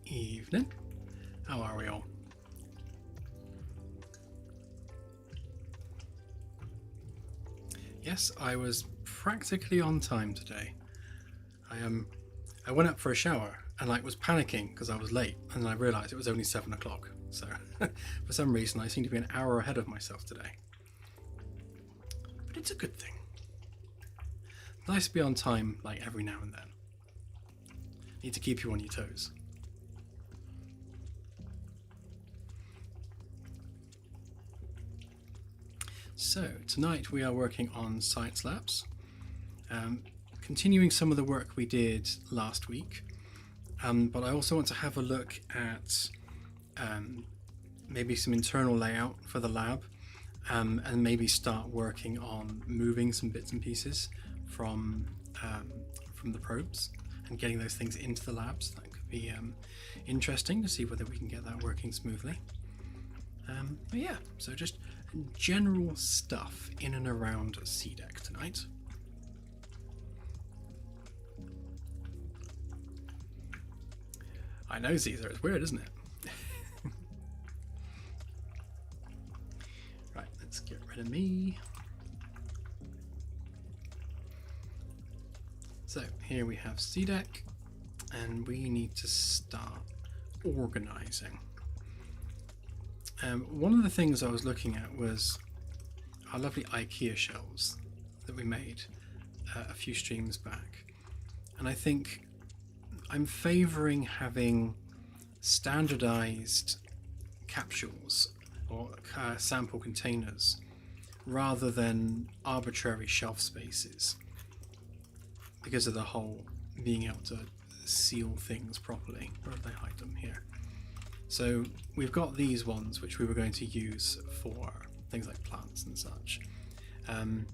Evening. How are we all? Yes, I was practically on time today. I went up for a shower and was panicking because I was late, and then I realised it was only 7 o'clock. So for some reason I seem to be an hour ahead of myself today. But it's a good thing. Nice to be on time every now and then. Need to keep you on your toes. So tonight we are working on science labs, continuing some of the work we did last week, but I also want to have a look at maybe some internal layout for the lab, and maybe start working on moving some bits and pieces from the probes and getting those things into the labs. That could be interesting to see whether we can get that working smoothly. But yeah, so just general stuff in and around C-Deck tonight. I know, Caesar, it's weird, isn't it? Right, let's get rid of me. So here we have C-Deck, and we need to start organizing. One of the things I was looking at was our lovely IKEA shelves that we made a few streams back, and I think I'm favouring having standardized capsules or sample containers rather than arbitrary shelf spaces, because of the whole being able to seal things properly. Where did I hide them? Here. So we've got these ones which we were going to use for things like plants and such, and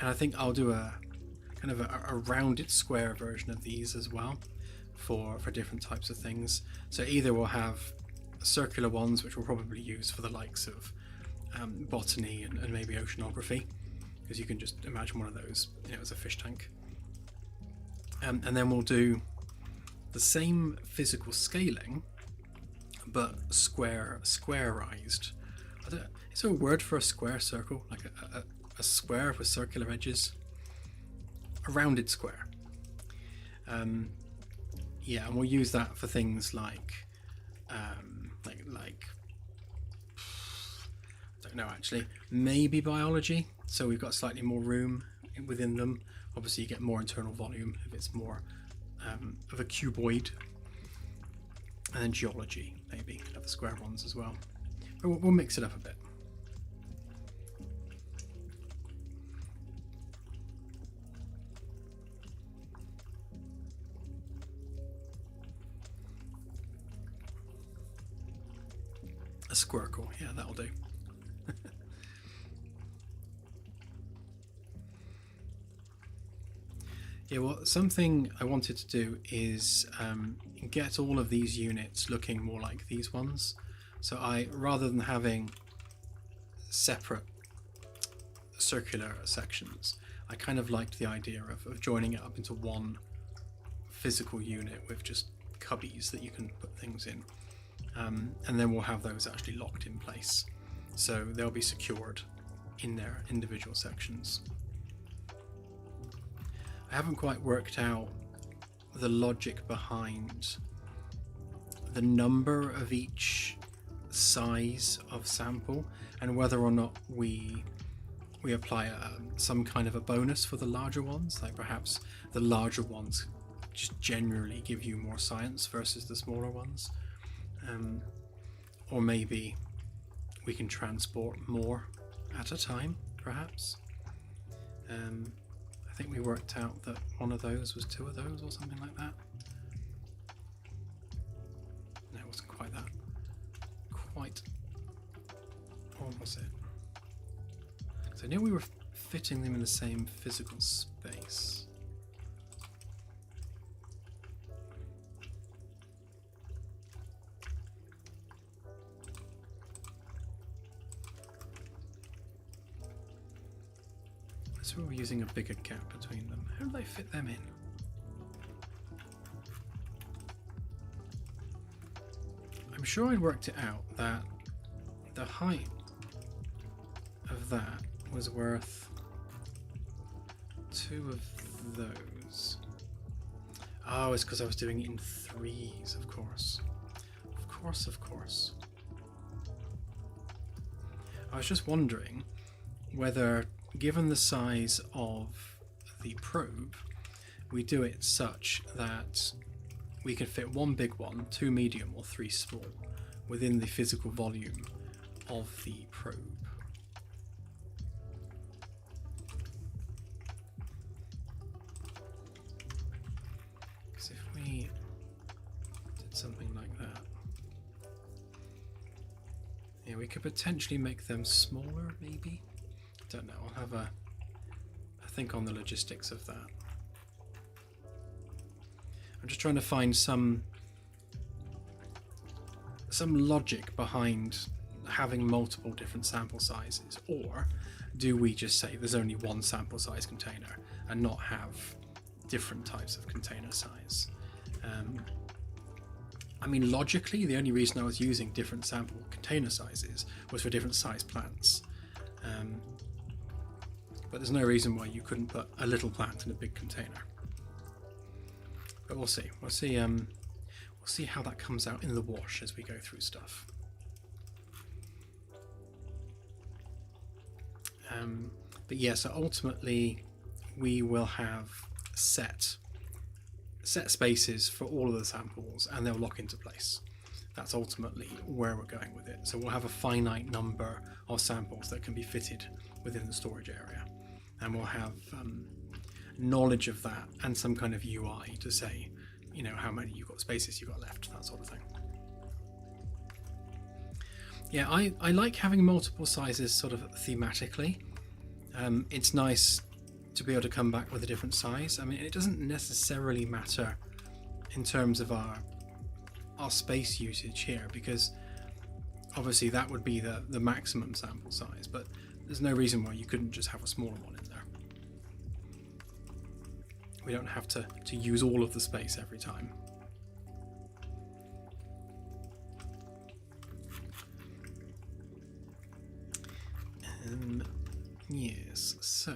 I think I'll do a kind of a rounded square version of these as well for different types of things. So either we'll have circular ones which we'll probably use for the likes of botany and maybe oceanography, because you can just imagine one of those, as a fish tank, and then we'll do the same physical scaling but squareized. Is there a word for a square circle? Like a square with circular edges? A rounded square. Yeah, and we'll use that for things like I don't know actually, maybe biology. So we've got slightly more room within them. Obviously you get more internal volume if it's more of a cuboid. And then geology, maybe, have the square ones as well. But we'll mix it up a bit. A squircle, yeah, that'll do. Yeah, well, something I wanted to do is get all of these units looking more like these ones. So rather than having separate circular sections, I kind of liked the idea of joining it up into one physical unit with just cubbies that you can put things in. And then we'll have those actually locked in place. So they'll be secured in their individual sections. I haven't quite worked out the logic behind the number of each size of sample and whether or not we apply some kind of a bonus for the larger ones, like perhaps the larger ones just generally give you more science versus the smaller ones, or maybe we can transport more at a time, perhaps. I think we worked out that one of those was 2 of those or something like that. No, it wasn't quite that. Quite. What was it? So I knew we were fitting them in the same physical space. So we're using a bigger gap between them. How do they fit them in? sure I'd worked it out that the height of that was worth 2 of those. Oh, it's because I was doing it in 3s, of course. Of course. I was just wondering whether, given the size of the probe, we do it such that we can fit 1 big one, 2 medium, or 3 small within the physical volume of the probe. Because if we did something like that, yeah, we could potentially make them smaller, maybe? Don't know, I'll have a think on the logistics of that. I'm just trying to find some logic behind having multiple different sample sizes, or do we just say there's only 1 sample size container and not have different types of container size? I mean, logically, the only reason I was using different sample container sizes was for different size plants. But there's no reason why you couldn't put a little plant in a big container. But we'll see. We'll see how that comes out in the wash as we go through stuff. But yeah, so ultimately we will have set spaces for all of the samples, and they'll lock into place. That's ultimately where we're going with it. So we'll have a finite number of samples that can be fitted within the storage area, and we'll have knowledge of that and some kind of UI to say, you know, how many spaces you've got left, that sort of thing. Yeah, I like having multiple sizes sort of thematically. It's nice to be able to come back with a different size. I mean, it doesn't necessarily matter in terms of our space usage here, because obviously that would be the maximum sample size, but there's no reason why you couldn't just have a smaller one in there. We don't have to use all of the space every time. Yes, so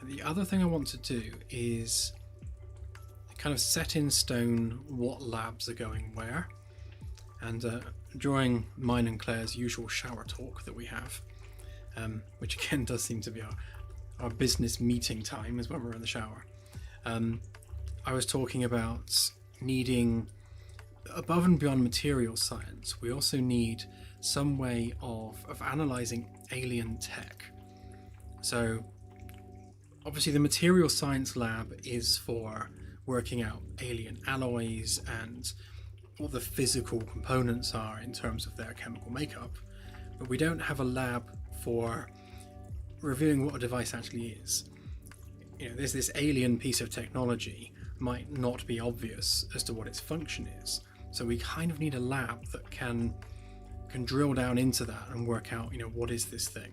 the other thing I want to do is kind of set in stone what labs are going where, and during mine and Claire's usual shower talk that we have, which again does seem to be our business meeting time, is when we're in the shower. I was talking about needing, above and beyond material science, we also need some way of analysing alien tech. So obviously the material science lab is for working out alien alloys and what the physical components are in terms of their chemical makeup, but we don't have a lab for reviewing what a device actually is. You know, there's this alien piece of technology, might not be obvious as to what its function is, so we kind of need a lab that can drill down into that and work out, you know, what is this thing.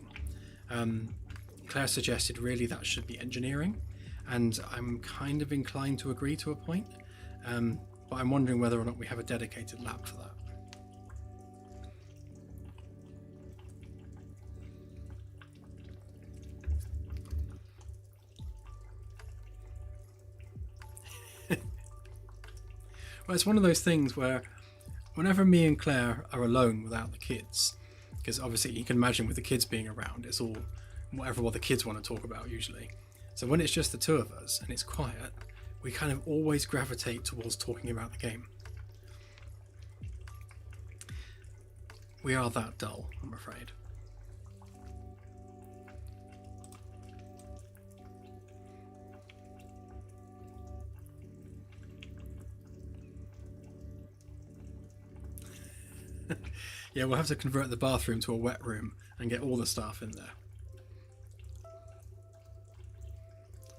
Claire suggested really that should be engineering, and I'm kind of inclined to agree to a point, but I'm wondering whether or not we have a dedicated lab for that. Well, it's one of those things where whenever me and Claire are alone without the kids, because obviously you can imagine with the kids being around, it's all what the kids want to talk about usually. So when it's just the two of us and it's quiet, we kind of always gravitate towards talking about the game. We are that dull, I'm afraid. Yeah, we'll have to convert the bathroom to a wet room and get all the staff in there.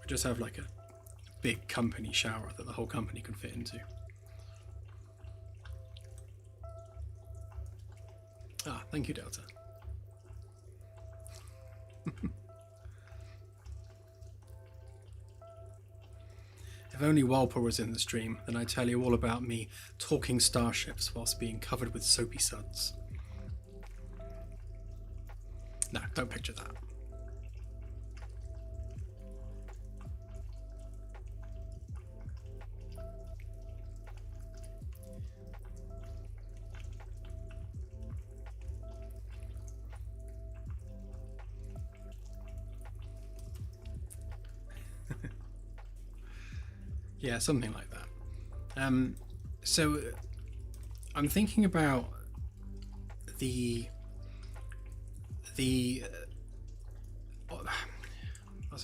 We just have like a big company shower that the whole company can fit into. Ah, thank you, Delta. If only Walper was in the stream, then I'd tell you all about me talking starships whilst being covered with soapy suds. No, don't picture that. Yeah, something like that. So I'm thinking about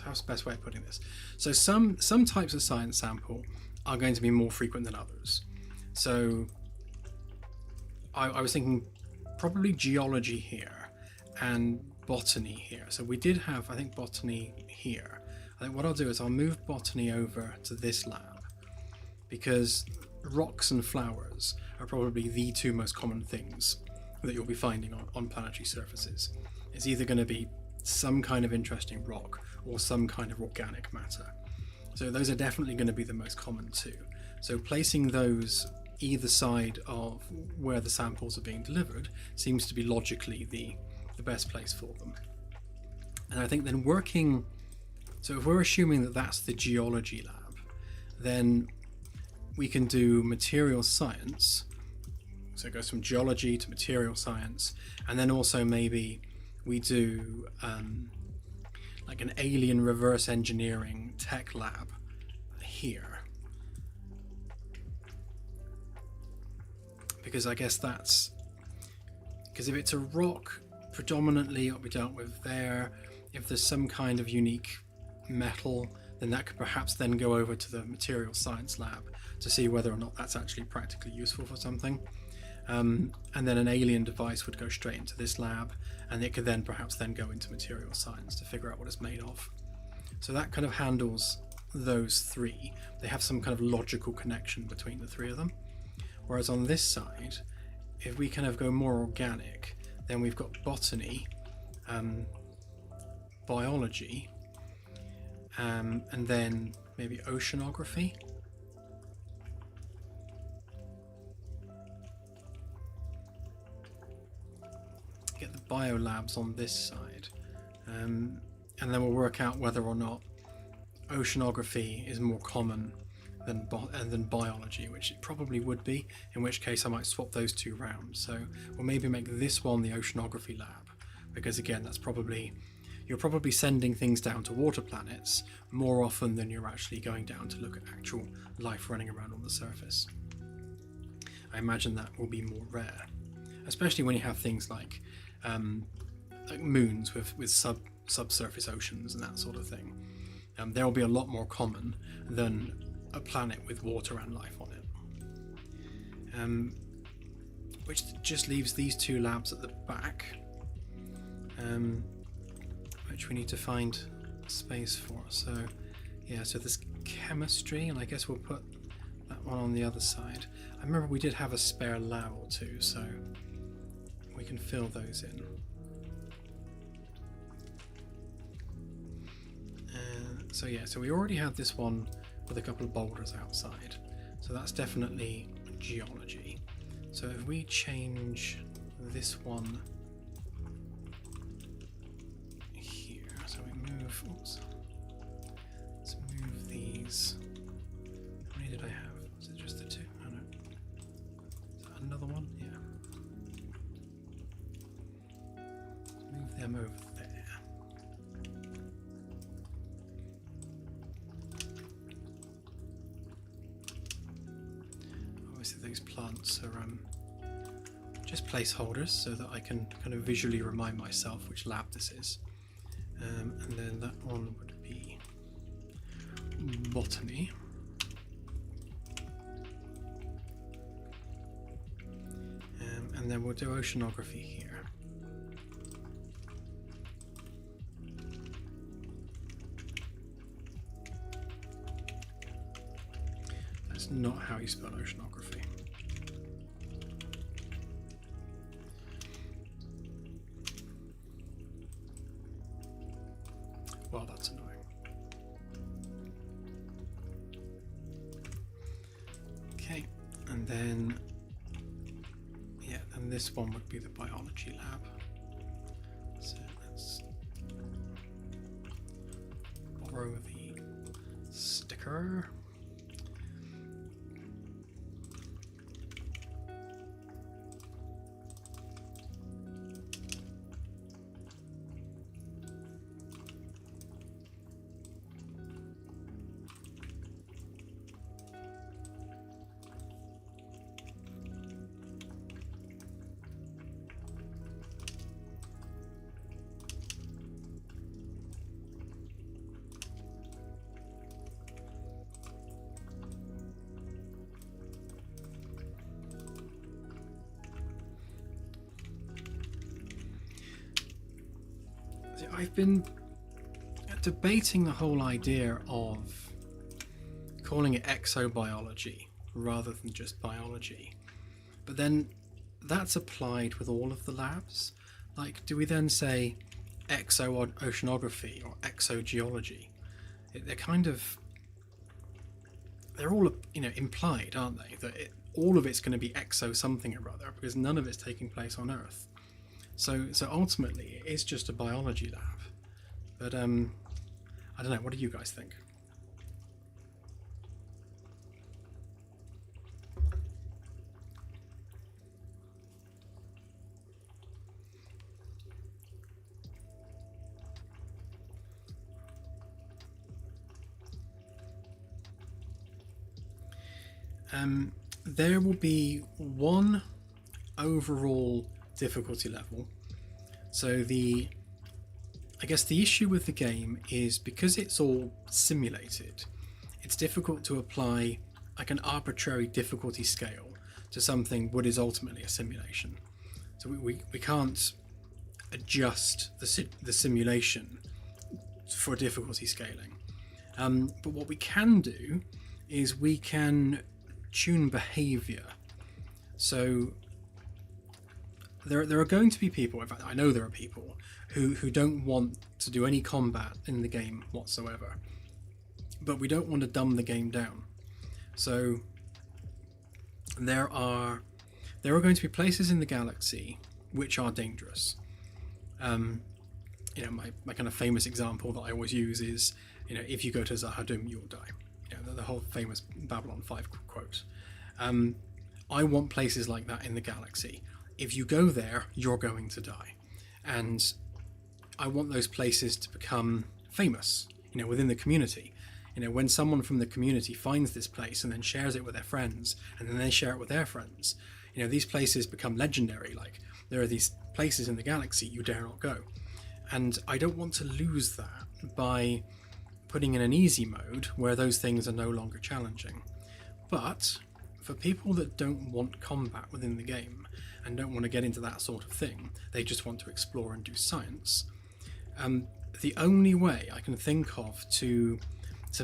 how's the best way of putting this? So some types of science sample are going to be more frequent than others. So I was thinking probably geology here and botany here. So we did have, I think, botany here. I think what I'll do is I'll move botany over to this lab, because rocks and flowers are probably the two most common things that you'll be finding on planetary surfaces. It's either going to be some kind of interesting rock or some kind of organic matter. So those are definitely going to be the most common two. So placing those either side of where the samples are being delivered seems to be logically the best place for them. And I think then working, so if we're assuming that that's the geology lab, then we can do material science. So it goes from geology to material science, and then also maybe we do like an alien reverse engineering tech lab here, because I guess that's, because if it's a rock predominantly it'll be dealt with there. If there's some kind of unique metal, then that could perhaps then go over to the material science lab to see whether or not that's actually practically useful for something. And then an alien device would go straight into this lab, and it could then perhaps then go into material science to figure out what it's made of. So that kind of handles those three. They have some kind of logical connection between the three of them. Whereas on this side, if we kind of go more organic, then we've got botany, biology, and then maybe oceanography. Get the biolabs on this side, and then we'll work out whether or not oceanography is more common than biology, which it probably would be, in which case I might swap those two round. So we'll maybe make this one the oceanography lab, because again, that's probably, you're probably sending things down to water planets more often than you're actually going down to look at actual life running around on the surface. I imagine that will be more rare, especially when you have things like moons with subsurface oceans and that sort of thing. There will be a lot more common than a planet with water and life on it. Which just leaves these two labs at the back, which we need to find space for. So yeah, so there's chemistry, and I guess we'll put that one on the other side. I remember we did have a spare lab or two, so we can fill those in. So yeah, so we already have this one with a couple of boulders outside, so that's definitely geology. So if we change this one here, so we move, oops, let's move these. How many did I have? Was it just the two? Oh no. Is that another one? Yeah. Let's move them over there. Obviously these plants are just placeholders so that I can kind of visually remind myself which lab this is. And then that one would be botany. And then we'll do oceanography here. That's not how you spell oceanography. Well, that's annoying. And then, yeah, and this one would be the biology lab. So let's borrow the sticker. I've been debating the whole idea of calling it exobiology rather than just biology, but then that's applied with all of the labs. Like, do we then say exo-oceanography or exogeology? They're kind of, they're all, you know, implied, aren't they? That all of it's going to be exo something or other, because none of it's taking place on Earth. So ultimately, it is just a biology lab. But I don't know. What do you guys think? There will be one overall difficulty level. So I guess the issue with the game is because it's all simulated, it's difficult to apply like an arbitrary difficulty scale to something what is ultimately a simulation. So we can't adjust the simulation for difficulty scaling. But what we can do is we can tune behavior. So there are going to be people, in fact I know there are people who don't want to do any combat in the game whatsoever, but we don't want to dumb the game down. So there are going to be places in the galaxy which are dangerous. You know, my kind of famous example that I always use is, you know, if you go to Zahadum, you'll die. You know, the whole famous Babylon 5 quote. I want places like that in the galaxy. If you go there, you're going to die. And I want those places to become famous, you know, within the community. You know, when someone from the community finds this place and then shares it with their friends, and then they share it with their friends, you know, these places become legendary. Like, there are these places in the galaxy you dare not go. And I don't want to lose that by putting in an easy mode where those things are no longer challenging. But for people that don't want combat within the game and don't want to get into that sort of thing, they just want to explore and do science, the only way I can think of to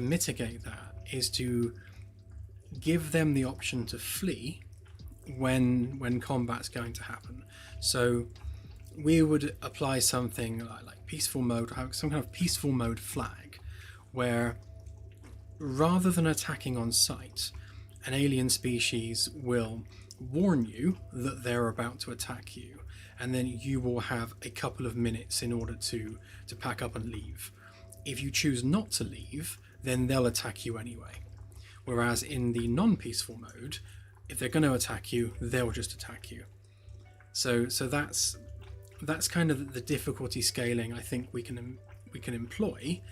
mitigate that is to give them the option to flee when combat's going to happen. So we would apply something like peaceful mode, some kind of peaceful mode flag, where rather than attacking on sight, an alien species will warn you that they're about to attack you, and then you will have a couple of minutes in order to pack up and leave. If you choose not to leave, then they'll attack you anyway. Whereas in the non-peaceful mode, if they're going to attack you, they'll just attack you. So that's kind of the difficulty scaling I think we can employ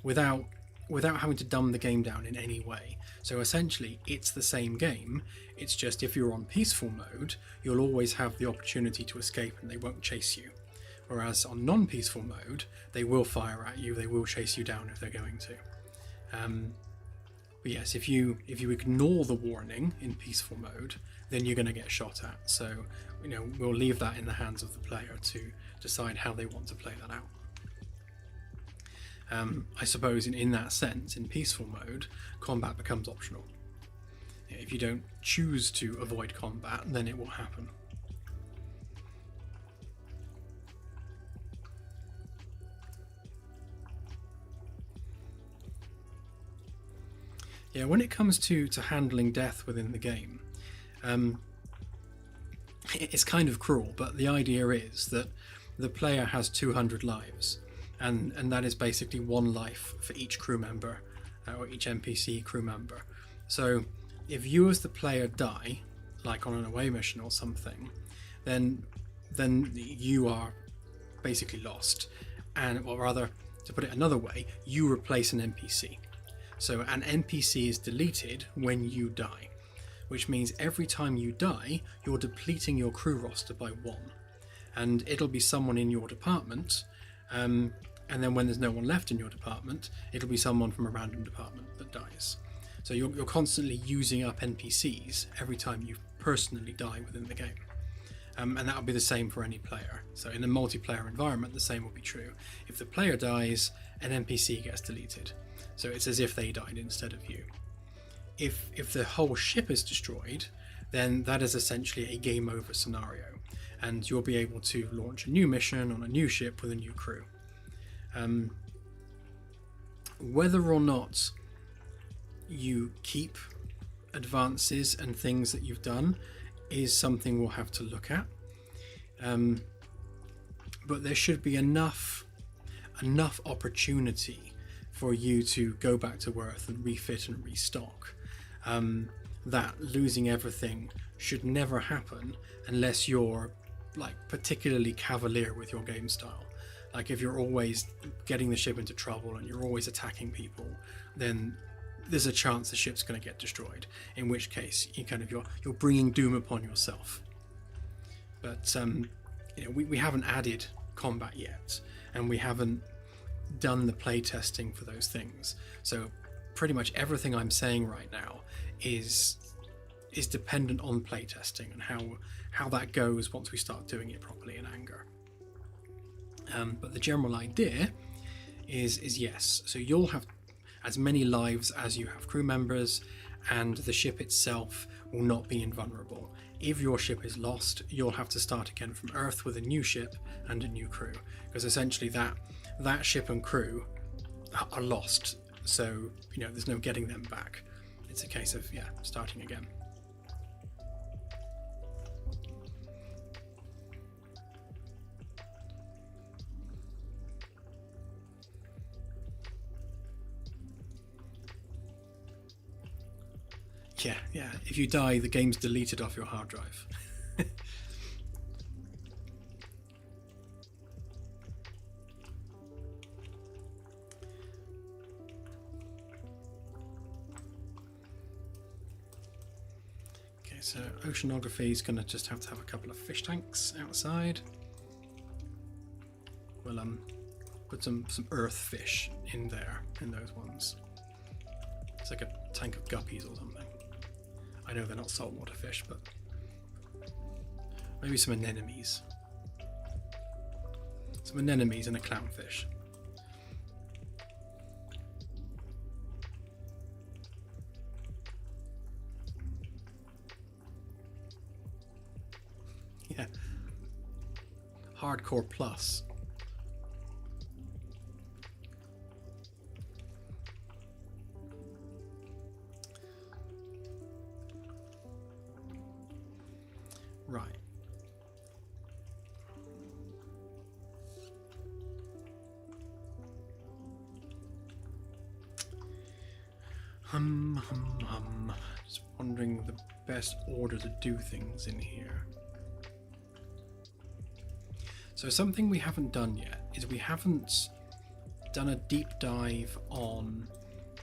without having to dumb the game down in any way. So essentially, it's the same game. It's just if you're on peaceful mode, you'll always have the opportunity to escape and they won't chase you. Whereas on non-peaceful mode, they will fire at you, they will chase you down if they're going to. But yes, if you ignore the warning in peaceful mode, then you're going to get shot at. So, you know, we'll leave that in the hands of the player to decide how they want to play that out. I suppose in that sense, in peaceful mode, combat becomes optional. If you don't choose to avoid combat, then it will happen. Yeah, when it comes to handling death within the game, It's kind of cruel, but the idea is that the player has 200 lives, and that is basically one life for each crew member, or each NPC crew member. So if you as the player die, like on an away mission or something, then you are basically lost. And, or rather, to put it another way, you replace an NPC. So an NPC is deleted when you die, which means every time you die, you're depleting your crew roster by 1. And it'll be someone in your department, and then when there's no one left in your department, it'll be someone from a random department that dies. So you're constantly using up NPCs every time you personally die within the game. And that would be the same for any player. So in a multiplayer environment, the same will be true. If the player dies, an NPC gets deleted. So it's as if they died instead of you. If the whole ship is destroyed, then that is essentially a game over scenario, and you'll be able to launch a new mission on a new ship with a new crew. Whether or not you keep advances and things that you've done is something we'll have to look at, but there should be enough opportunity for you to go back to Earth and refit and restock, that losing everything should never happen unless you're like particularly cavalier with your game style. Like if you're always getting the ship into trouble and you're always attacking people, then there's a chance the ship's going to get destroyed, in which case you're bringing doom upon yourself. But we haven't added combat yet, and we haven't done the play testing for those things, so pretty much everything I'm saying right now is dependent on play testing and how that goes once we start doing it properly in anger. But the general idea is yes, so you'll have as many lives as you have crew members, and the ship itself will not be invulnerable. If your ship is lost, you'll have to start again from Earth with a new ship and a new crew, because essentially that ship and crew are lost, so there's no getting them back. It's a case of starting again. Yeah. If you die, the game's deleted off your hard drive. Okay, so oceanography is going to just have to have a couple of fish tanks outside. We'll put some earth fish in there, in those ones. It's like a tank of guppies or something. I know they're not saltwater fish, but maybe some anemones. Some anemones and a clownfish. Yeah. Hardcore plus. Right. Just wondering the best order to do things in here. So something we haven't done yet is we haven't done a deep dive on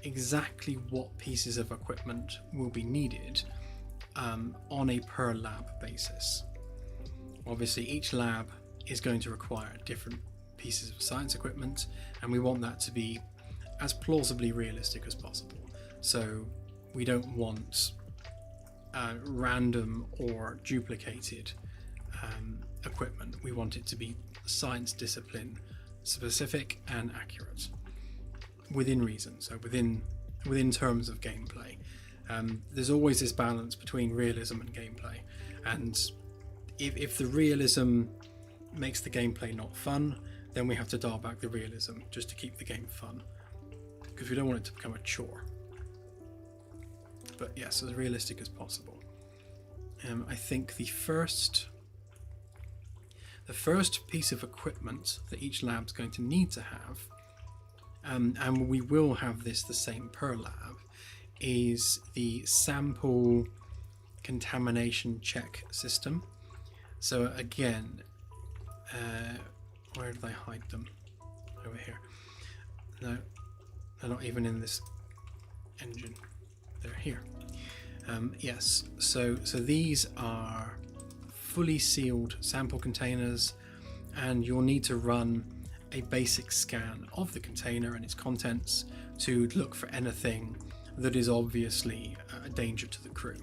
exactly what pieces of equipment will be needed on a per lab basis. Obviously each lab is going to require different pieces of science equipment, and we want that to be as plausibly realistic as possible. So we don't want random or duplicated equipment. We want it to be science discipline specific and accurate within reason, so within terms of gameplay. There's always this balance between realism and gameplay, and if the realism makes the gameplay not fun, then we have to dial back the realism just to keep the game fun, because we don't want it to become a chore. But yes, as realistic as possible. I think the first piece of equipment that each lab's going to need to have, and we will have this the same per lab, is the sample contamination check system. So again, where did I hide them? Over here. No, they're not even in this engine. They're here. Yes, so these are fully sealed sample containers, and you'll need to run a basic scan of the container and its contents to look for anything that is obviously a danger to the crew.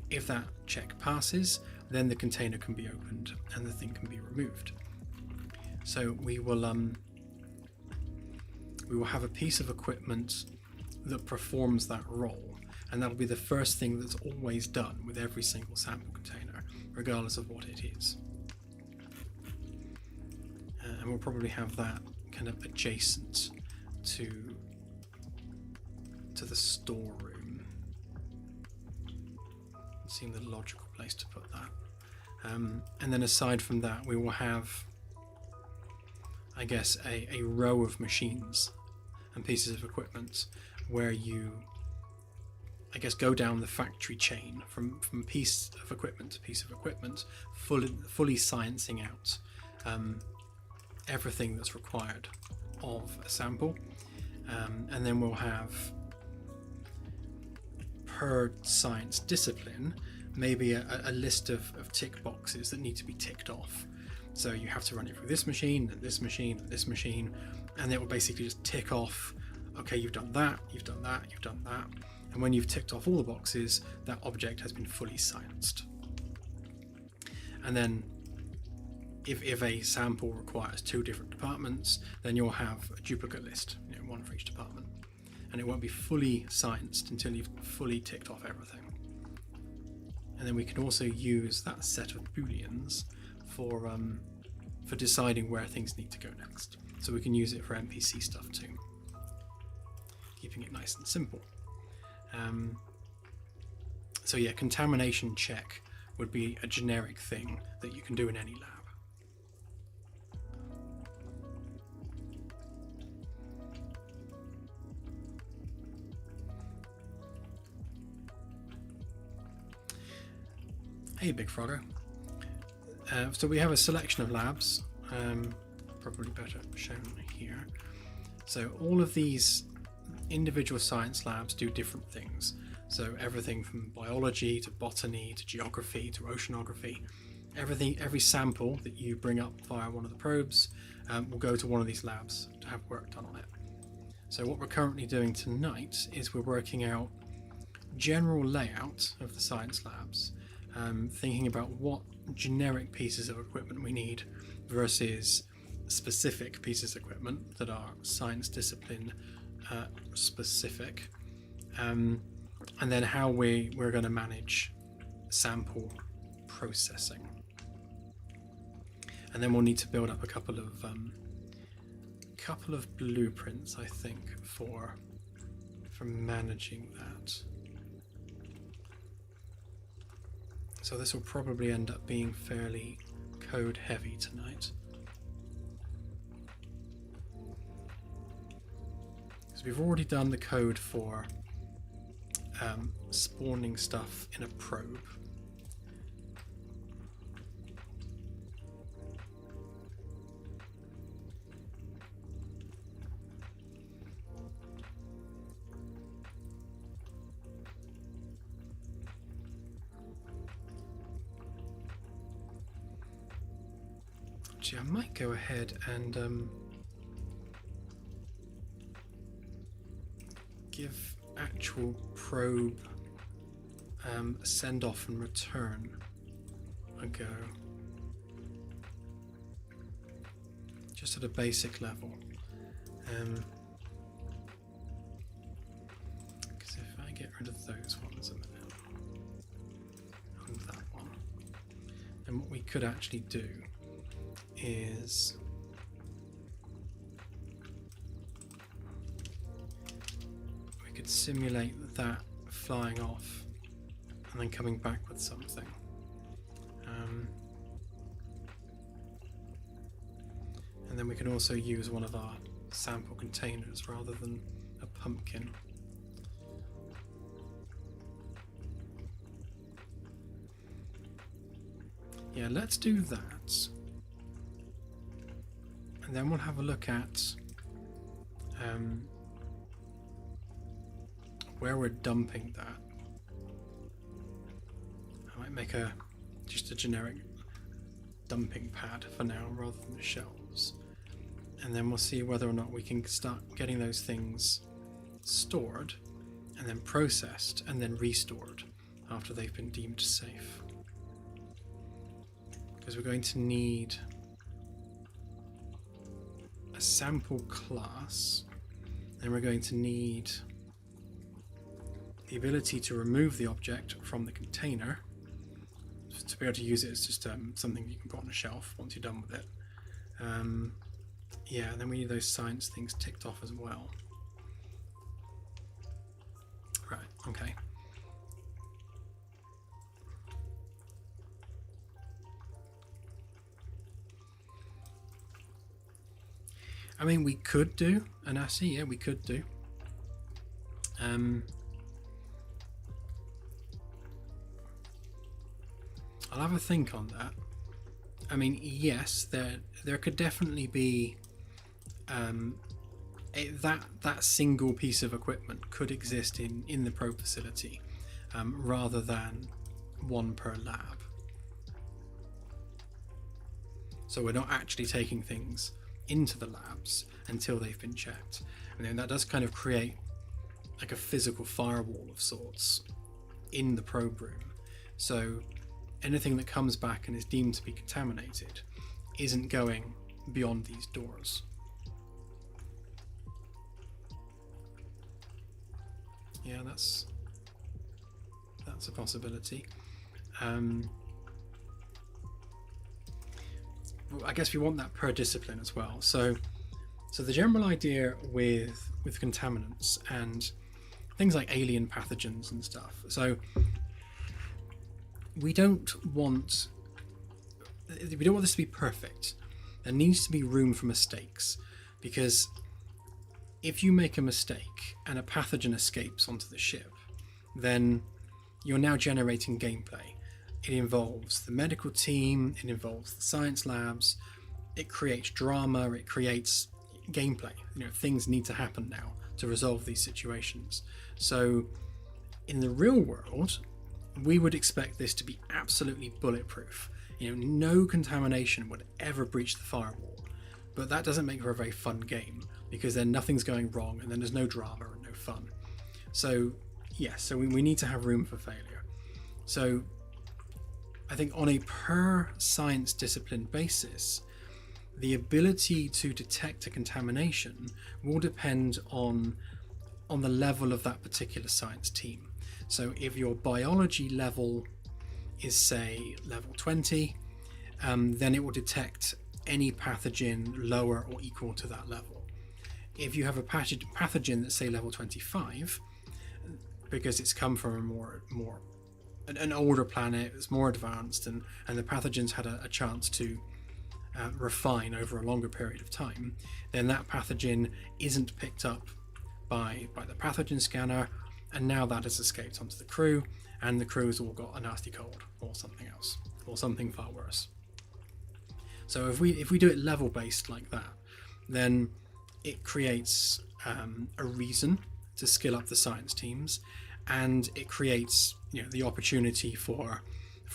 If that check passes, then the container can be opened and the thing can be removed. So we will have a piece of equipment that performs that role, and that'll be the first thing that's always done with every single sample container, regardless of what it is. And we'll probably have that kind of adjacent to the storeroom. Seemed the logical place to put that. And then aside from that, we will have, I guess, a row of machines and pieces of equipment where you, I guess, go down the factory chain from piece of equipment to piece of equipment, fully sciencing out everything that's required of a sample. And then we'll have, per science discipline, maybe a list of tick boxes that need to be ticked off. So you have to run it through this machine, and this machine, and this machine, and it will basically just tick off, okay, you've done that, you've done that, you've done that. And when you've ticked off all the boxes, that object has been fully scienced. And then if a sample requires 2 different departments, then you'll have a duplicate list, one for each department. And it won't be fully scienced until you've fully ticked off everything. And then we can also use that set of booleans for deciding where things need to go next. So we can use it for NPC stuff too, keeping it nice and simple. So yeah, contamination check would be a generic thing that you can do in any lab. Hey, Big Frogger. So we have a selection of labs, probably better shown here. So all of these individual science labs do different things. So everything from biology to botany to geography to oceanography, every sample that you bring up via one of the probes will go to one of these labs to have work done on it. So what we're currently doing tonight is we're working out general layout of the science labs, thinking about what generic pieces of equipment we need versus specific pieces of equipment that are science discipline specific, and then how we're going to manage sample processing. And then we'll need to build up a couple of blueprints, I think, for managing that. So this will probably end up being fairly code heavy tonight. So we've already done the code for spawning stuff in a probe. Actually, I might go ahead and give actual probe send off and return a go, just at a basic level, because if I get rid of those ones a minute and that one, then what we could actually do is we could simulate that flying off and then coming back with something. then we can also use one of our sample containers rather than a pumpkin. Yeah, let's do that. And then we'll have a look at where we're dumping that. I might make just a generic dumping pad for now rather than shelves. And then we'll see whether or not we can start getting those things stored and then processed and then restored after they've been deemed safe. Because we're going to need a sample class, and we're going to need the ability to remove the object from the container. To be able to use it as just something you can put on a shelf once you're done with it. Yeah, and then we need those science things ticked off as well. Right, okay. I mean, we could do an ASCII, yeah, we could do. I'll have a think on that. I mean, yes, there could definitely be that single piece of equipment could exist in the probe facility, rather than one per lab. So we're not actually taking things into the labs until they've been checked, and then that does kind of create like a physical firewall of sorts in the probe room. So anything that comes back and is deemed to be contaminated isn't going beyond these doors. Yeah, that's a possibility. I guess we want that per discipline as well. So the general idea with contaminants and things like alien pathogens and stuff. So we don't want this to be perfect. There needs to be room for mistakes, because if you make a mistake and a pathogen escapes onto the ship, then you're now generating gameplay. It involves the medical team, it involves the science labs, it creates drama, it creates gameplay. You know, things need to happen now to resolve these situations. So in the real world, we would expect this to be absolutely bulletproof. You know, no contamination would ever breach the firewall. But that doesn't make for a very fun game, because then nothing's going wrong and then there's no drama and no fun. So yes, so we need to have room for failure. So I think on a per science discipline basis, the ability to detect a contamination will depend on the level of that particular science team. So if your biology level is, say, level 20, then it will detect any pathogen lower or equal to that level. If you have a pathogen that's, say, level 25, because it's come from an older planet, it's more advanced, and the pathogens had a chance to refine over a longer period of time, then that pathogen isn't picked up by the pathogen scanner, and now that has escaped onto the crew, and the crew's all got a nasty cold or something else, or something far worse. So if we do it level based like that, then it creates a reason to skill up the science teams, and it creates, you know, the opportunity for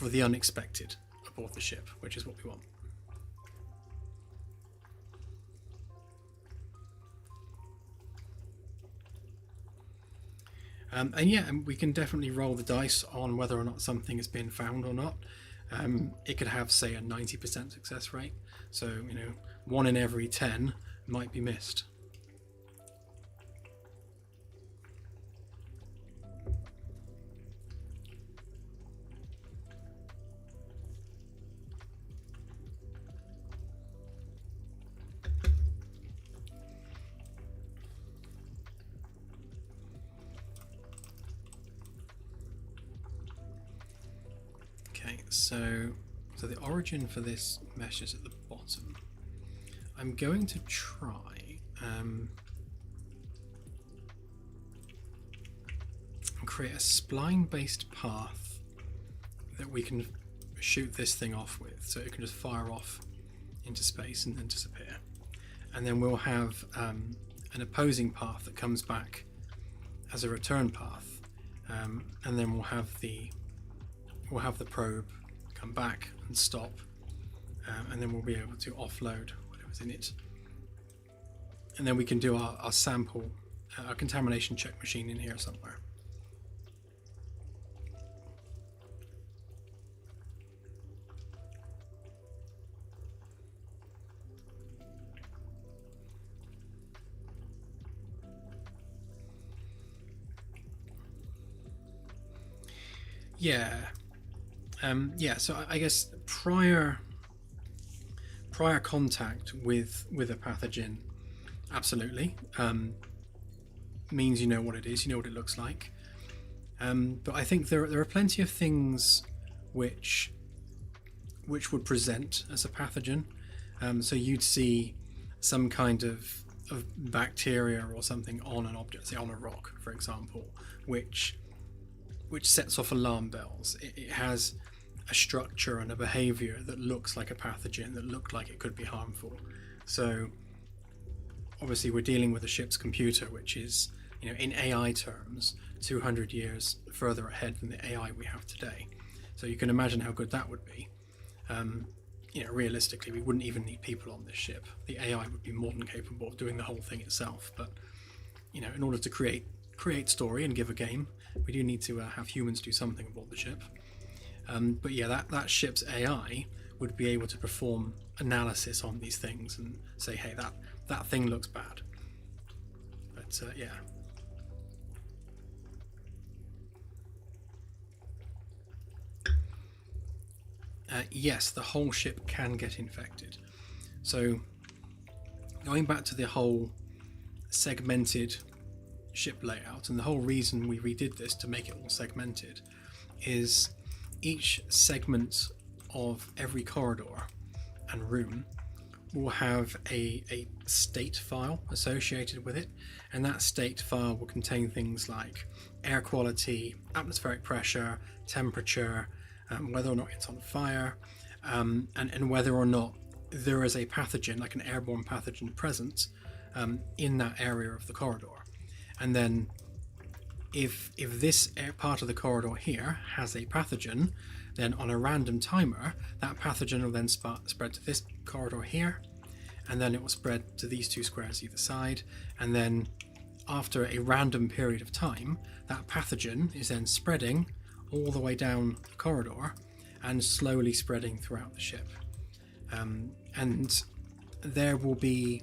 the unexpected aboard the ship, which is what we want. And yeah, we can definitely roll the dice on whether or not something has been found or not. It could have, say, a 90% success rate. So, you know, 1 in every 10 might be missed. So the origin for this mesh is at the bottom. I'm going to try and create a spline based path that we can shoot this thing off with, so it can just fire off into space and then disappear. And then we'll have an opposing path that comes back as a return path, and then we'll have the probe come back and stop, and then we'll be able to offload whatever's in it, and then we can do our sample, our contamination check machine in here somewhere. So I guess prior contact with a pathogen, absolutely, means you know what it is, you know what it looks like. But I think there are plenty of things which would present as a pathogen. So you'd see some kind of bacteria or something on an object, say on a rock, for example, which sets off alarm bells. It has a structure and a behavior that looks like a pathogen, that looked like it could be harmful. So obviously we're dealing with a ship's computer, which is, in AI terms, 200 years further ahead than the AI we have today. So you can imagine how good that would be. Realistically, we wouldn't even need people on this ship. The AI would be more than capable of doing the whole thing itself. But, in order to create story and give a game, we do need to have humans do something aboard the ship. But yeah, that ship's AI would be able to perform analysis on these things and say, hey, that thing looks bad. But yeah. Yes, the whole ship can get infected. So going back to the whole segmented ship layout, and the whole reason we redid this to make it all segmented is each segment of every corridor and room will have a state file associated with it, and that state file will contain things like air quality, atmospheric pressure, temperature, whether or not it's on fire, and whether or not there is a pathogen, like an airborne pathogen, present in that area of the corridor. And then if this part of the corridor here has a pathogen, then on a random timer, that pathogen will then spread to this corridor here, and then it will spread to these two squares either side, and then after a random period of time, that pathogen is then spreading all the way down the corridor and slowly spreading throughout the ship. And there will be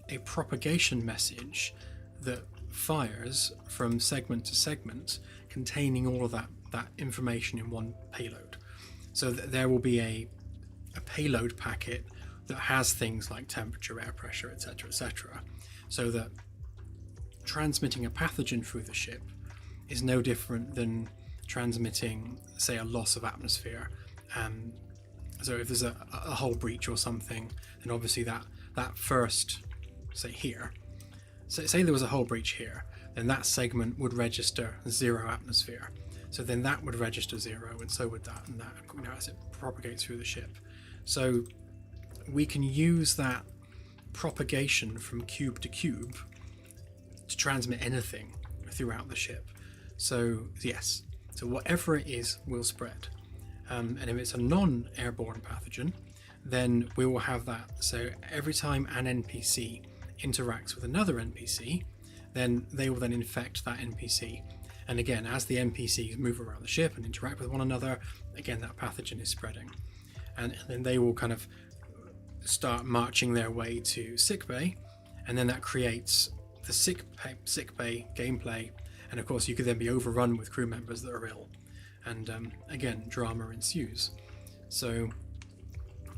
a propagation message that fires from segment to segment containing all of that information in one payload. So there will be a payload packet that has things like temperature, air pressure, etc., so that transmitting a pathogen through the ship is no different than transmitting, say, a loss of atmosphere. So if there's a hull breach or something, then obviously that first, say here, say there was a hull breach here, then that segment would register 0 atmosphere. So then that would register 0, and so would that, and that, as it propagates through the ship. So we can use that propagation from cube to cube to transmit anything throughout the ship. So yes, so whatever it is will spread. And if it's a non-airborne pathogen, then we will have that. So every time an NPC interacts with another NPC, then they will then infect that NPC. And again, as the NPCs move around the ship and interact with one another, again, that pathogen is spreading. And then they will kind of start marching their way to sickbay, and then that creates the sickbay gameplay. And of course, you could then be overrun with crew members that are ill. And again, drama ensues. So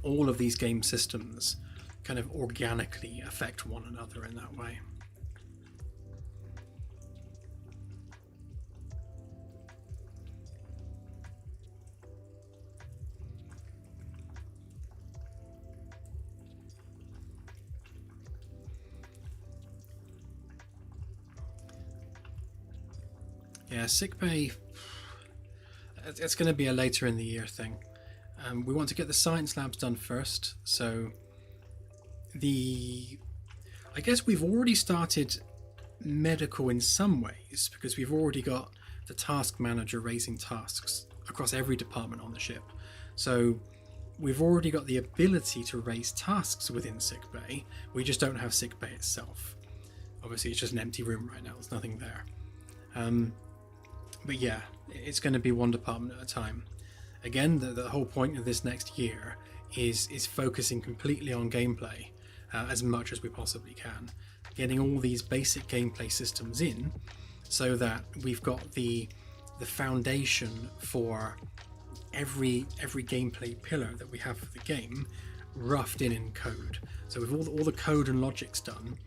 all of these game systems kind of organically affect one another in that way. Yeah, sickbay, it's going to be a later in the year thing. We want to get the science labs done first, so I guess we've already started medical in some ways, because we've already got the task manager raising tasks across every department on the ship. So we've already got the ability to raise tasks within sickbay. We just don't have sickbay itself. Obviously it's just an empty room right now, there's nothing there. But yeah, it's going to be one department at a time. Again, the whole point of this next year is focusing completely on gameplay as much as we possibly can. Getting all these basic gameplay systems in so that we've got the foundation for every gameplay pillar that we have for the game roughed in code. So with all the code and logics done,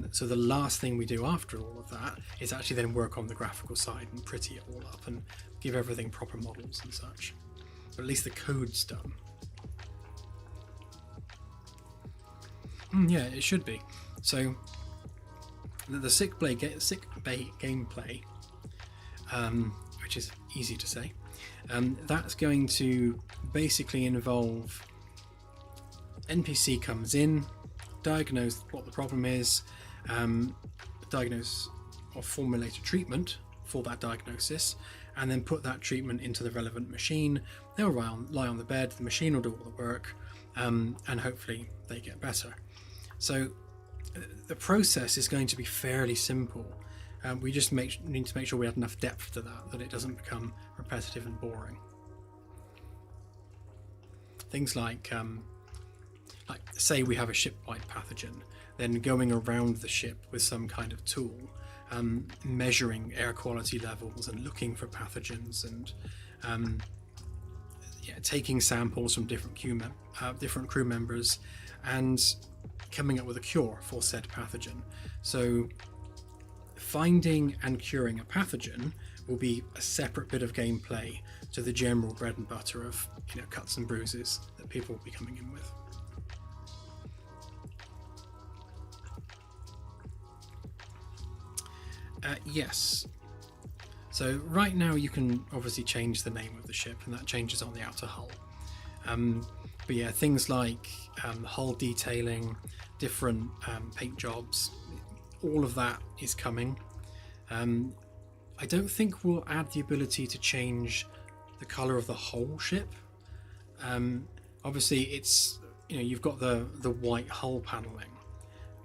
so the last thing we do after all of that is actually then work on the graphical side and pretty it all up and give everything proper models and such. But at least the code's done. Yeah, it should be. So the sickbay gameplay, which is easy to say, that's going to basically involve NPC comes in, diagnose what the problem is, diagnose or formulate a treatment for that diagnosis, and then put that treatment into the relevant machine. They'll lie on the bed, the machine will do all the work, and hopefully they get better. So the process is going to be fairly simple. We just need to make sure we have enough depth to that it doesn't become repetitive and boring. Things like say we have a ship-wide pathogen, then going around the ship with some kind of tool, measuring air quality levels and looking for pathogens, and taking samples from different crew members and coming up with a cure for said pathogen. So finding and curing a pathogen will be a separate bit of gameplay to the general bread and butter of cuts and bruises that people will be coming in with. Yes. So right now you can obviously change the name of the ship, and that changes on the outer hull. But yeah, things like hull detailing, different paint jobs, all of that is coming. I don't think we'll add the ability to change the colour of the whole ship. Obviously it's, you've got the white hull panelling,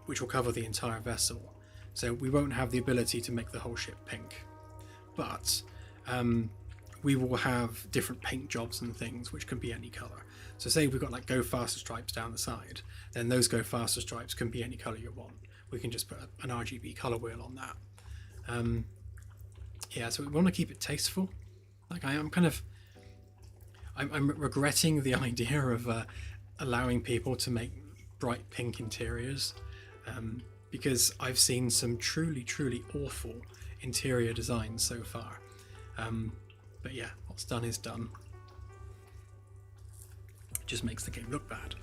which will cover the entire vessel. So we won't have the ability to make the whole ship pink. But we will have different paint jobs and things which can be any colour. So say we've got like Go Faster stripes down the side, then those Go Faster stripes can be any colour you want. We can just put an RGB colour wheel on that. Yeah, so we want to keep it tasteful. Like I'm regretting the idea of allowing people to make bright pink interiors, because I've seen some truly awful interior designs so far. But yeah, what's done is done. It just makes the game look bad.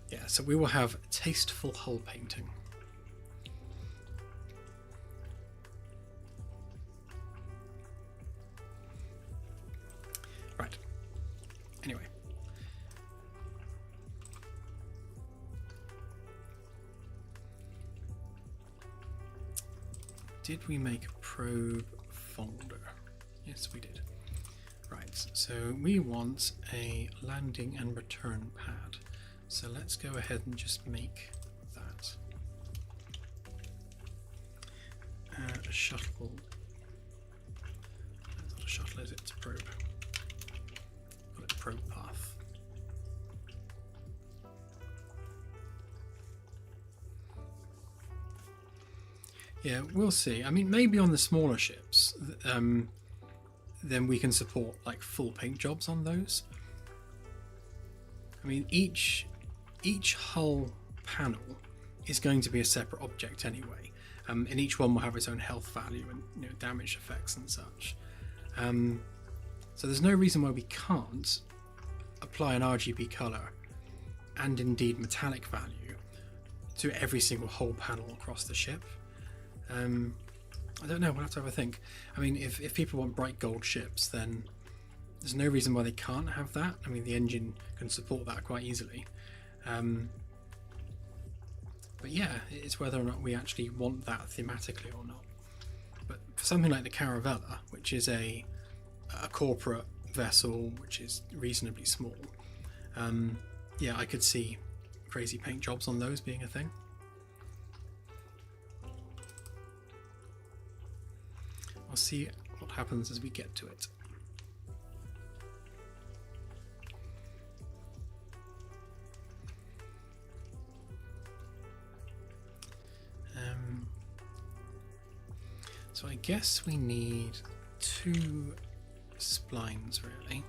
Yeah, so we will have tasteful hull painting. Right. Anyway. Did we make a probe folder? Yes, we did. Right, so we want a landing and return pad. So let's go ahead and just make that. A shuttle. It's not a shuttle, is it? It's a probe. Call it a probe path. Yeah, we'll see. I mean, maybe on the smaller ships, then we can support like full paint jobs on those. I mean, each hull panel is going to be a separate object anyway, and each one will have its own health value and damage effects and such. So there's no reason why we can't apply an RGB color and indeed metallic value to every single hull panel across the ship. I don't know, we'll have to have a think. I mean, if people want bright gold ships, then there's no reason why they can't have that. I mean, the engine can support that quite easily. But yeah, it's whether or not we actually want that thematically or not. But for something like the Caravella, which is a corporate vessel, which is reasonably small, yeah, I could see crazy paint jobs on those being a thing. We'll see what happens as we get to it. So I guess we need 2 splines really.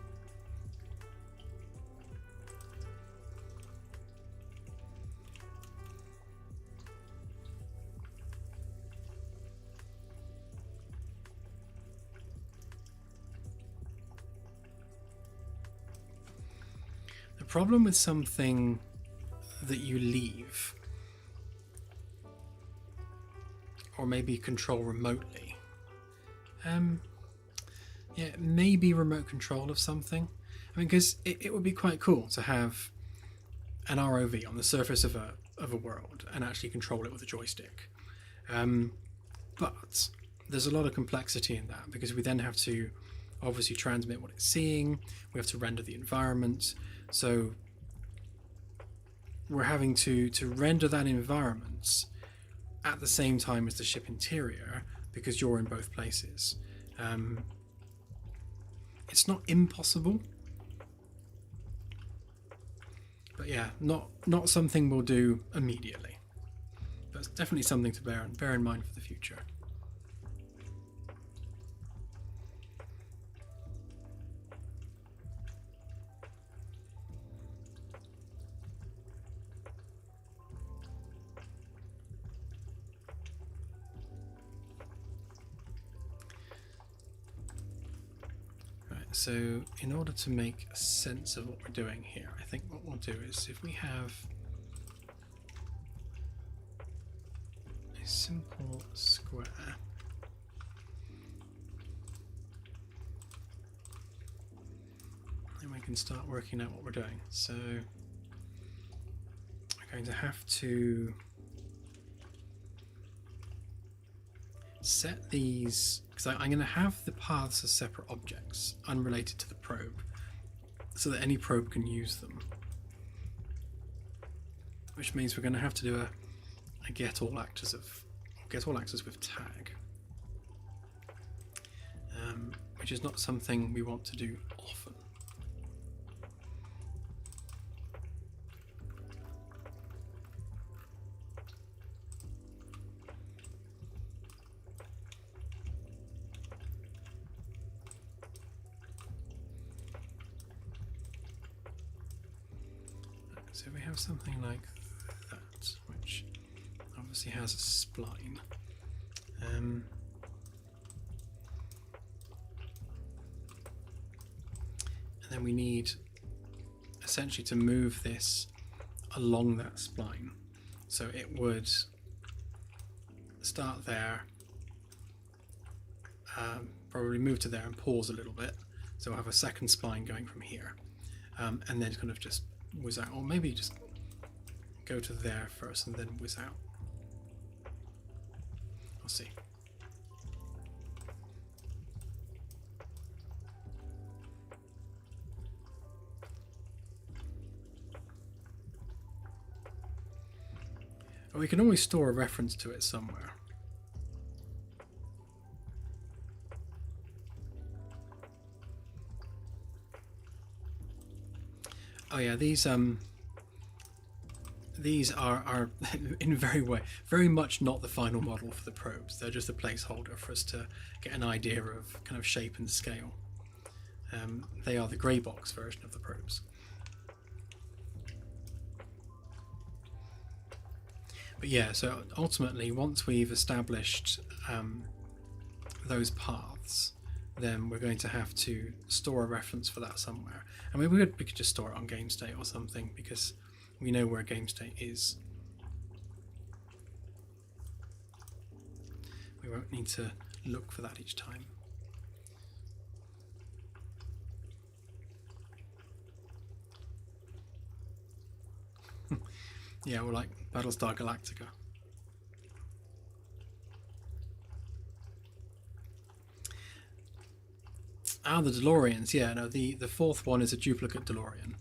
The problem with something that you leave, or maybe control remotely, yeah, maybe remote control of something. I mean, because it would be quite cool to have an ROV on the surface of a world and actually control it with a joystick. But there's a lot of complexity in that, because we then have to obviously transmit what it's seeing, we have to render the environment, so we're having to render that environment at the same time as the ship interior, because you're in both places. It's not impossible, but yeah, not something we'll do immediately. But it's definitely something to bear in mind for the future. So in order to make sense of what we're doing here, I think what we'll do is, if we have a simple square, then we can start working out what we're doing. So we're going to have to set these, because I'm going to have the paths as separate objects, unrelated to the probe, so that any probe can use them. Which means we're going to have to do a get all actors with tag, which is not something we want to do often. So we have something like that, which obviously has a spline. And then we need essentially to move this along that spline. So it would start there, probably move to there and pause a little bit. So we'll have a second spline going from here, and then kind of just whiz out, or maybe just go to there first and then whiz out. We'll see. Or we can always store a reference to it somewhere. Oh yeah, these are in very much not the final model for the probes. They're just a placeholder for us to get an idea of kind of shape and scale. They are the grey box version of the probes. But yeah, so ultimately, once we've established those paths, then we're going to have to store a reference for that somewhere. I mean, we could just store it on game state or something, because we know where game state is. we won't need to look for that each time. Yeah, we're like Battlestar Galactica. Ah, the DeLoreans. Yeah, no, the fourth one is a duplicate DeLorean.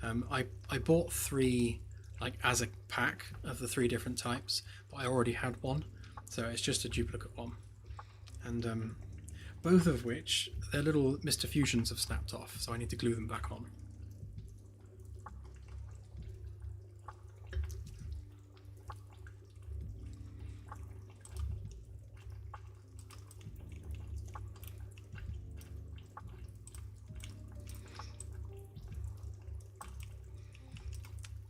I bought 3 like as a pack of the 3 different types, but I already had one, so it's just a duplicate one. And both of which, their little Mr. Fusions have snapped off, so I need to glue them back on.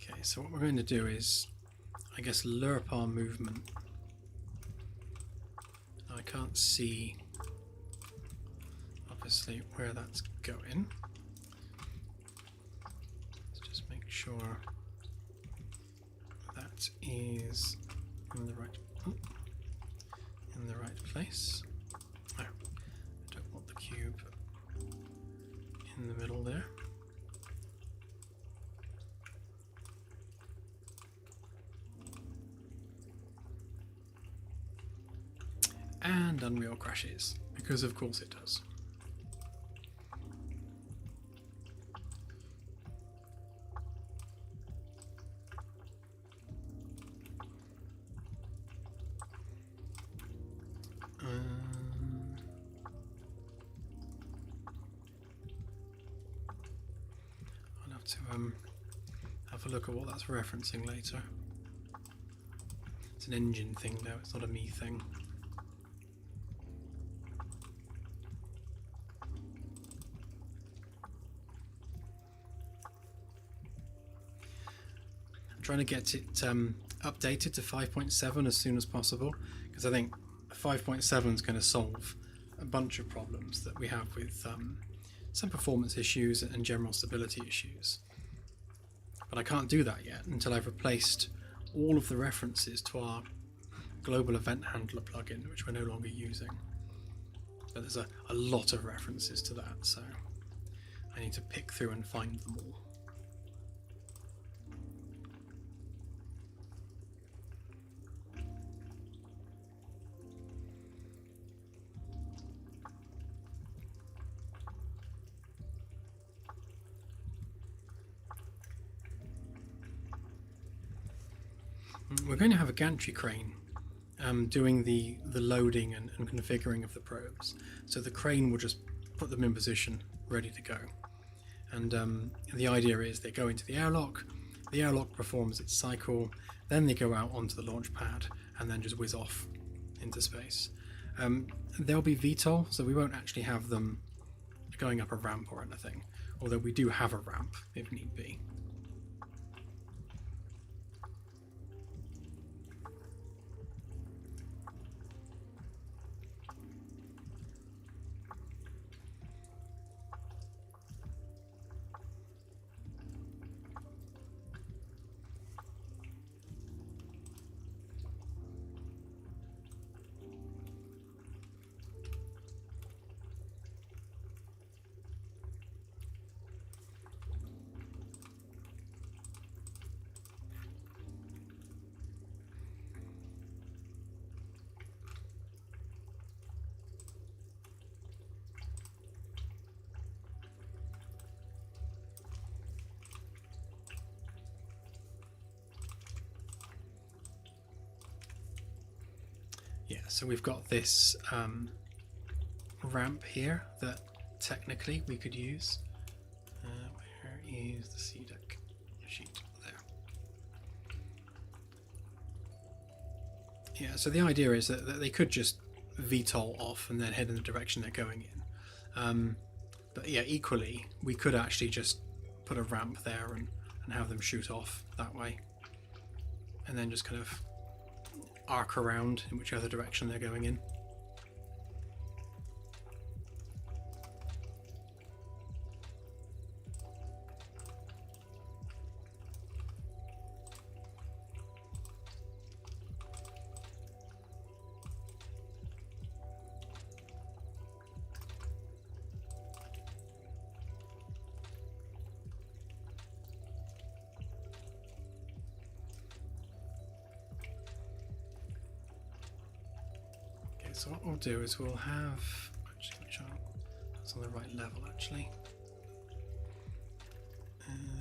Okay, so what we're going to do is, I guess, lerp our movement. I can't see, obviously, where that's going. Let's just make sure that is in the right place. Oh, I don't want the cube in the middle there. And Unreal crashes, because of course it does. I'll have to have a look at what that's referencing later. It's an engine thing now, it's not a me thing. Trying to get it updated to 5.7 as soon as possible, because I think 5.7 is going to solve a bunch of problems that we have with some performance issues and general stability issues. But I can't do that yet until I've replaced all of the references to our global event handler plugin, which we're no longer using. But there's a lot of references to that, so I need to pick through and find them all. We're going to have a gantry crane doing the loading and configuring of the probes. So the crane will just put them in position, ready to go. And the idea is they go into the airlock performs its cycle, then they go out onto the launch pad and then just whiz off into space. They'll be VTOL, so we won't actually have them going up a ramp or anything, although we do have a ramp if need be. Yeah, so we've got this ramp here that technically we could use. Where is the C deck sheet? There. Yeah, so the idea is that they could just VTOL off and then head in the direction they're going in. But yeah, equally, we could actually just put a ramp there and have them shoot off that way. And then just kind of arc around in whichever direction they're going in. So what we'll do is we'll have, actually, make sure that's on the right level actually.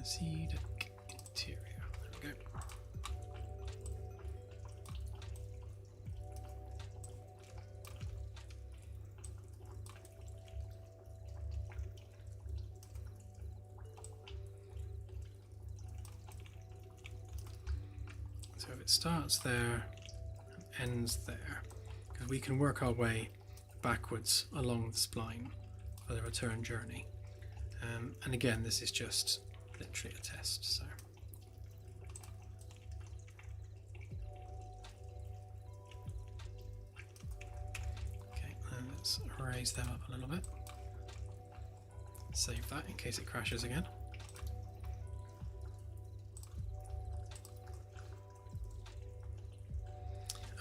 Seed interior, there we go. So if it starts there and ends there, because we can work our way backwards along the spline for the return journey. And again, this is just literally a test, so. Okay, let's raise them up a little bit. Save that in case it crashes again.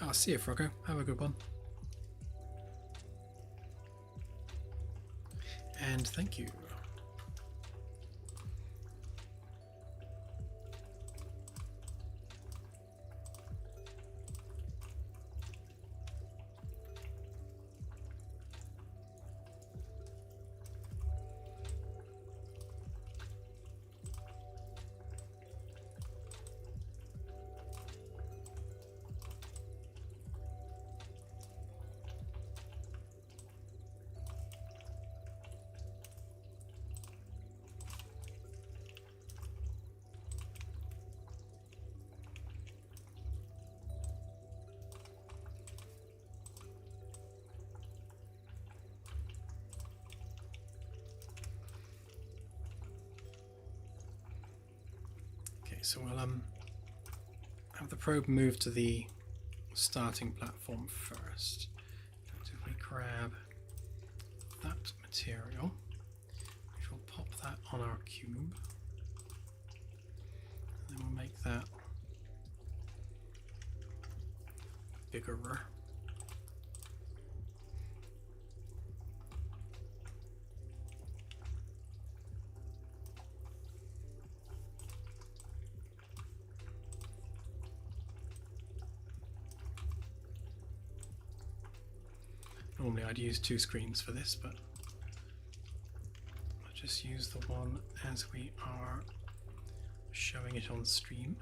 I'll see you, Froggo. Have a good one. And thank you. So we'll have the probe move to the starting platform first. If we grab that material, which will pop that on our cube, and then we'll make that bigger. Normally I'd use two screens for this, but I'll just use the one as we are showing it on stream.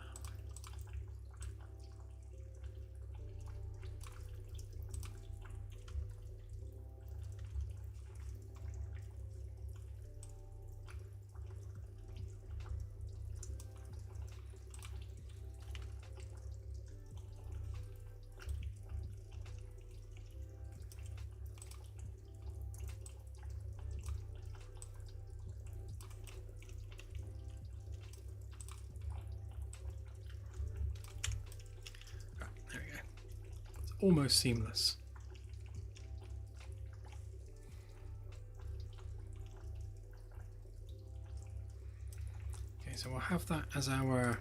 Almost seamless. Okay, so we'll have that as our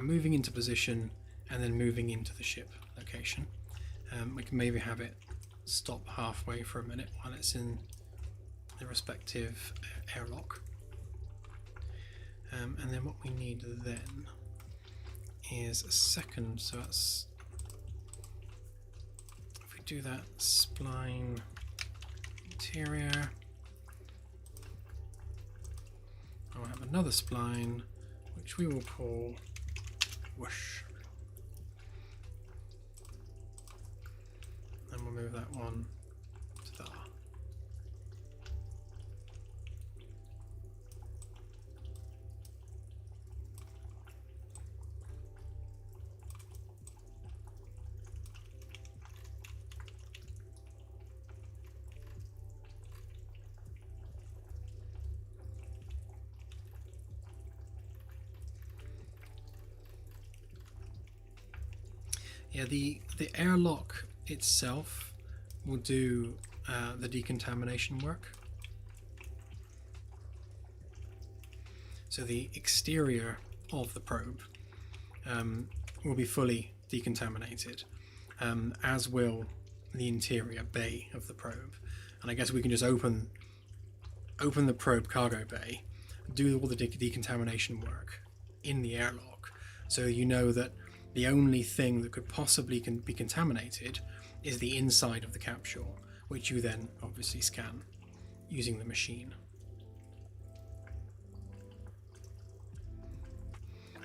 moving into position and then moving into the ship location. We can maybe have it stop halfway for a minute while it's in the respective airlock. And then what we need then is a second, so that's, if we do that spline interior, I'll have another spline which we will call whoosh, and we'll move that one to there. Yeah, the airlock itself will do the decontamination work. So the exterior of the probe will be fully decontaminated, as will the interior bay of the probe. And I guess we can just open the probe cargo bay, do all the decontamination work in the airlock, so you know that the only thing that could possibly be contaminated is the inside of the capsule, which you then obviously scan using the machine.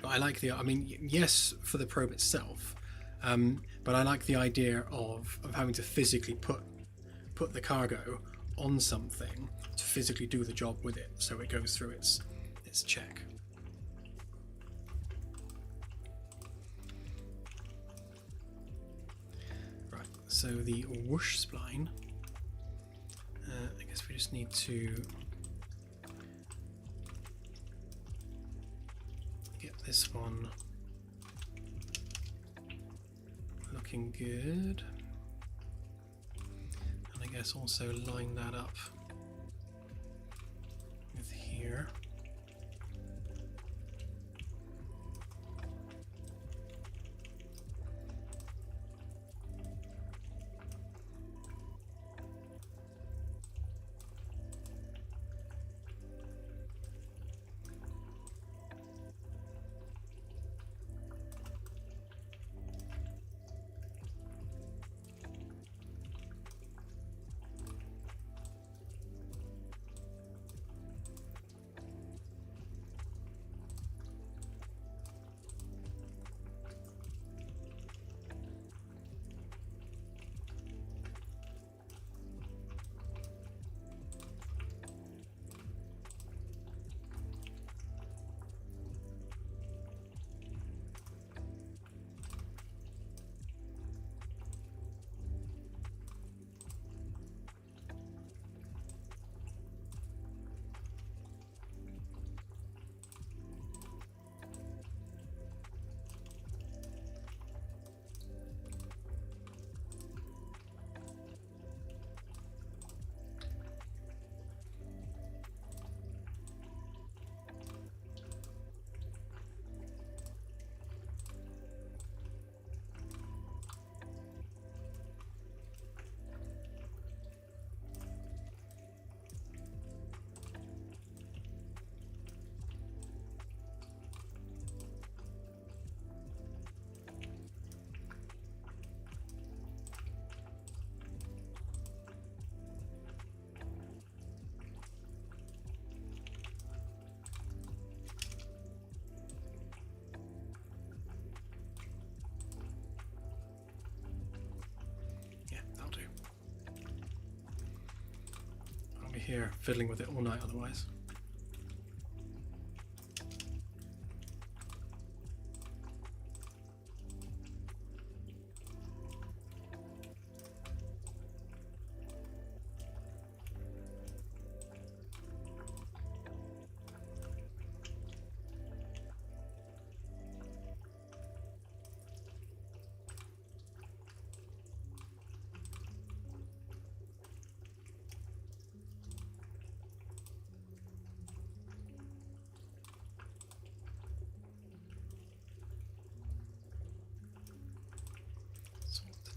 But I like yes, for the probe itself, but I like the idea of having to physically put the cargo on something to physically do the job with it, so it goes through its check. Right, so the whoosh spline, I guess we just need to get this one looking good, and I guess also line that up with here. Here fiddling with it all night otherwise.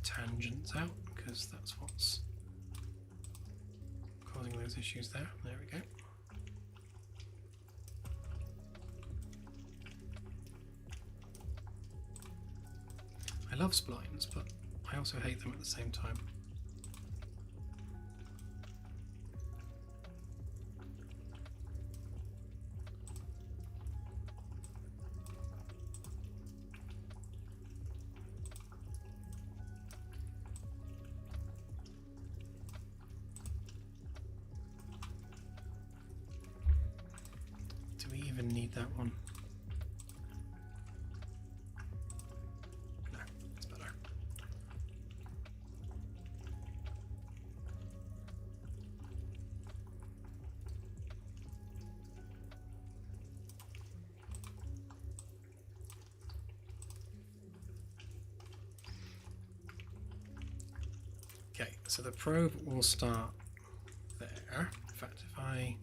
Tangents out, because that's what's causing those issues there. There we go. I love splines, but I also hate them at the same time. Need that one. No, it's better. Okay, so the probe will start there. In fact, if I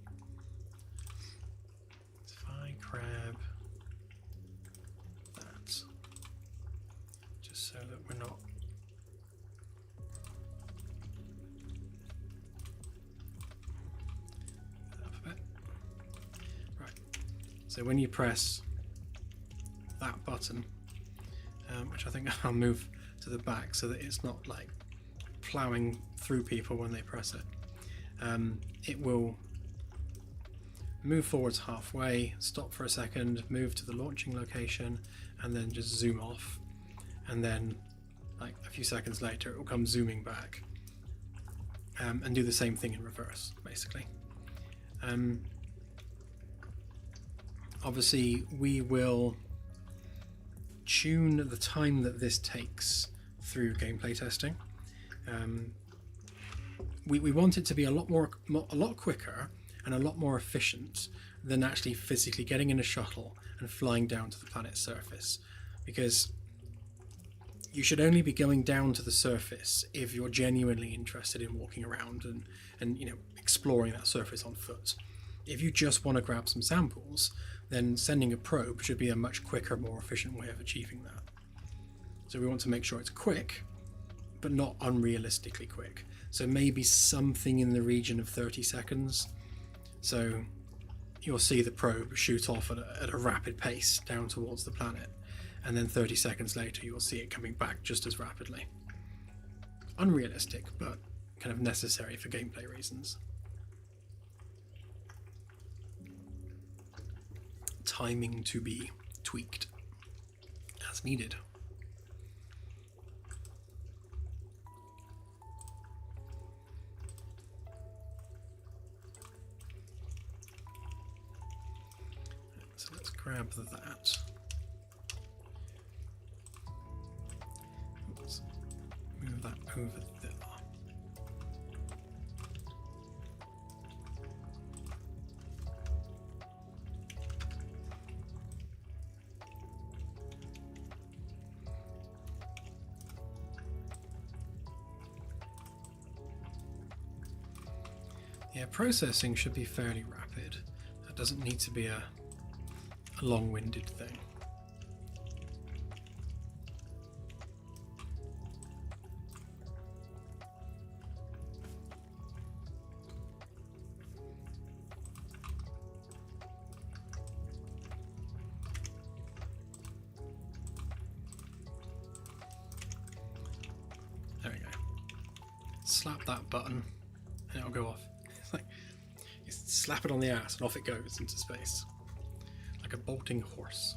grab that, just so that we're not up a bit. Right, so when you press that button, which I think I'll move to the back so that it's not like ploughing through people when they press it. It will move forwards halfway, stop for a second, move to the launching location, and then just zoom off. And then, like a few seconds later, it will come zooming back and do the same thing in reverse, basically. Obviously, we will tune the time that this takes through gameplay testing. We want it to be a lot quicker and a lot more efficient than actually physically getting in a shuttle and flying down to the planet's surface, because you should only be going down to the surface if you're genuinely interested in walking around and exploring that surface on foot. If you just want to grab some samples, then sending a probe should be a much quicker, more efficient way of achieving that. So we want to make sure it's quick, but not unrealistically quick. So maybe something in the region of 30 seconds. So you'll see the probe shoot off at a rapid pace down towards the planet, and then 30 seconds later you'll see it coming back just as rapidly. Unrealistic, but kind of necessary for gameplay reasons. Timing to be tweaked as needed. So let's grab that. Let's move that over there. Yeah, processing should be fairly rapid. That doesn't need to be a long-winded thing. There we go. Slap that button and it'll go off. It's like you slap it on the ass and off it goes into space. Like a bolting horse.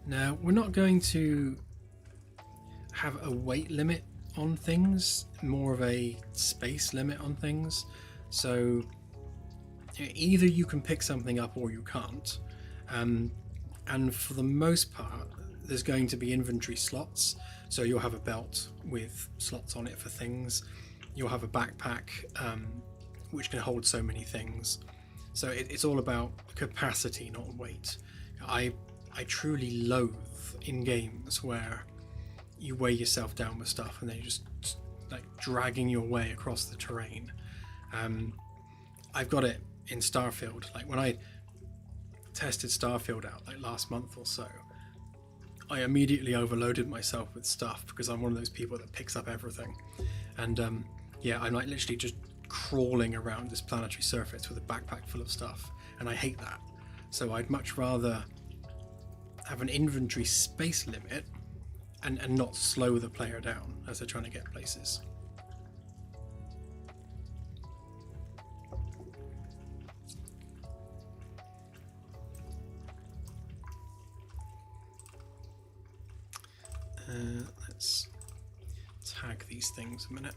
Now, we're not going to have a weight limit on things, more of a space limit on things. So either you can pick something up or you can't. And for the most part, there's going to be inventory slots. So you'll have a belt with slots on it for things. You'll have a backpack which can hold so many things. So it's all about capacity, not weight. I truly loathe in games where you weigh yourself down with stuff and then you're just like dragging your way across the terrain. I've got it in Starfield. Like when I tested Starfield out like last month or so, I immediately overloaded myself with stuff because I'm one of those people that picks up everything. And yeah, I'm like literally just crawling around this planetary surface with a backpack full of stuff, and I hate that. So I'd much rather have an inventory space limit and not slow the player down as they're trying to get places. Let's tag these things a minute.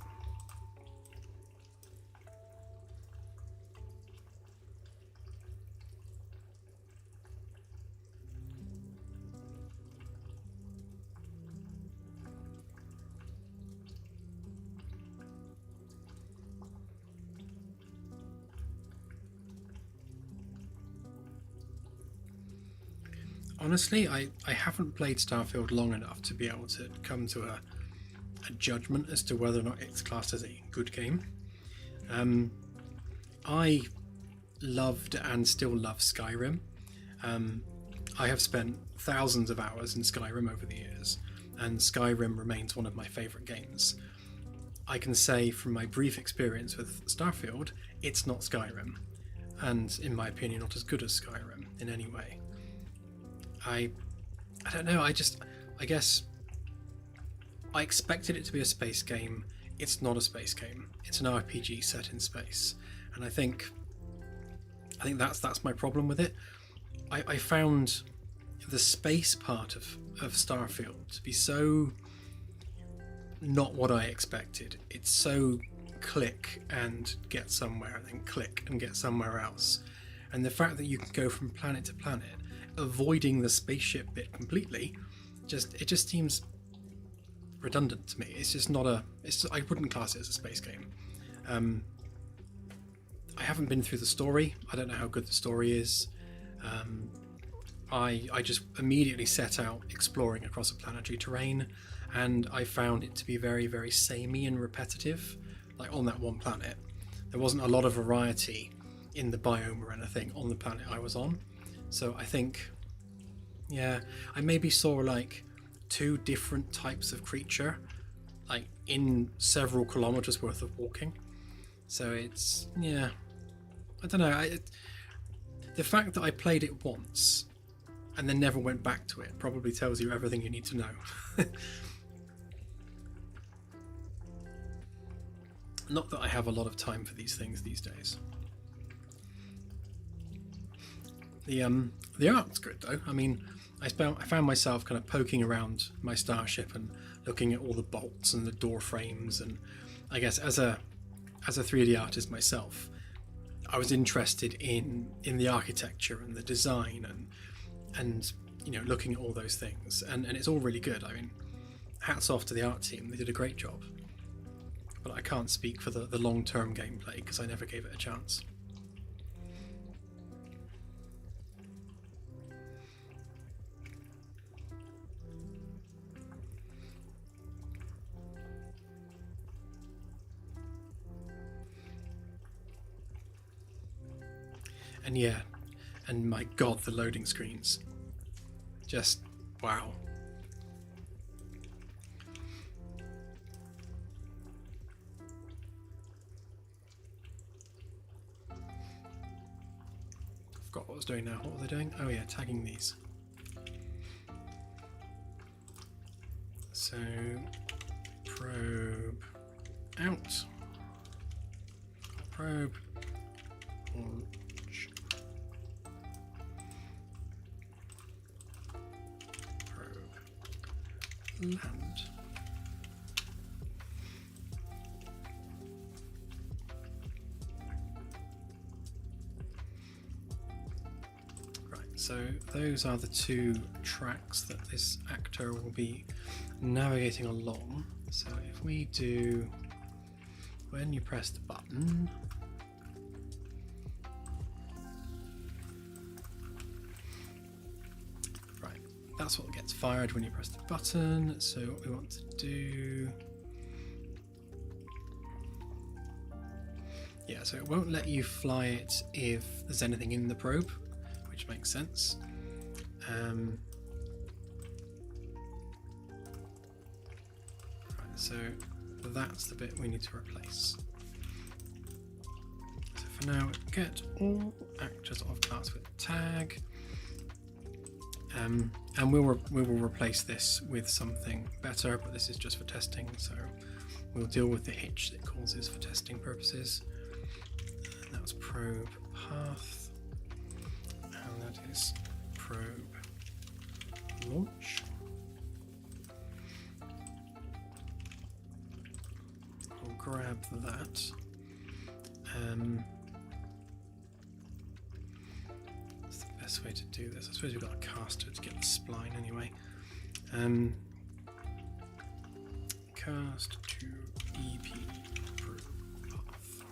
Honestly, I haven't played Starfield long enough to be able to come to a judgment as to whether or not it's classed as a good game. I loved and still love Skyrim. I have spent thousands of hours in Skyrim over the years, and Skyrim remains one of my favourite games. I can say from my brief experience with Starfield, it's not Skyrim, and in my opinion, not as good as Skyrim in any way. I don't know. I guess I expected it to be a space game. It's not a space game. It's an RPG set in space, and I think that's my problem with it. I found the space part of Starfield to be so not what I expected. It's so click and get somewhere, and then click and get somewhere else. And the fact that you can go from planet to planet, avoiding the spaceship bit completely, it just seems redundant to me. It's just not I wouldn't class it as a space game. I haven't been through the story. I don't know how good the story is. I just immediately set out exploring across a planetary terrain, and I found it to be very, very samey and repetitive. Like on that one planet, there wasn't a lot of variety in the biome or anything on the planet I was on. So I think, yeah, I maybe saw like 2 different types of creature, like in several kilometers worth of walking. So it's, yeah, I don't know. The fact that I played it once and then never went back to it probably tells you everything you need to know. Not that I have a lot of time for these things these days. The art's good though. I mean, I found myself kind of poking around my Starship and looking at all the bolts and the door frames, and I guess as a 3D artist myself, I was interested in the architecture and the design and you know, looking at all those things, and it's all really good. I mean, hats off to the art team. They did a great job. But I can't speak for the long-term gameplay because I never gave it a chance. And yeah, and my god, the loading screens. Just, wow. Forgot what I was doing now. What were they doing? Oh yeah, tagging these. So, probe out. Probe launch. Probe land. So those are the 2 tracks that this actor will be navigating along. So if we do, when you press the button, right, that's what gets fired when you press the button. So what we want to do, yeah, so it won't let you fly it if there's anything in the probe, which makes sense. Right, so that's the bit we need to replace. So for now, get all actors of class with tag, and we will replace this with something better, but this is just for testing, so we'll deal with the hitch that it causes for testing purposes. And that was probe path. And that is probe launch. I'll grab that. That's the best way to do this. I suppose we've got a caster to get the spline anyway. Cast to EP probe path.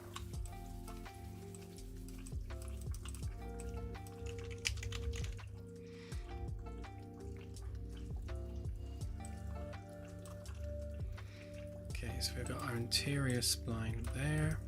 Okay, so we've got our interior spline there.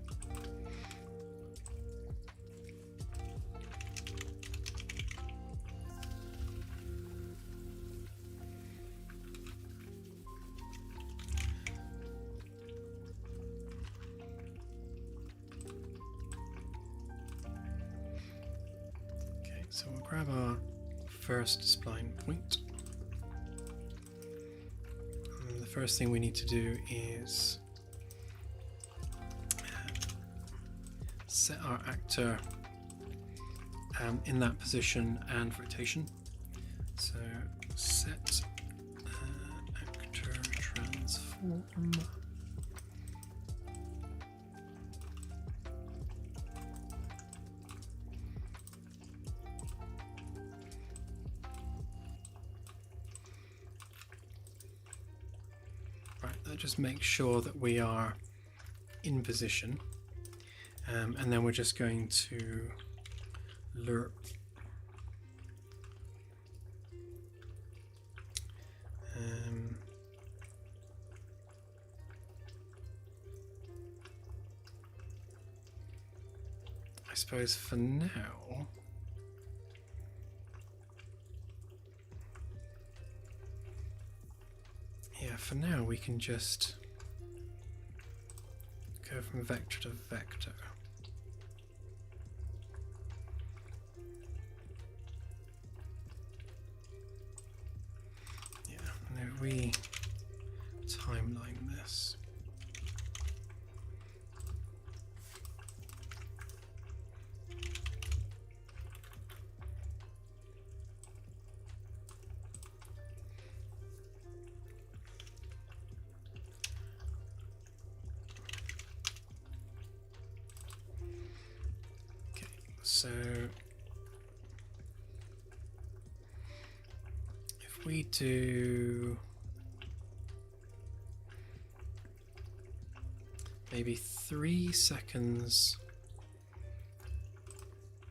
grab our first spline point. And the first thing we need to do is set our actor in that position and rotation. So set actor transform. Right, that just makes sure that we are in position. And then we're just going to lerp I suppose for now we can just go from vector to vector. If we timeline this, okay, so if we do maybe 3 seconds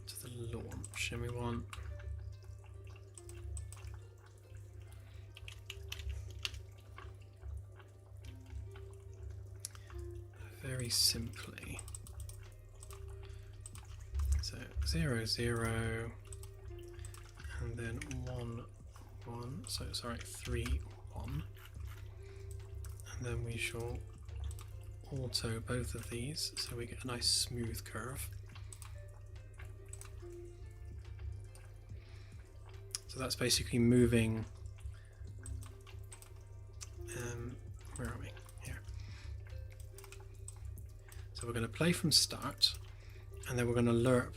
to the launch, and we want very simply, so 0 0 and then 1 1, so sorry 3 1, and then we shall auto both of these so we get a nice smooth curve. So that's basically moving, where are we? Here. So we're going to play from start, and then we're going to lerp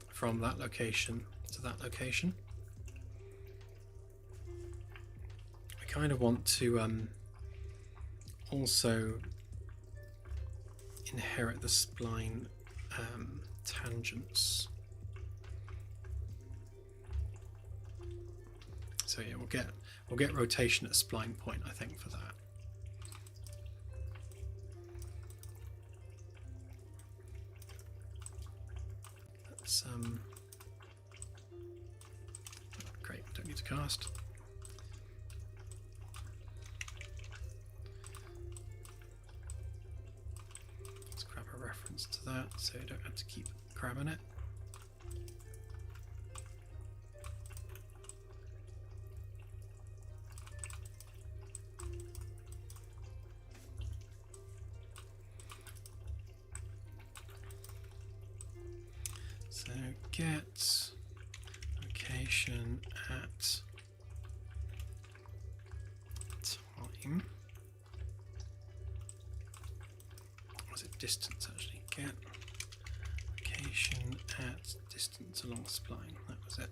from that location to that location. We kind of want to also inherit the spline tangents. So yeah, we'll get rotation at spline point, I think, for that. That's great, don't need to cast. Reference to that so you don't have to keep grabbing it. So get location at time. Distance actually. Get location at distance along spline. That was it.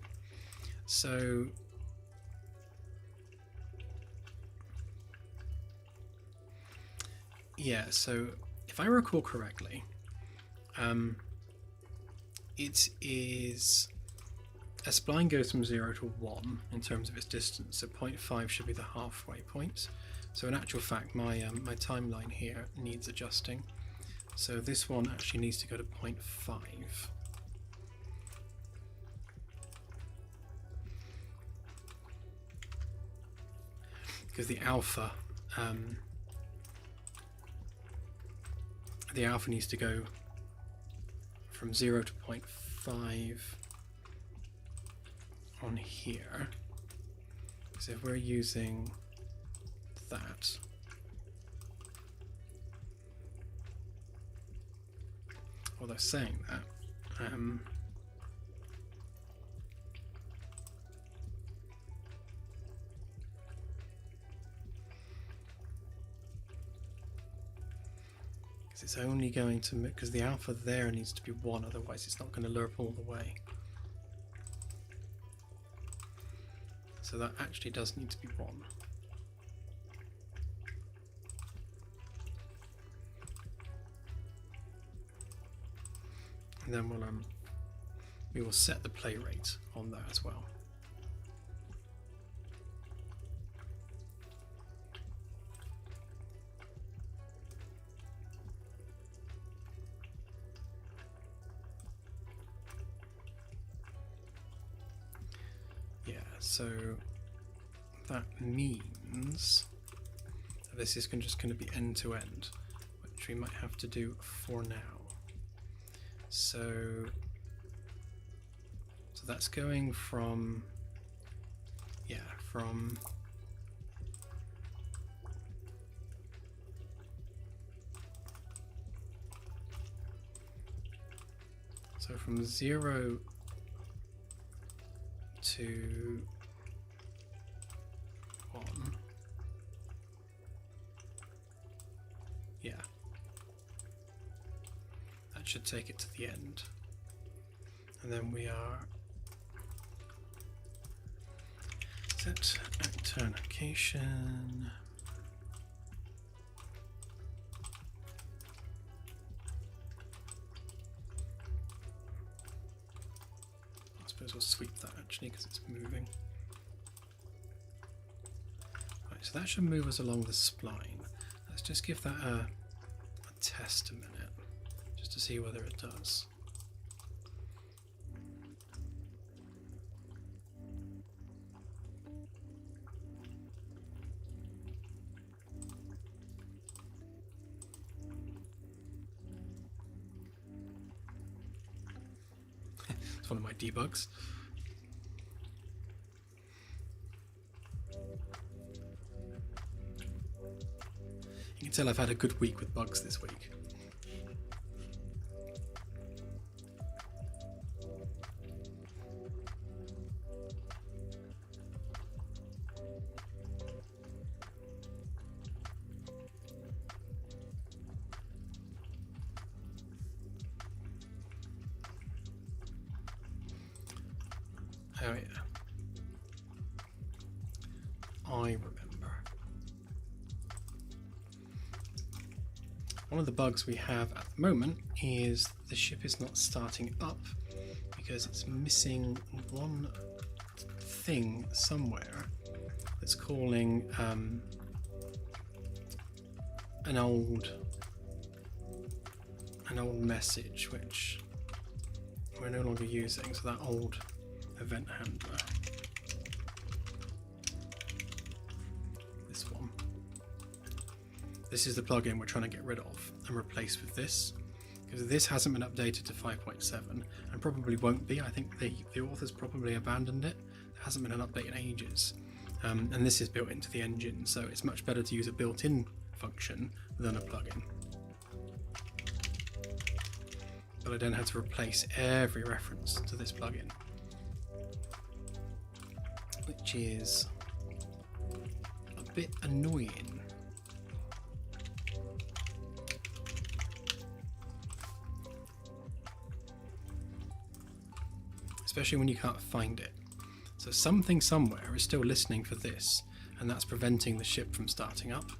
So yeah, so if I recall correctly, it is a spline goes from 0 to 1 in terms of its distance, so 0.5 should be the halfway point. So in actual fact, my my timeline here needs adjusting. So this one actually needs to go to 0.5. Because the alpha needs to go from 0 to 0.5 on here. So if we're using that, well, they're saying that because it's only going to, because the alpha there needs to be 1, otherwise it's not going to lerp all the way. So that actually does need to be 1. And then we will set the play rate on that as well. Yeah, so that means that this is just going to be end to end, which we might have to do for now. So that's going from, yeah, from so from 0 to 1. Yeah. That should take it to the end. And then we are set actor location. I suppose we'll sweep that actually because it's moving. Right, so that should move us along the spline. Let's just give that a test a minute, just to see whether it does. It's one of my debugs. You can tell I've had a good week with bugs this week. Oh yeah, I remember. One of the bugs we have at the moment is the ship is not starting up because it's missing one thing somewhere that's calling an old message which we're no longer using, so that old event handler, this one, this is the plugin we're trying to get rid of and replace with this, because this hasn't been updated to 5.7 and probably won't be. I think the authors probably abandoned it. There hasn't been an update in ages, and this is built into the engine, so it's much better to use a built-in function than a plugin. But I don't have to replace every reference to this plugin, which is a bit annoying. Especially when you can't find it. So something somewhere is still listening for this, and that's preventing the ship from starting up.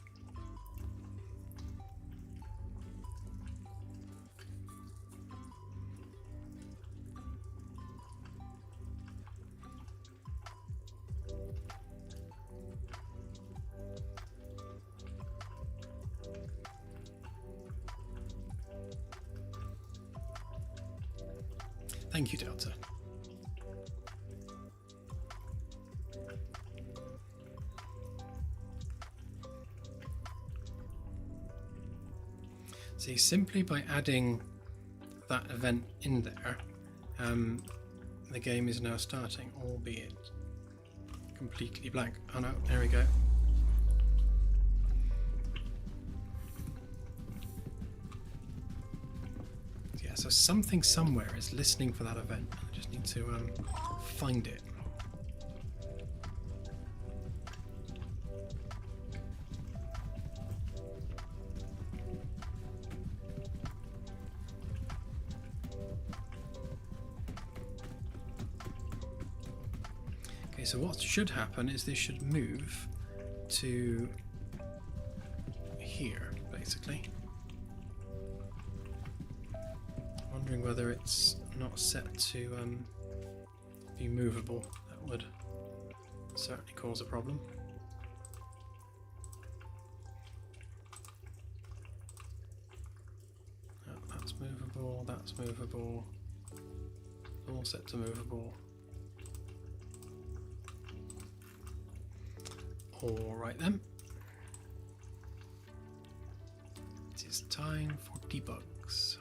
Thank you, Delta. See, simply by adding that event in there, the game is now starting, albeit completely blank. Oh no, there we go. Yeah, so something somewhere is listening for that event. I just need to find it. Okay, so what should happen is this should move to here, basically. Wondering whether it's not set to be movable. That would certainly cause a problem. Oh, that's movable, that's movable. All set to movable. Alright then. It is time for debugs.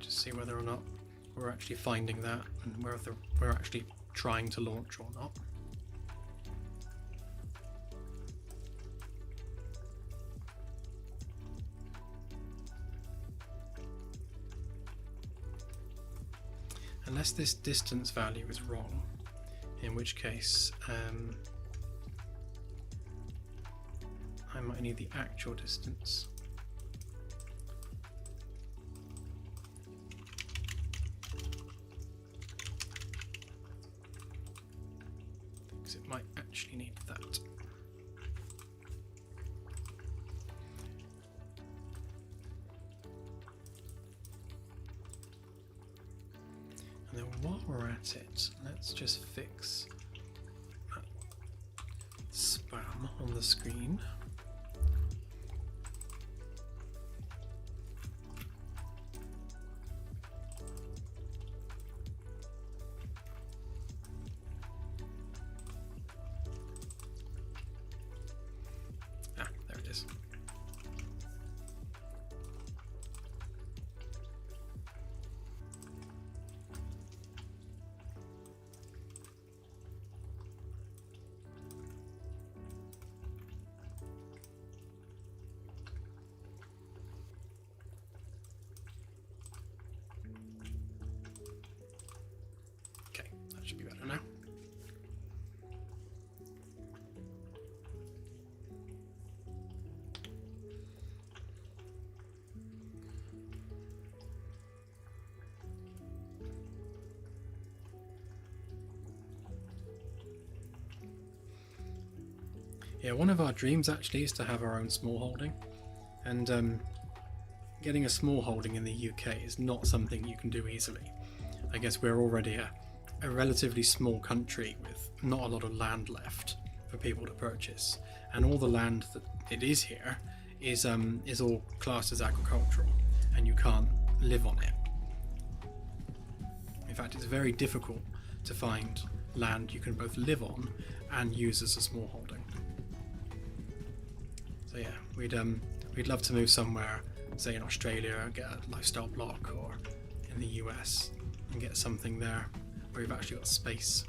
See whether or not we're actually finding that and whether we're actually trying to launch or not. Unless this distance value is wrong, in which case I might need the actual distance. It might actually need that. And then while we're at it, let's just fix that spam on the screen. Should be better now. Yeah, one of our dreams actually is to have our own small holding, and getting a small holding in the UK is not something you can do easily. I guess we're already a relatively small country with not a lot of land left for people to purchase, and all the land that it is here is all classed as agricultural, and you can't live on it. In fact, it's very difficult to find land you can both live on and use as a small holding. So yeah, we'd love to move somewhere, say in Australia, and get a lifestyle block, or in the US and get something there where you've actually got space.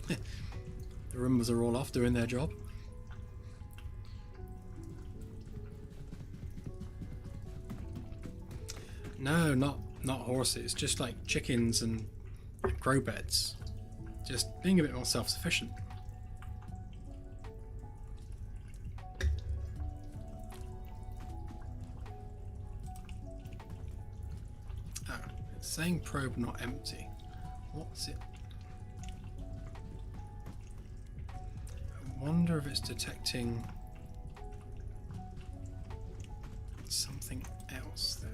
The Roombas are all off doing their job. No, not horses, just like chickens and grow beds. Just being a bit more self-sufficient. saying probe not empty. What's it? I wonder if it's detecting something else there.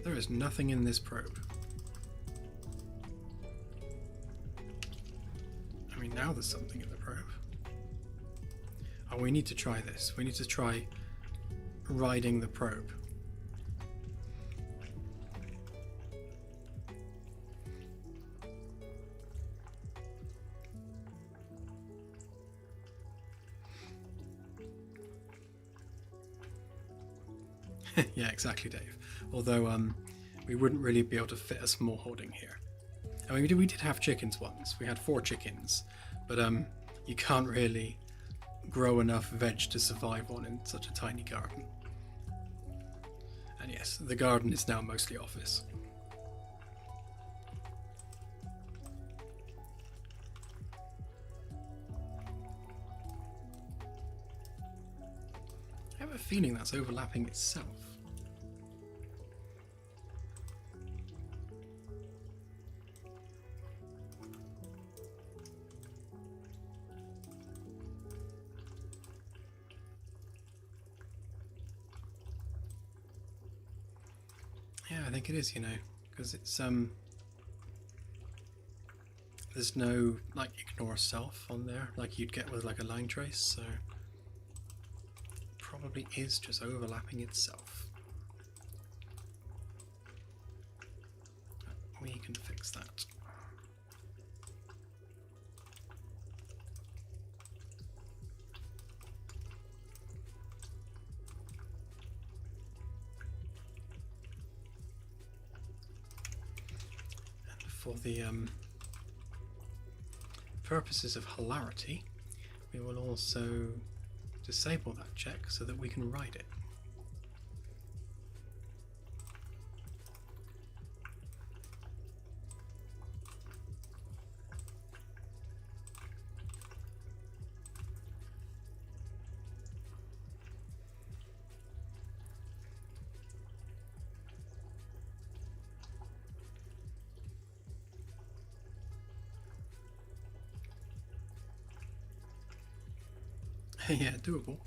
There is nothing in this probe. I mean, now there's something in the probe. Oh, we need to try this. We need to try riding the probe. Yeah, exactly, Dave. Although we wouldn't really be able to fit a small hoarding here. I mean, we did have chickens once. We had 4 chickens, but you can't really grow enough veg to survive on in such a tiny garden. And yes, the garden is now mostly office. I have a feeling that's overlapping itself. Yeah, I think it is, you know, because it's there's no like ignore self on there like you'd get with like a line trace, so it probably is just overlapping itself. We can fix that. For the purposes of hilarity, we will also disable that check so that we can write it. Yeah, doable.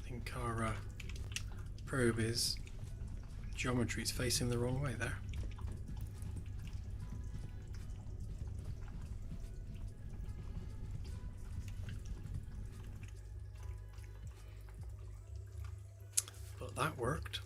I think our probe is geometry is facing the wrong way there. But that worked.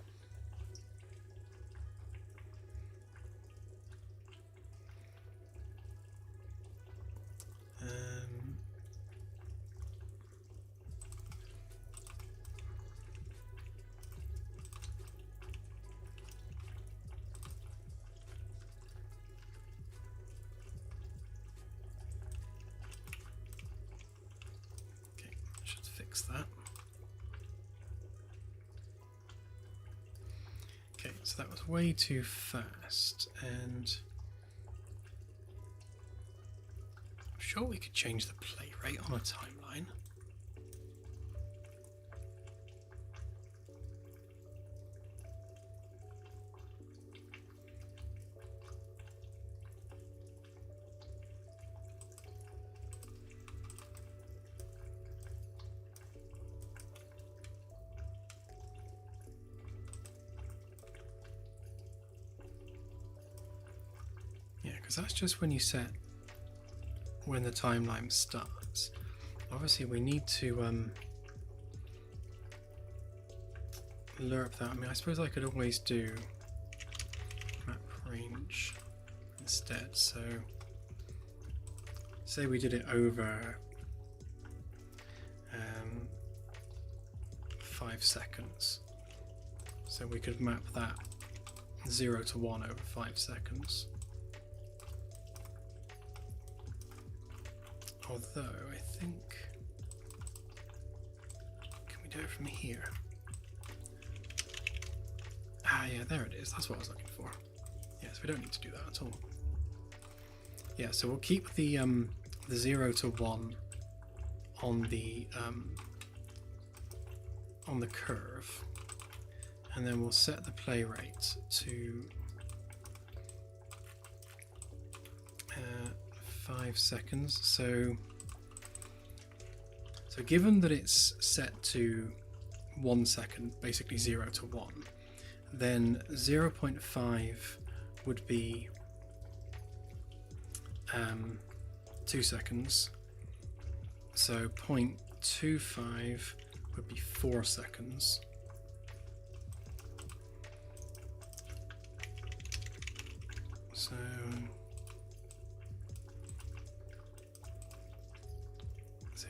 That. Okay, so that was way too fast, and I'm sure we could change the play rate on a timeline. because that's just when you set when the timeline starts. Obviously we need to lerp that. I mean, I suppose I could always do map range instead. So say we did it over 5 seconds. So we could map that 0 to 1 over 5 seconds. Although I think, can we do it from here? Ah, yeah, there it is. That's what I was looking for. Yes, we don't need to do that at all. Yeah, so we'll keep the 0 to 1 on the curve, and then we'll set the play rate to 5 seconds. So given that it's set to 1 second, basically 0 to 1, then 0.5 would be 2 seconds. So 0.25 would be 4 seconds. So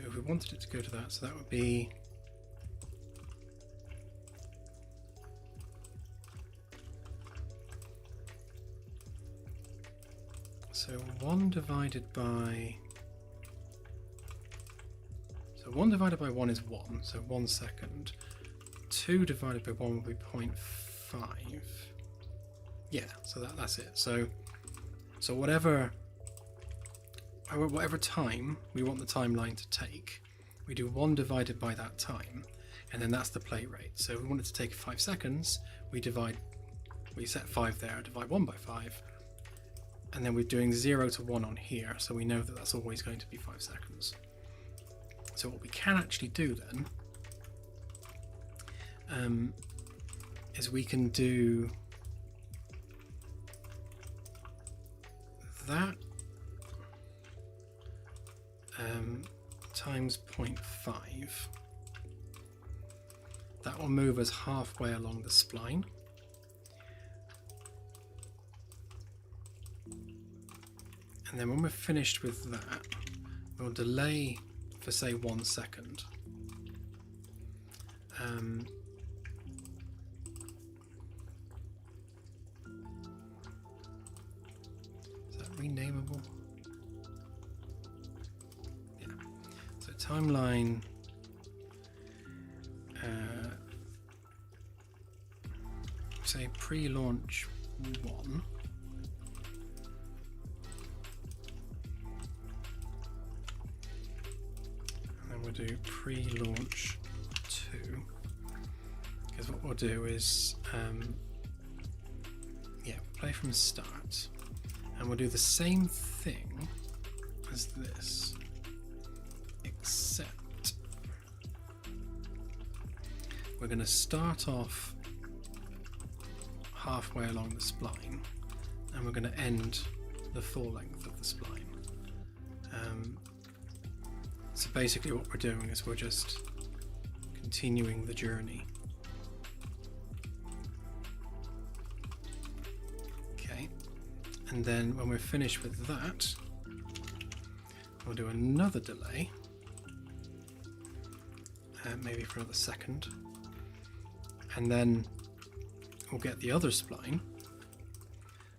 if we wanted it to go to that, so that would be so 1 divided by 1 is 1, so 1 second. 2 divided by 1 would be 0.5. Yeah, so that's it. So whatever time we want the timeline to take, we do 1 divided by that time, and then that's the play rate. So if we want it to take 5 seconds, we set 5 there, divide 1 by 5, and then we're doing 0 to 1 on here, so we know that that's always going to be 5 seconds. So what we can actually do then is we can do that times 0.5. That will move us halfway along the spline. And then when we're finished with that, we'll delay for say 1 second. Is that renamable? Yeah. So timeline say pre-launch 1. Do pre-launch 2, because what we'll do is play from start, and we'll do the same thing as this, except we're going to start off halfway along the spline, and we're going to end the full length of the spline. So basically what we're doing is we're just continuing the journey. Okay, and then when we're finished with that, we'll do another delay, maybe for another second, and then we'll get the other spline.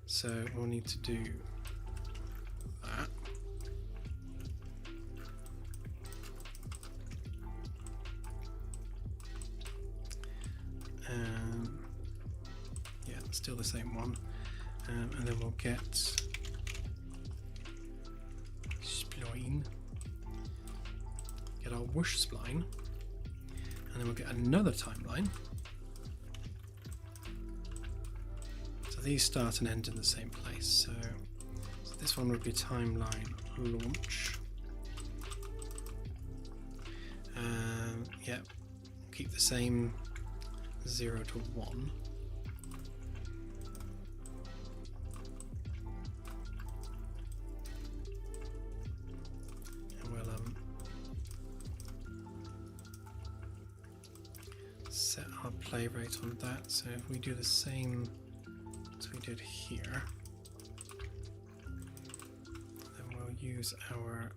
So we'll need to do that. Yeah, still the same one, and then we'll get spline, get our whoosh spline, and then we'll get another timeline. So these start and end in the same place. So this one would be timeline launch. Yeah, keep the same 0 to 1. set our play rate on that. So if we do the same as we did here, then we'll use our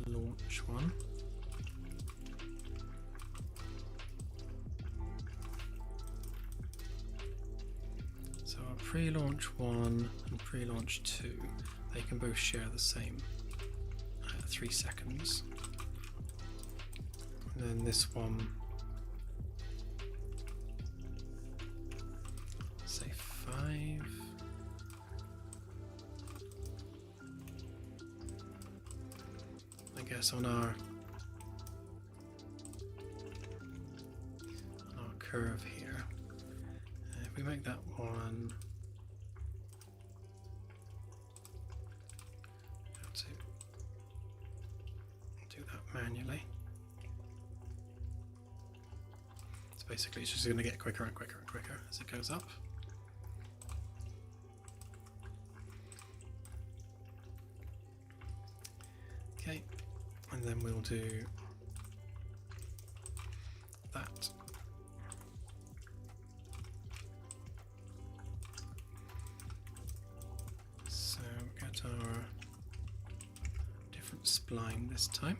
launch one. So our pre-launch 1 and pre-launch 2, they can both share the same 3 seconds. And then this one, say 5. I guess on our curve here, if we make that one, have to do that manually. So basically it's just going to get quicker and quicker and quicker as it goes up. Okay, and then we'll do that. So get our different spline this time.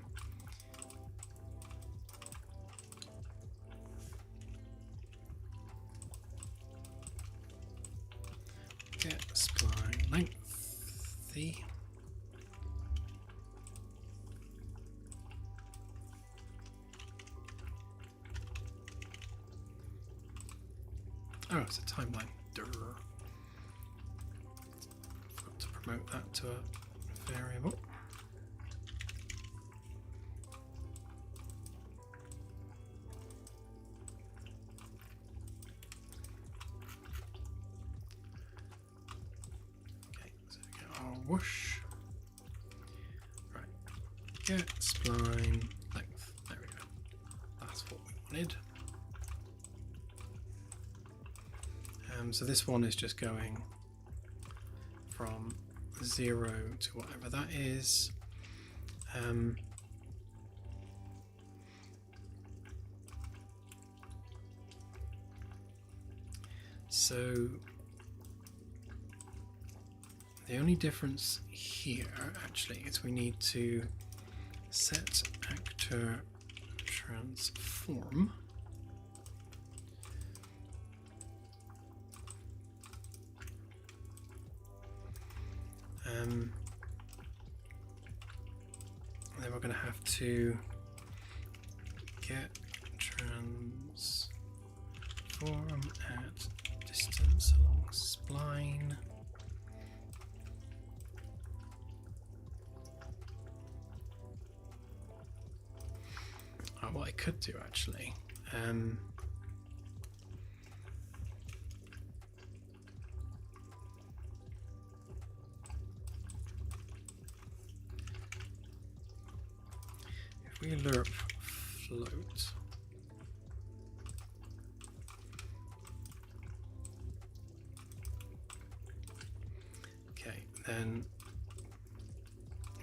Get spline length the. Oh, it's a timeline. Durr. Forgot to promote that to a variable. Okay, so we get our whoosh. Right, get spline length. There we go. That's what we wanted. So this one is just going from 0 to whatever that is. So the only difference here actually is we need to set actor transform. Then we're going to have to get transform at distance along spline. What I could do actually, if we lerp float, okay, then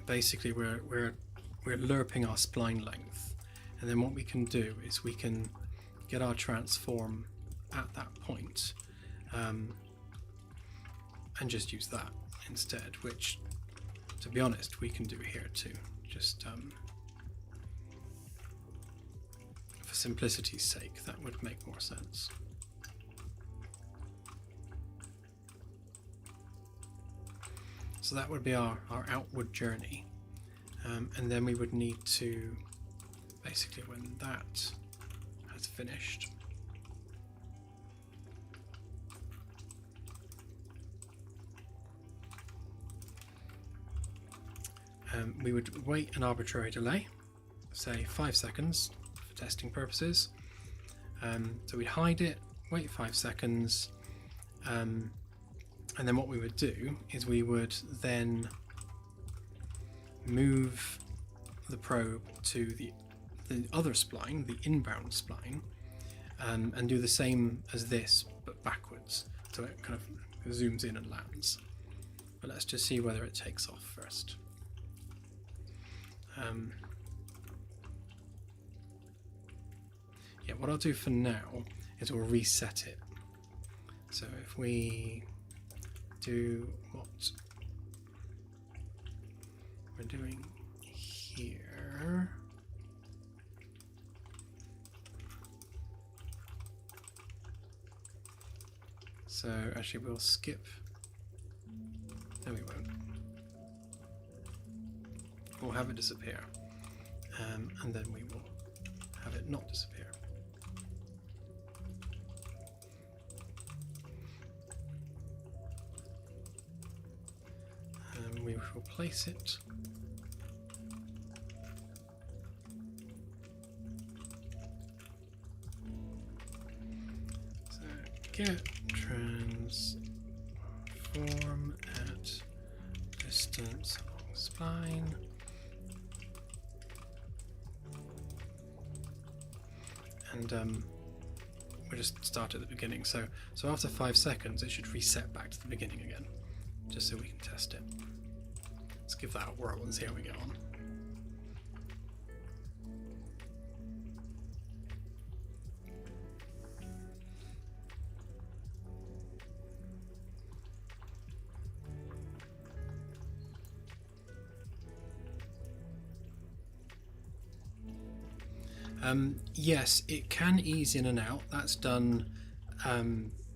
basically we're lerping our spline length, and then what we can do is we can get our transform at that point, and just use that instead, which to be honest we can do here too, just for simplicity's sake that would make more sense. So that would be our outward journey, and then we would need to basically, when that has finished, we would wait an arbitrary delay, say 5 seconds for testing purposes. So we'd hide it, wait 5 seconds, and then what we would do is we would then move the probe to the other spline, the inbound spline, and do the same as this but backwards, so it kind of zooms in and lands. But let's just see whether it takes off first. Yeah, what I'll do for now is we'll reset it. So if we do what we're doing here, so actually we'll skip, no we won't, we'll have it disappear, and then we will have it not disappear. We will place it. So get transform at distance along spline. And we'll just start at the beginning. So after 5 seconds, it should reset back to the beginning again, just so we can test it. Let's give that a whirl and see how we get on. Yes, it can ease in and out. That's done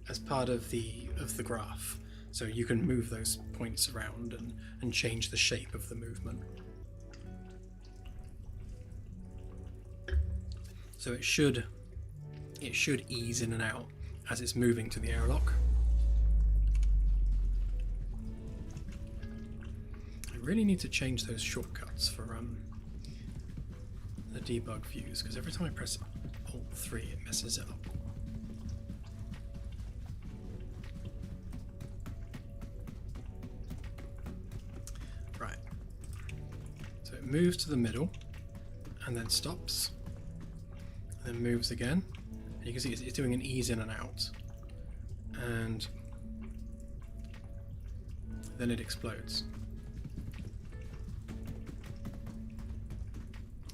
as part of the graph. So you can move those points around and change the shape of the movement. So it should ease in and out as it's moving to the airlock. I really need to change those shortcuts for the debug views, because every time I press Alt 3 it messes it up. Right, so it moves to the middle and then stops and then moves again, and you can see it's doing an ease in and out, and then it explodes.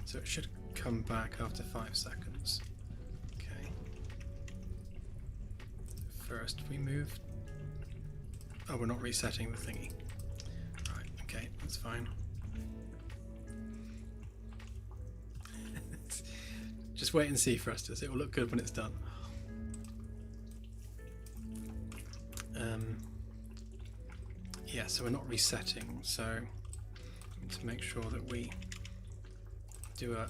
So it should come back after 5 seconds. Okay. First we move. Oh, we're not resetting the thingy. Right, okay, that's fine. Just wait and see, Frustus. It will look good when it's done. Yeah, so we're not resetting, so to make sure that we do a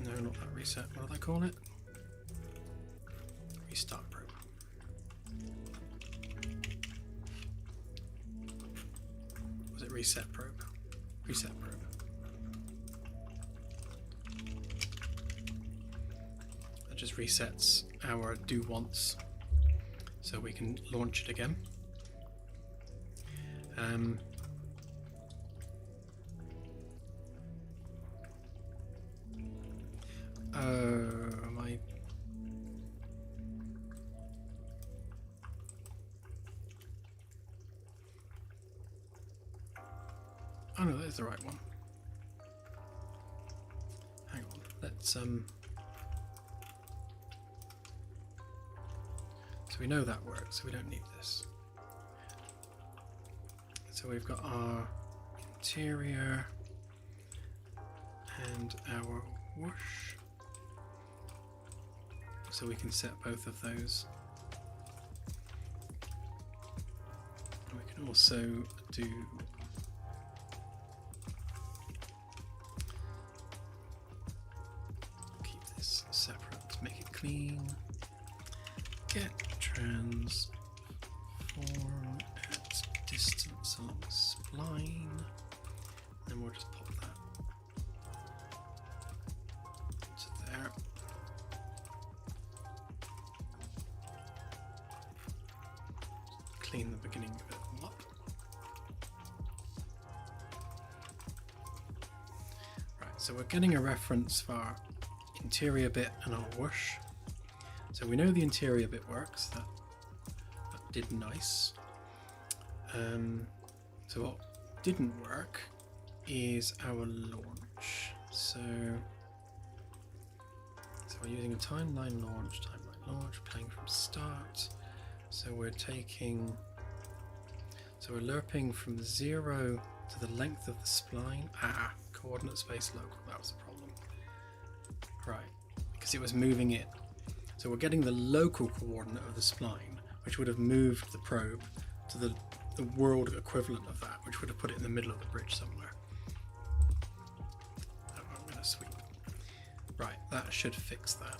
no, not that reset. What do I call it? Restart probe. Was it reset probe? Reset probe. That just resets our do once, so we can launch it again. Oh no, that is the right one. Hang on, let's so we know that works, so we don't need this. So we've got our interior and our whoosh. So we can set both of those. And we can also do keep this separate, make it clean. Get transform at distance along spline. And we'll just pop that to there. Clean the beginning of it all up. Right, so we're getting a reference for our interior bit and our whoosh. So we know the interior bit works. That did nice. So what didn't work is our launch. So we're using a timeline launch, playing from start. So we're taking, so we're lerping from 0 to the length of the spline. Coordinate space local, that was the problem. Right, because it was moving it. So we're getting the local coordinate of the spline, which would have moved the probe to the world equivalent of that, which would have put it in the middle of the bridge somewhere. Oh, I'm going to sweep. Right, that should fix that.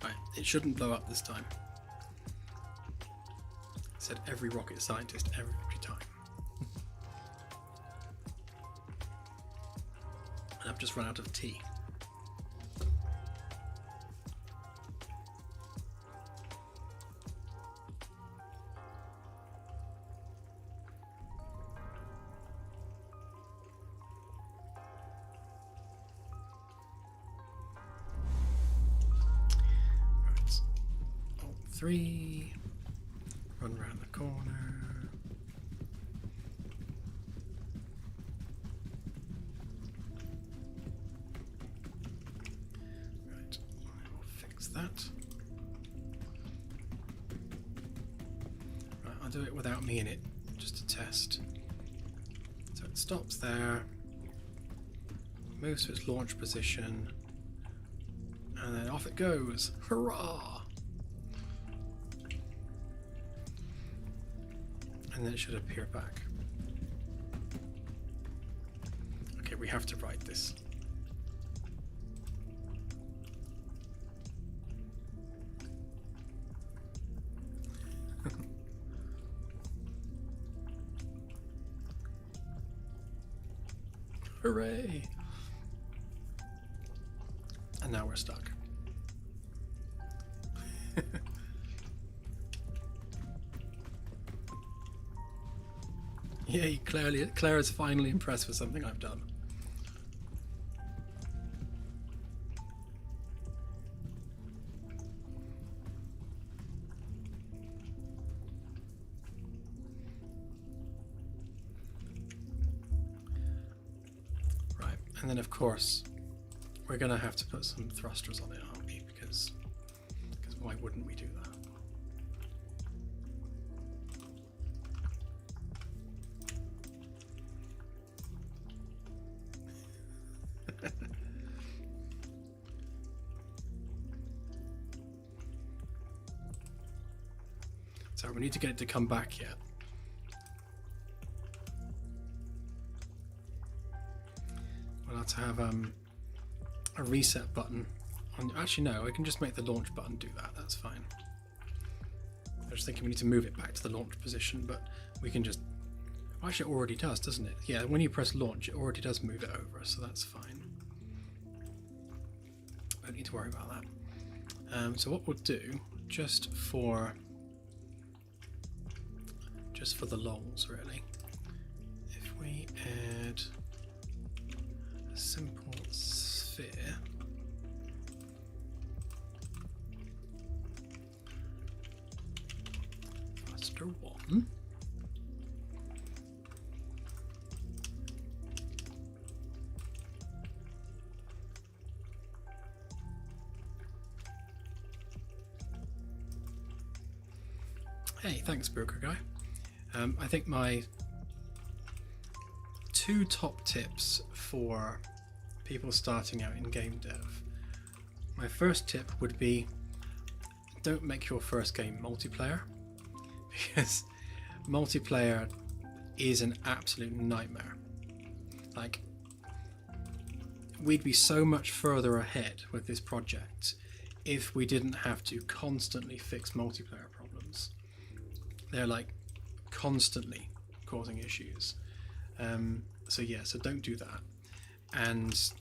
Right, it shouldn't blow up this time. Said every rocket scientist every time. And I've just run out of tea. Right. Alt 3. Run around the corner. Right, I'll fix that. Right, I'll do it without me in it, just to test. So it stops there, moves to its launch position, and then off it goes. Hurrah! And then it should appear back. Okay, we have to write this. Hooray! And now we're stuck. Yay, Claire is finally impressed with something I've done. Right, and then of course we're going to have to put some thrusters on it, aren't we? Because why wouldn't we do that? So we need to get it to come back yet. We'll have to have a reset button. Actually no, I can just make the launch button do that, that's fine. I was thinking we need to move it back to the launch position, but we can just... Actually it already does, doesn't it? Yeah, when you press launch it already does move it over, so that's fine. Don't need to worry about that. So what we'll do, just for the lols really, if we add a simple sphere thruster 1, hey, thanks Burger Guy. I think my 2 top tips for people starting out in game dev. My first tip would be, don't make your first game multiplayer, because multiplayer is an absolute nightmare. Like, we'd be so much further ahead with this project if we didn't have to constantly fix multiplayer problems. They're like constantly causing issues. So don't do that. And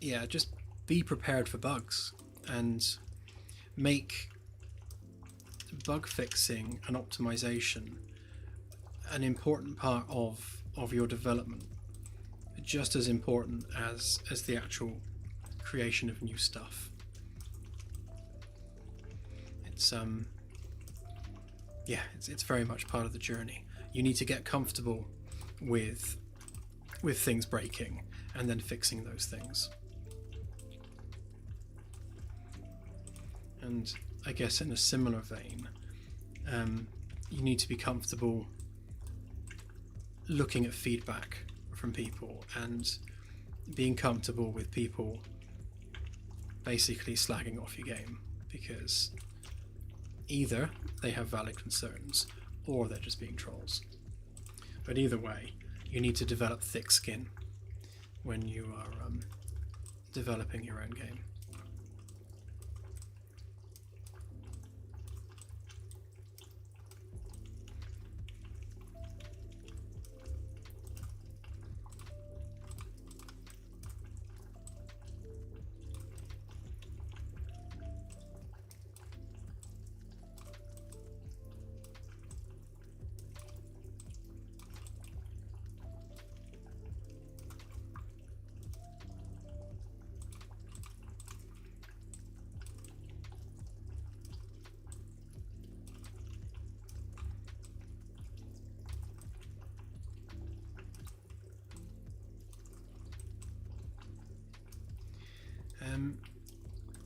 yeah, just be prepared for bugs and make bug fixing and optimization an important part of your development, just as important as the actual creation of new stuff. It's yeah, it's very much part of the journey. You need to get comfortable with things breaking and then fixing those things. And I guess in a similar vein, you need to be comfortable looking at feedback from people and being comfortable with people basically slagging off your game, because either they have valid concerns or they're just being trolls. But either way, you need to develop thick skin when you are developing your own game.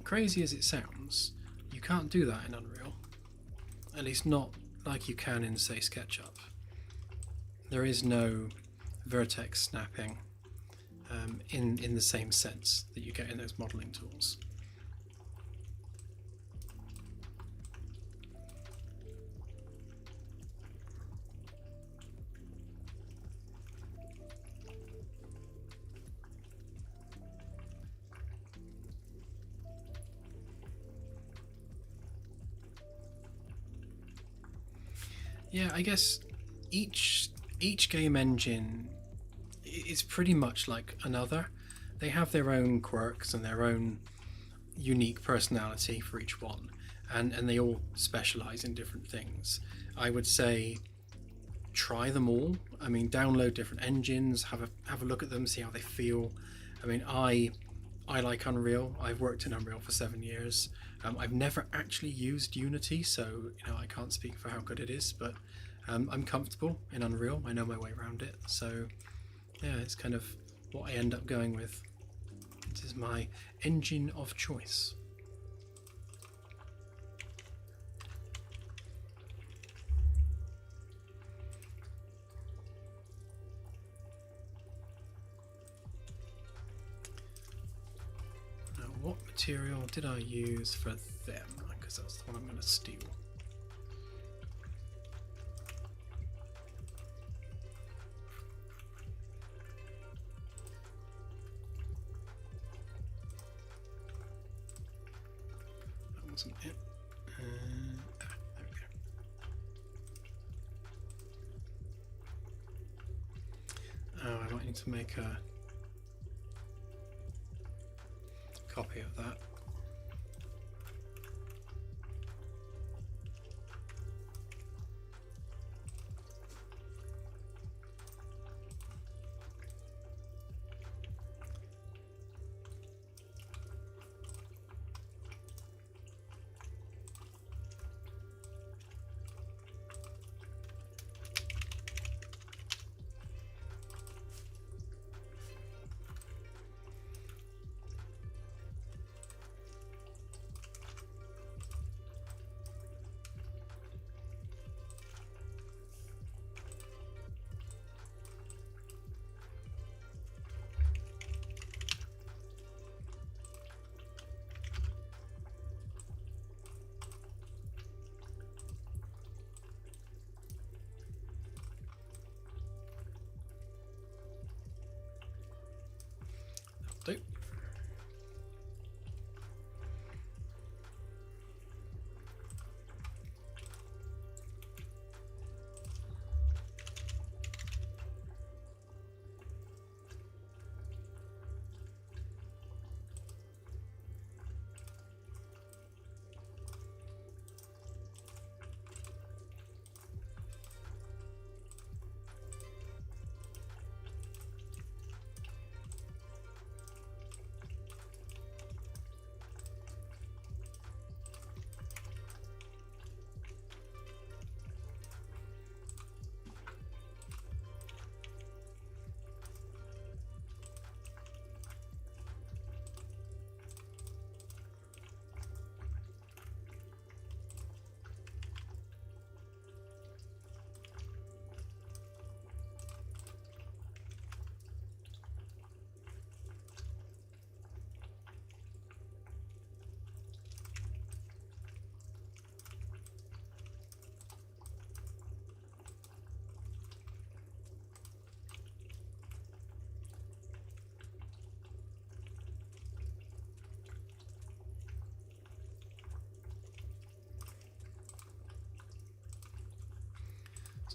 Crazy as it sounds, you can't do that in Unreal. At least not like you can in, say, SketchUp. There is no vertex snapping in the same sense that you get in those modeling tools. Yeah, I guess each game engine is pretty much like another. They have their own quirks and their own unique personality for each one, and they all specialize in different things. I would say try them all. I mean, download different engines, have a look at them, see how they feel. I mean, I like Unreal. I've worked in Unreal for 7 years. I've never actually used Unity, so you know I can't speak for how good it is, but I'm comfortable in Unreal. I know my way around it, so yeah, it's kind of what I end up going with. It is my engine of choice. What material did I use for them? Because that's the one I'm going to steal. That wasn't it. There we go. Oh, I might need to make a copy of that.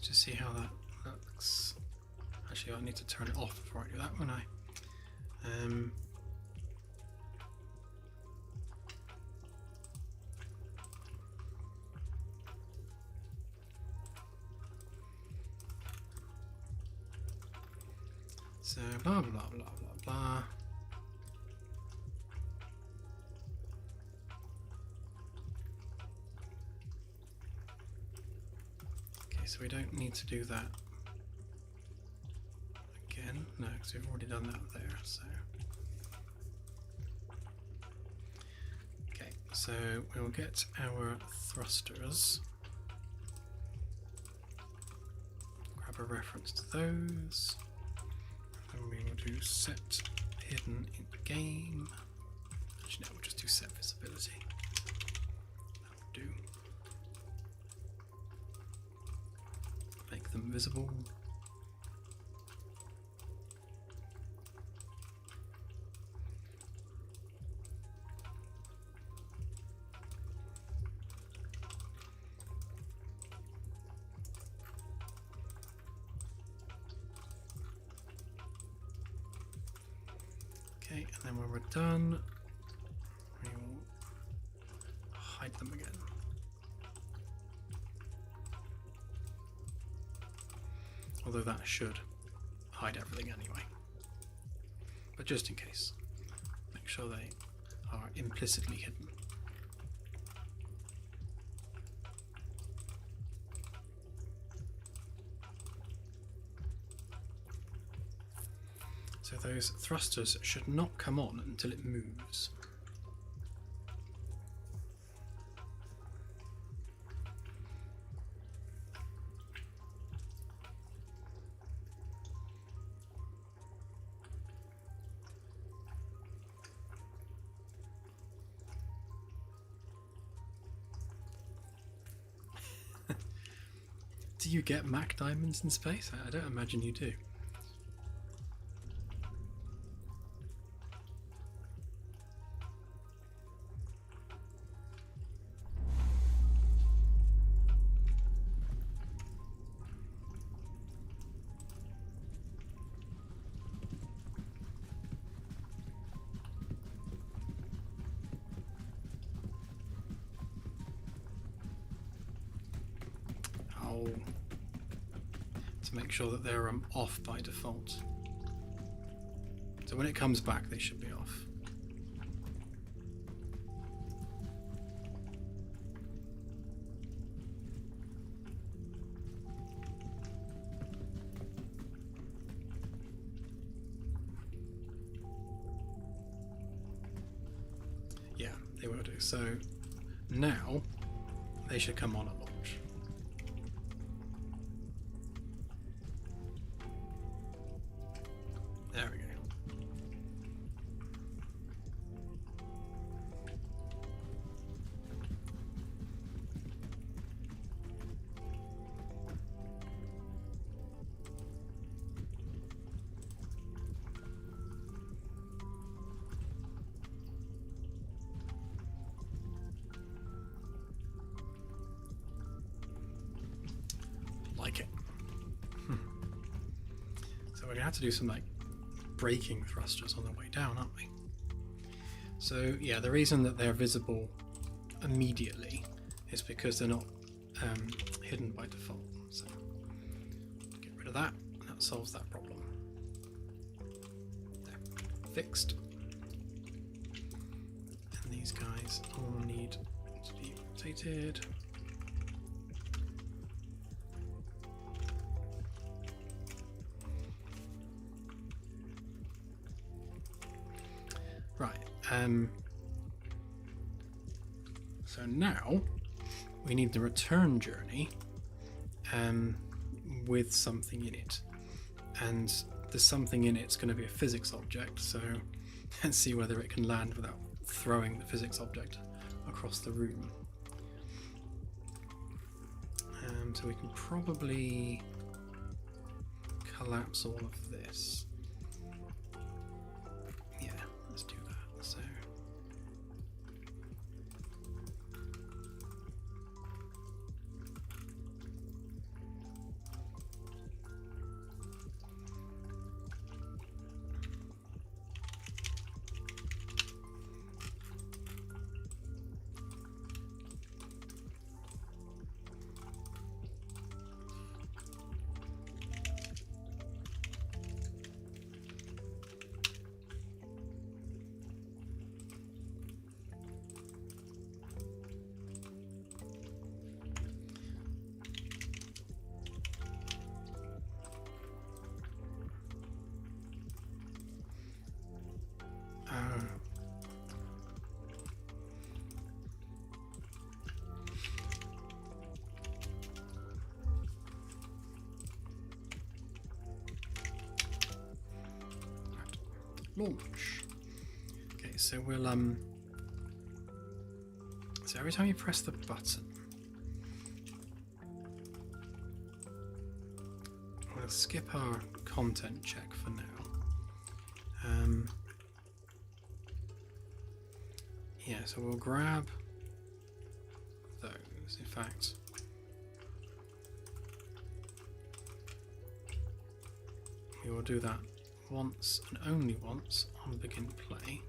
just see how that looks. Actually, I need to turn it off before I do that, won't I? So blah blah blah blah blah. Okay, so we don't need to do that again. No, because we've already done that there. So okay, so we'll get our thrusters. Grab a reference to those. And we will do set hidden in game. Actually, no, we'll just do set visibility. That'll do. Make them visible. Okay, and then when we're done, we will hide them again. Although that should hide everything anyway. But just in case, make sure they are implicitly hidden. So those thrusters should not come on until it moves. Do you get Mac diamonds in space? I don't imagine you do. To make sure that they're off by default. So when it comes back, they should be off. Yeah, they will do. So now they should come on at launch. There we go. Like it. So we're gonna have to do some like braking thrusters on the way down, aren't we? So yeah, the reason that they're visible immediately is because they're not hidden by default. So get rid of that. That solves that problem. There. Fixed. And these guys all need to be rotated. Right, so now we need the return journey with something in it, and the something in it's going to be a physics object, so let's see whether it can land without throwing the physics object across the room. So we can probably collapse all of this. Let's do that. So launch. Okay, so we'll so every time you press the button, we'll skip our content check for now. Yeah, so we'll grab those. In fact, we will do that once and only once on begin play.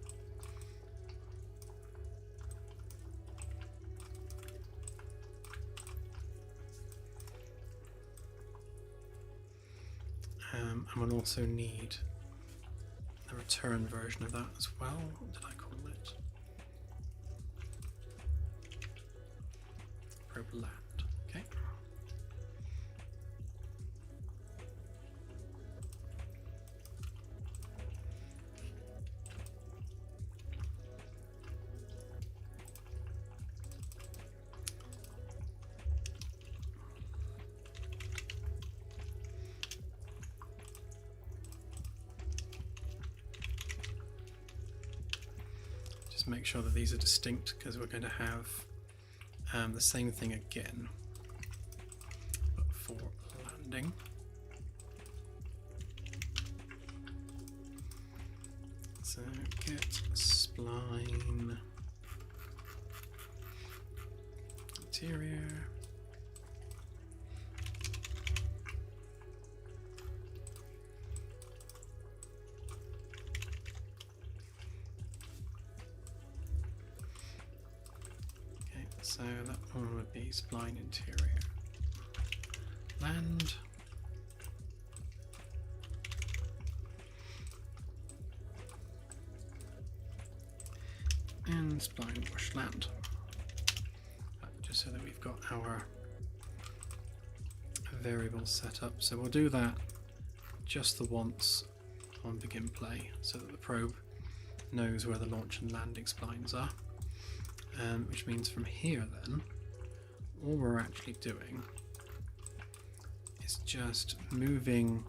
And we'll also need the return version of that as well. What did I call it? Probe land. Okay. Make sure that these are distinct because we're going to have the same thing again, but for landing. So get spline interior. So that one would be spline interior. Land. And spline wash land. Just so that we've got our variables set up. So we'll do that just the once on begin play so that the probe knows where the launch and landing splines are. Which means from here then, all we're actually doing is just moving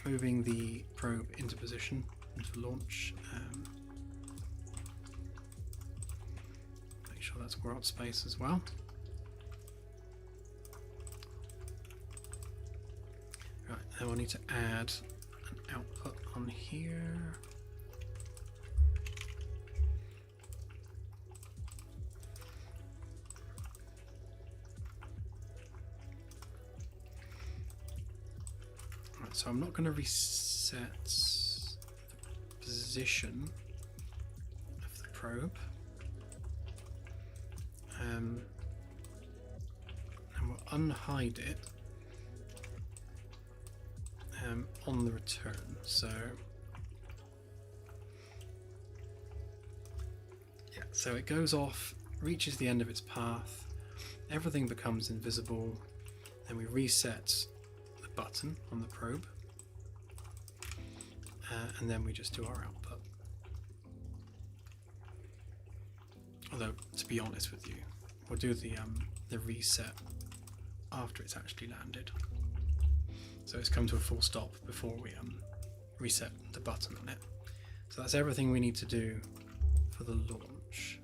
the probe into position, into launch. Make sure that's world space as well. Right, then we'll need to add an output on here. So I'm not going to reset the position of the probe, and we'll unhide it on the return. So yeah, so it goes off, reaches the end of its path, everything becomes invisible, then we reset button on the probe, and then we just do our output. Although, to be honest with you, we'll do the reset after it's actually landed. So it's come to a full stop before we reset the button on it. So that's everything we need to do for the launch.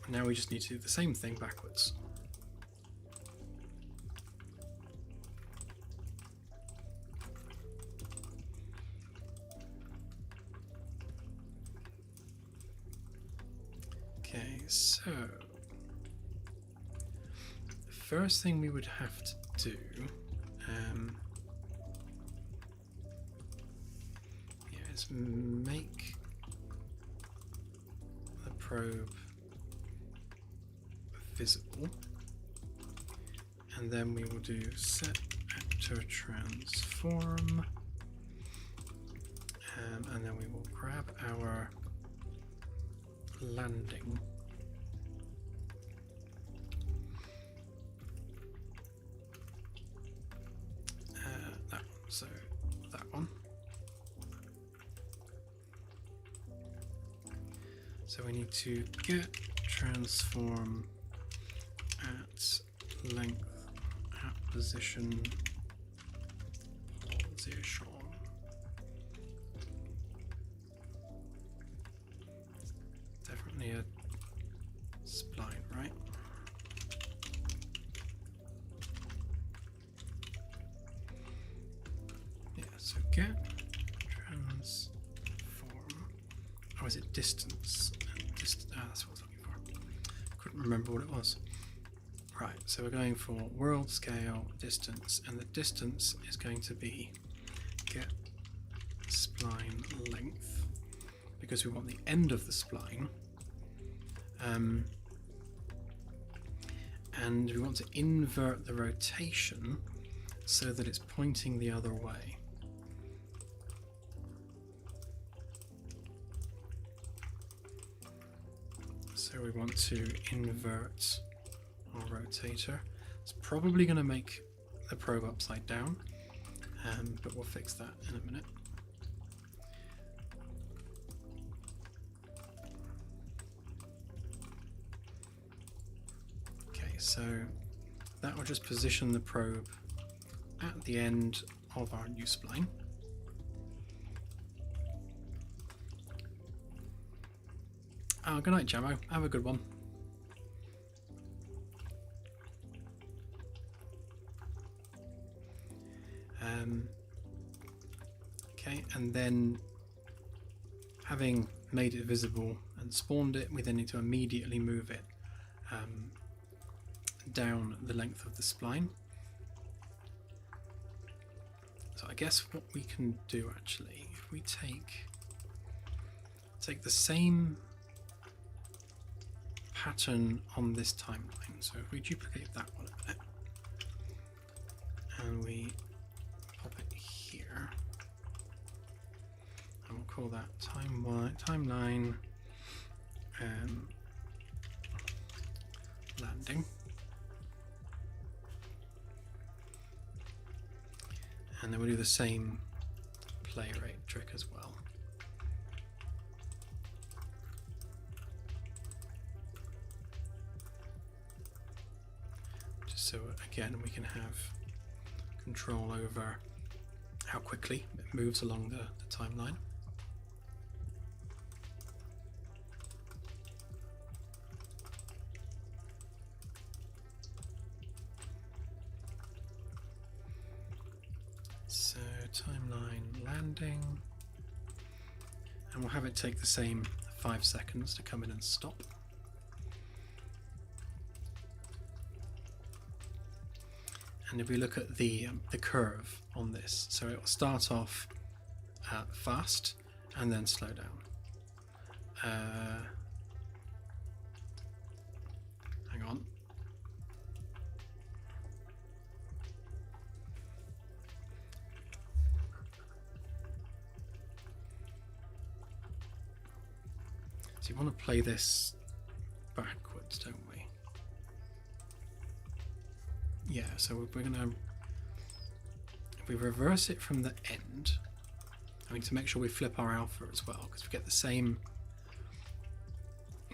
Now we just need to do the same thing backwards. Okay, so the first thing we would have to do is make the probe visible, and then we will do set actor transform, and then we will grab our landing. That one, so that one. So we need to get transform at length at position Position. Definitely a spline, right? Yeah, so get transform. Oh, is it distance? That's what I was looking for. Couldn't remember what it was. Right, so we're going for world scale distance, and the distance is going to be get spline length, because we want the end of the spline, and we want to invert the rotation so that it's pointing the other way. So we want to invert our rotator. It's probably going to make the probe upside down, but we'll fix that in a minute. Okay, so that will just position the probe at the end of our new spline. Oh, good night, Jamo. Have a good one. Okay, and then having made it visible and spawned it, we then need to immediately move it down the length of the spline. So I guess what we can do actually, if we take the same pattern on this timeline, so if we duplicate that one a minute and we pop it here, and we'll call that timeline landing, and then we'll do the same play rate trick as well. Just so again we can have control over how quickly it moves along the timeline. So timeline landing, and we'll have it take the same 5 seconds to come in and stop. And if we look at the curve on this, so it will start off fast and then slow down. Hang on. So you want to play this backwards, don't we? Yeah, so we're going to, if we reverse it from the end, I mean, to make sure we flip our alpha as well, because we get the same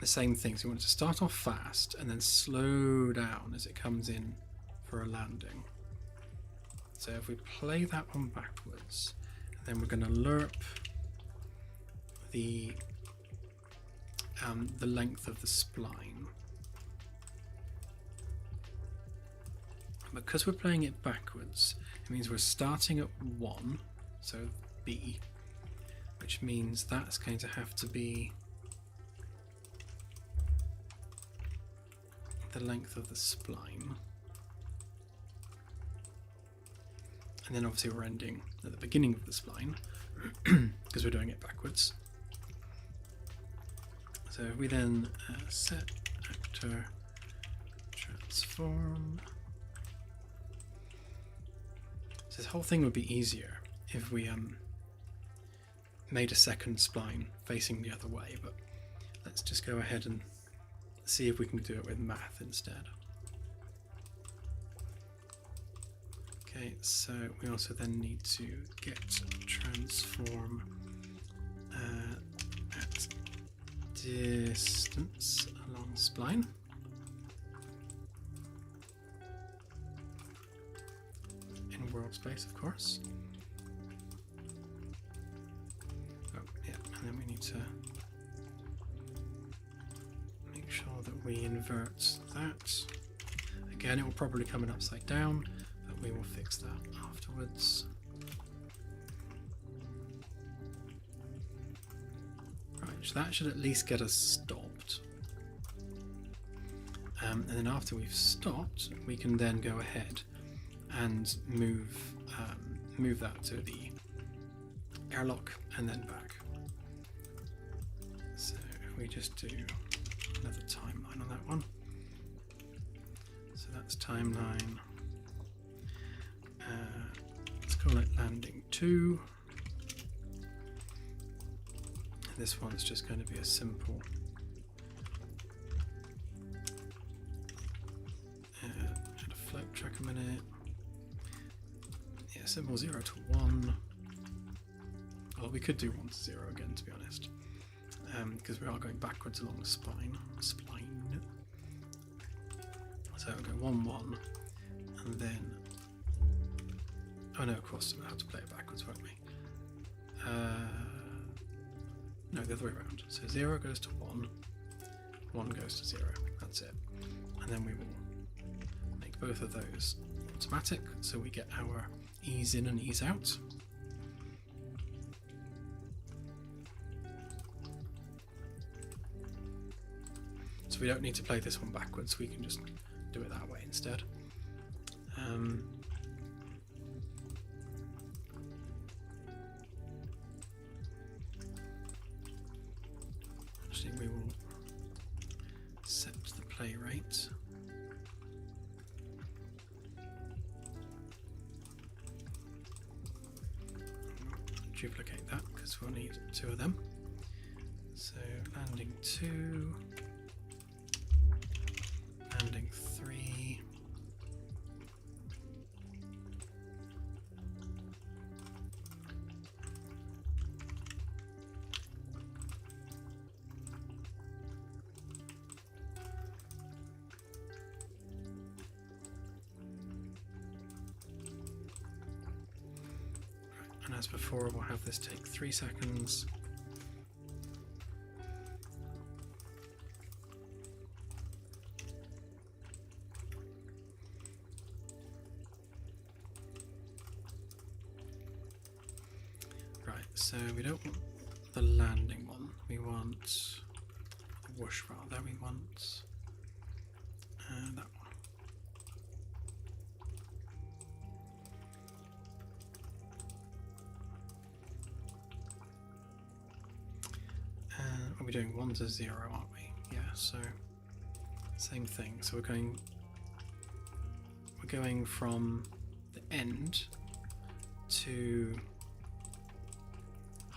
thing. So we want it to start off fast and then slow down as it comes in for a landing. So if we play that one backwards, then we're going to lerp the length of the spline. Because we're playing it backwards, it means we're starting at 1, so B, which means that's going to have to be the length of the spline. And then obviously we're ending at the beginning of the spline because we're doing it backwards. So we then set actor transform. So this whole thing would be easier if we made a second spline facing the other way, but let's just go ahead and see if we can do it with math instead. Okay, so we also then need to get transform at distance along spline. In world space, of course. And then we need to make sure that we invert that. Again, it will probably come in upside down, but we will fix that afterwards. Right, so that should at least get us stopped. And then after we've stopped, we can then go ahead and move that to the airlock and then back. So if we just do another timeline on that one. So that's timeline. Let's call it landing 2. And this one's just going to be a simple add a float track a minute. Yeah, simple 0 to 1. Well, we could do 1 to 0 again, to be honest, because we are going backwards along the spline. So we'll go 1 1, and then oh no, of course we'll have to play it backwards, won't we? No, the other way around. So 0 goes to 1, 1 goes to 0. That's it, and then we will make both of those automatic, so we get our ease in and ease out. So we don't need to play this one backwards, we can just do it that way instead. Actually, we will set the play rate. Duplicate that because we'll need 2 of them. So landing 2. Landing 3. And as before, we'll have this take 3 seconds. So we don't want the landing one, we want the whoosh rather, we want that one. Are we doing 1 to 0, aren't we? Yeah, so same thing. So we're going from the end to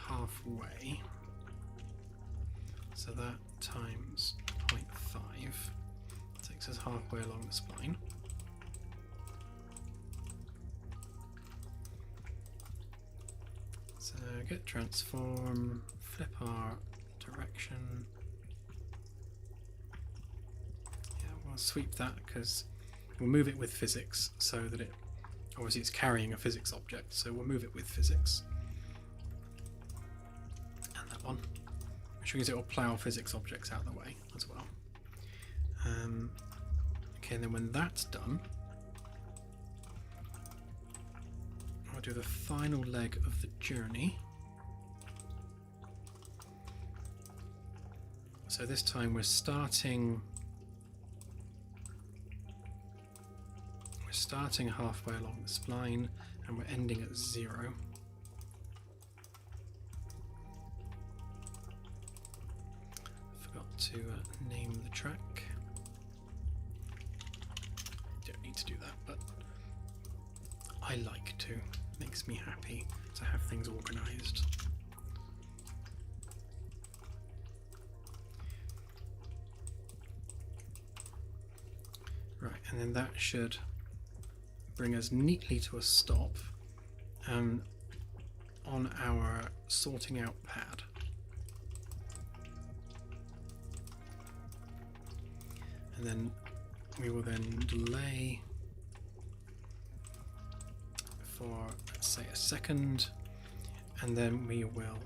halfway, so that times 0.5 takes us halfway along the spline. So get transform, flip our direction. Yeah, we'll sweep that because we'll move it with physics, so that it obviously it's carrying a physics object, so we'll move it with physics. One, which means it will plough physics objects out of the way as well. Okay, and then when that's done, I'll do the final leg of the journey. So this time we're starting halfway along the spline and we're ending at 0. To name the track. Don't need to do that, but I like to. Makes me happy to have things organized. Right, and then that should bring us neatly to a stop on our sorting out pad. And then we will then delay for, let's say, a second, and then we will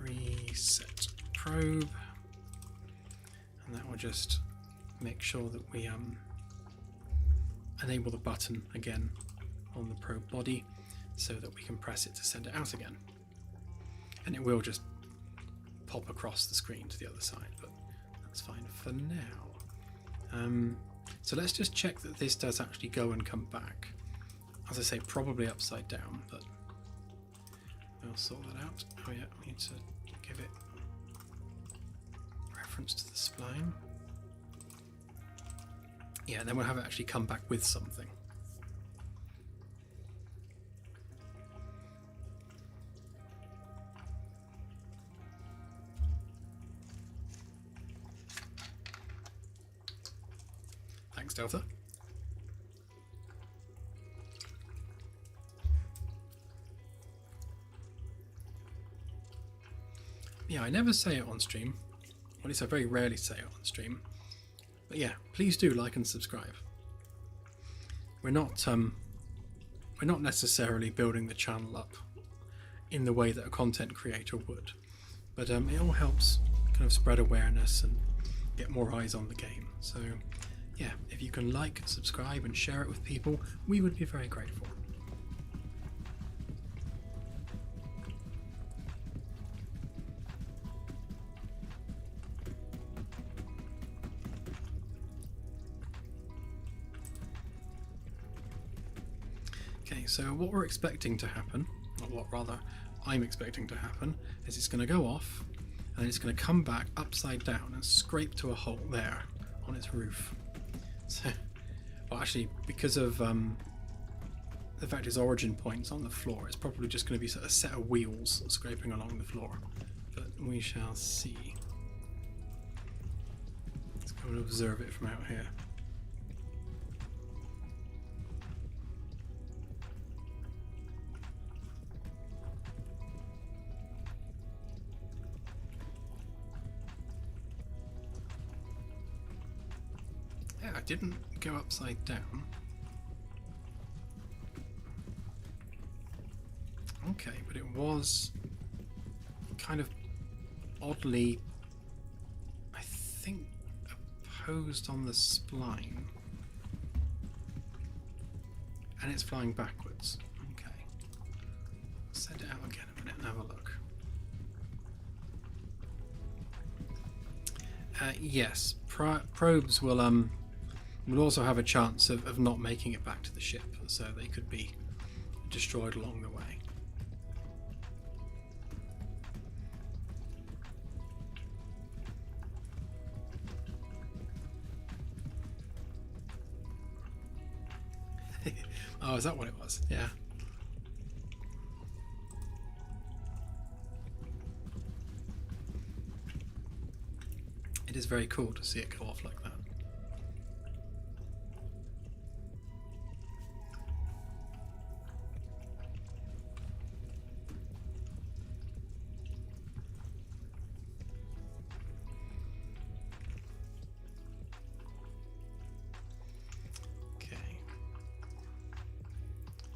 reset probe, and that will just make sure that we enable the button again on the probe body so that we can press it to send it out again, and it will just pop across the screen to the other side, but that's fine for now. So let's just check that this does actually go and come back. As I say, probably upside down, but we'll sort that out. Oh yeah, we need to give it reference to the spline. Yeah, then we'll have it actually come back with something. Thanks, Delta. Yeah, I never say it on stream. Or at least I very rarely say it on stream. But yeah, please do like and subscribe. We're not necessarily building the channel up in the way that a content creator would, but it all helps kind of spread awareness and get more eyes on the game. So yeah, if you can like, subscribe and share it with people, we would be very grateful. Okay, so what we're expecting to happen, or what rather I'm expecting to happen, is it's going to go off and it's going to come back upside down and scrape to a hole there on its roof. So, well, actually, because of the fact its origin point's on the floor, it's probably just going to be a set of wheels scraping along the floor. But we shall see. Let's go and observe it from out here. Yeah, I didn't go upside down. Okay, but it was kind of oddly, I think, opposed on the spline. And it's flying backwards. Okay. Send it out again a minute and have a look. Yes, probes will also have a chance of not making it back to the ship, so they could be destroyed along the way. Oh, is that what it was? Yeah. It is very cool to see it go off like that.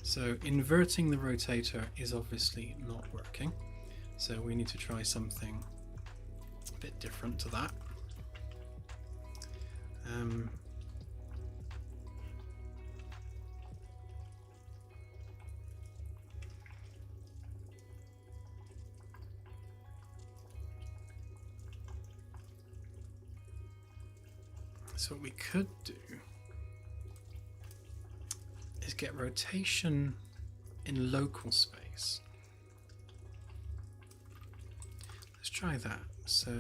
So inverting the rotator is obviously not working, so we need to try something a bit different to that. So what we could do is get rotation in local space. Let's try that. So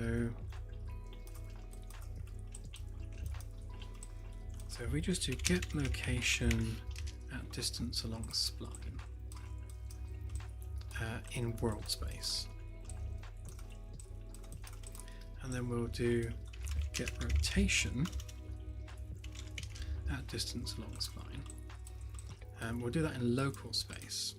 if we just do get location at distance along the spline in world space, and then we'll do get rotation at distance along the spline. We'll do that in local space.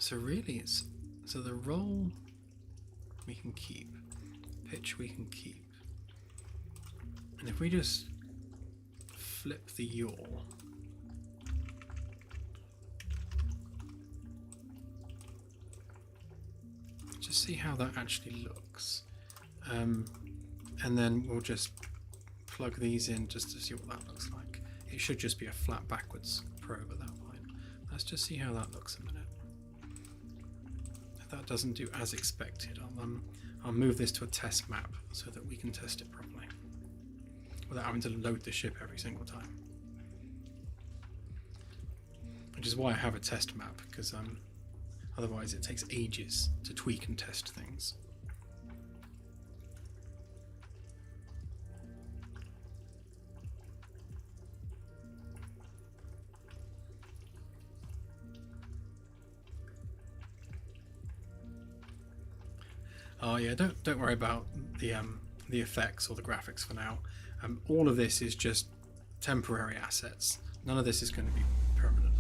So really so the roll we can keep, pitch we can keep. And if we just flip the yaw, just see how that actually looks. And then we'll just plug these in just to see what that looks like. It should just be a flat backwards probe at that point. Let's just see how that looks a minute. If that doesn't do as expected, I'll move this to a test map so that we can test it properly without having to load the ship every single time. Which is why I have a test map, because otherwise it takes ages to tweak and test things. Oh yeah, don't worry about the effects or the graphics for now. All of this is just temporary assets. None of this is going to be permanent.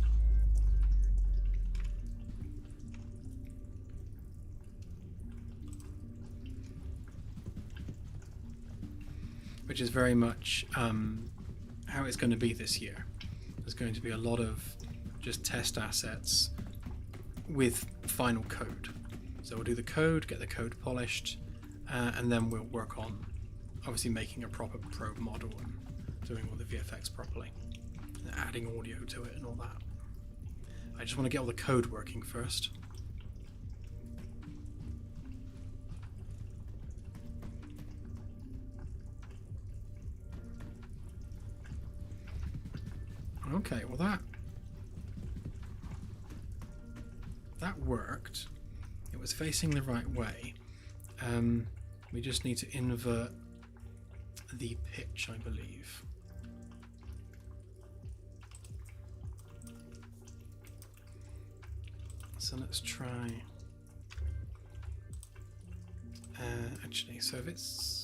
Which is very much how it's going to be this year. There's going to be a lot of just test assets with final code. So we'll do the code, get the code polished, and then we'll work on obviously making a proper probe model and doing all the VFX properly, and adding audio to it and all that. I just want to get all the code working first. Okay, well that worked. It was facing the right way. We just need to invert the pitch, I believe. So let's try. Actually, so if it's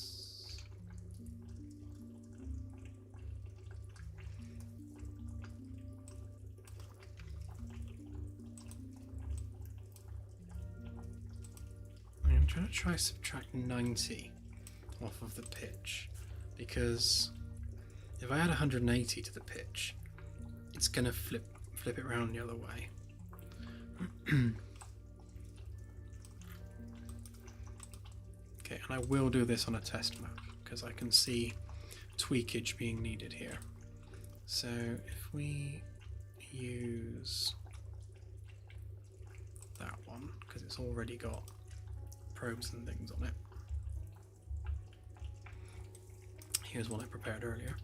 I'm trying to try subtract 90 off of the pitch, because if I add 180 to the pitch, it's gonna flip it around the other way. Okay, and I will do this on a test map because I can see tweakage being needed here. So if we use that one, because it's already got probes and things on it. Here's one I prepared earlier.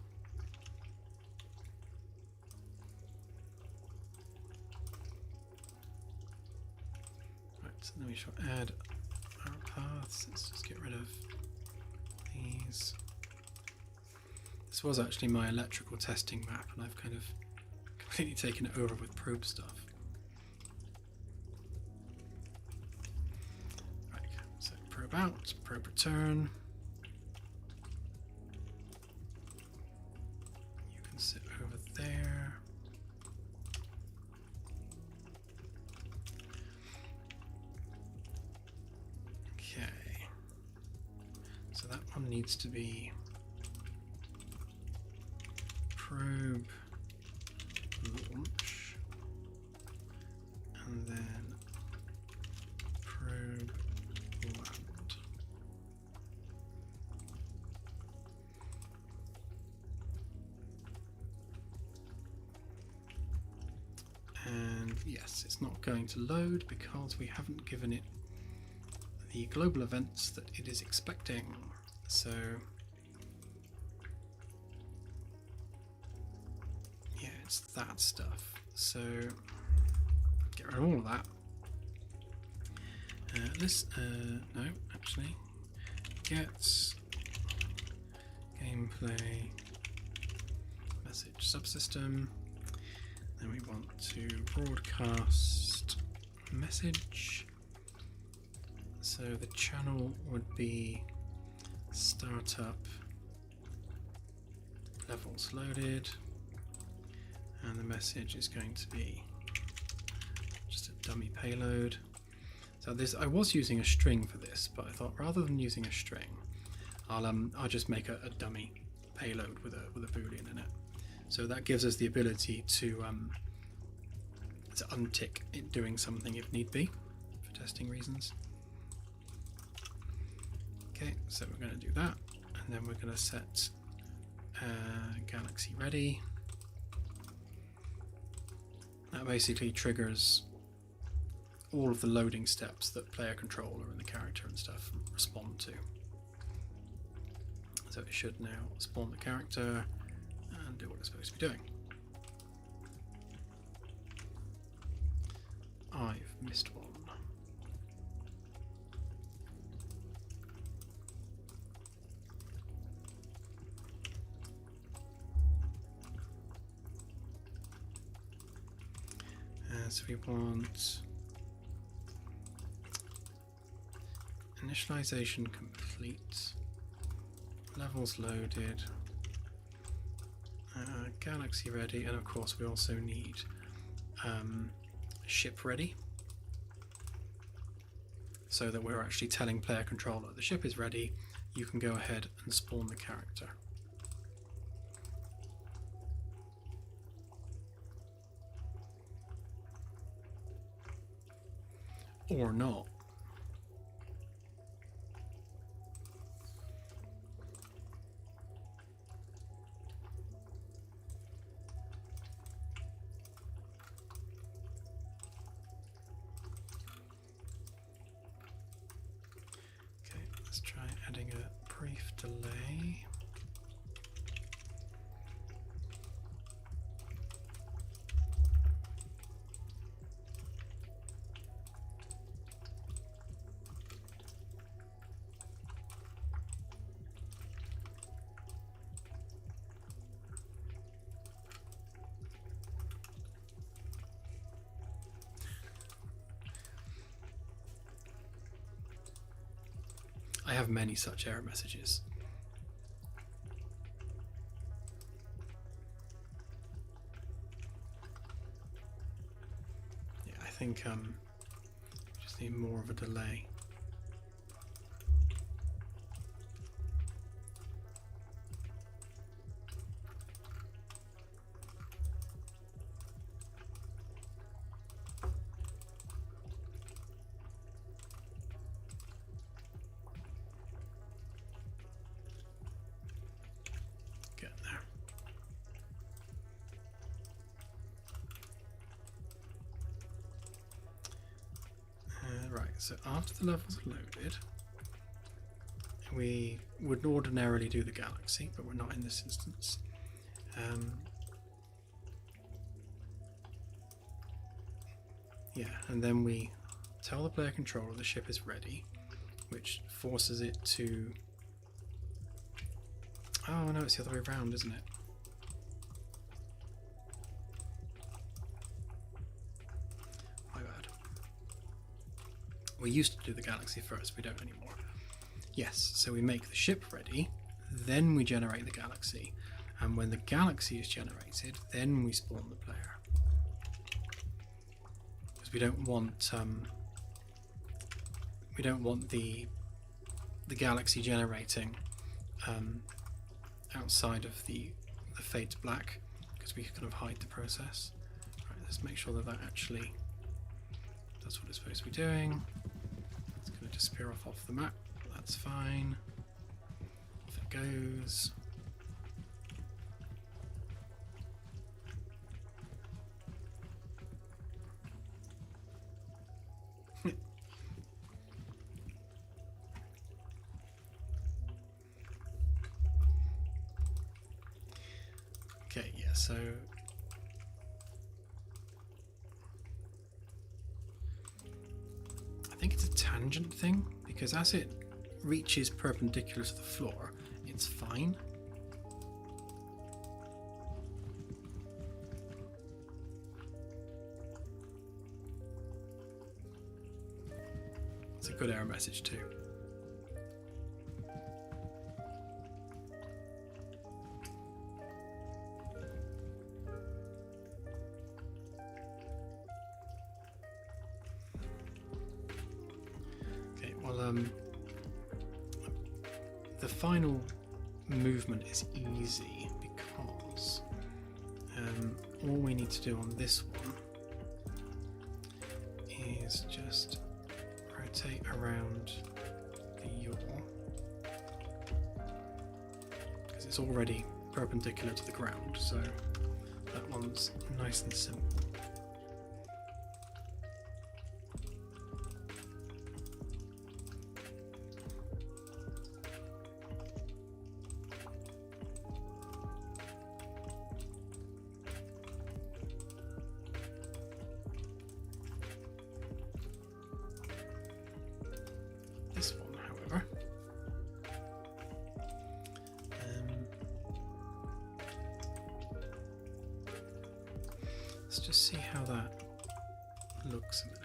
Right, so then we shall add our paths. Let's just get rid of these. This was actually my electrical testing map, and I've kind of completely taken it over with probe stuff. Probe out, probe return. You can sit over there. Okay. So that one needs to be probe launch, and then probe land. And yes, it's not going to load because we haven't given it the global events that it is expecting. So yeah, it's that stuff. So get rid of all of that. No, actually, get gameplay message subsystem. Then we want to broadcast message. So the channel would be startup levels loaded, and the message is going to be just a dummy payload. So this, I was using a string for this, but I thought rather than using a string, I'll just make a dummy payload with a boolean in it. So that gives us the ability to untick it doing something if need be for testing reasons. Okay, so we're going to do that, and then we're going to set Galaxy ready. That basically triggers all of the loading steps that player controller and the character and stuff respond to. So it should now spawn the character and do what it's supposed to be doing. I've missed one. So we want initialization complete, levels loaded, galaxy ready, and of course we also need ship ready, so that we're actually telling player controller the ship is ready, you can go ahead and spawn the character. Or not. Okay, let's try adding a brief delay. I have many such error messages. Yeah, I think just need more of a delay. So after the levels are loaded, we would ordinarily do the galaxy, but we're not in this instance. Yeah, and then we tell the player controller the ship is ready, which forces it to... Oh no, it's the other way around, isn't it? We used to do the galaxy first, we don't anymore. Yes, so we make the ship ready, then we generate the galaxy, and when the galaxy is generated, then we spawn the player. Because we don't want the galaxy generating outside of the fade to black, because we kind of hide the process. Right, let's make sure that that actually does what it's supposed to be doing. It's going to disappear off the map. That's fine. Off it goes. Okay, yeah, so I think it's a tangent thing, because as it reaches perpendicular to the floor, it's fine. It's a good error message too. the final movement is easy because all we need to do on this one is just rotate around the yaw, because it's already perpendicular to the ground, so that one's nice and simple. This one, however, let's just see how that looks a minute.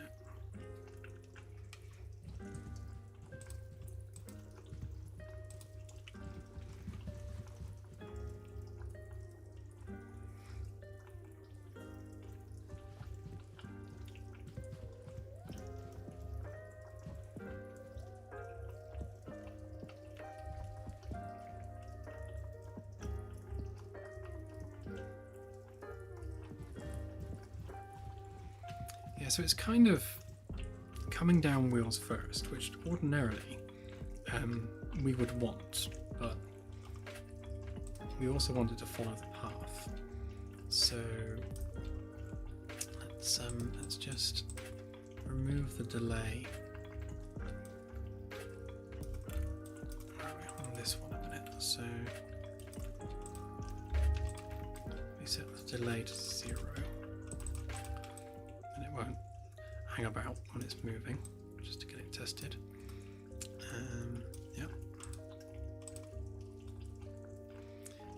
Yeah, so it's kind of coming down wheels first, which ordinarily we would want, but we also wanted to follow the path. So let's just remove the delay. Right, on this one a minute. So we set the delay to 0. Won't hang about when it's moving, just to get it tested. Yep.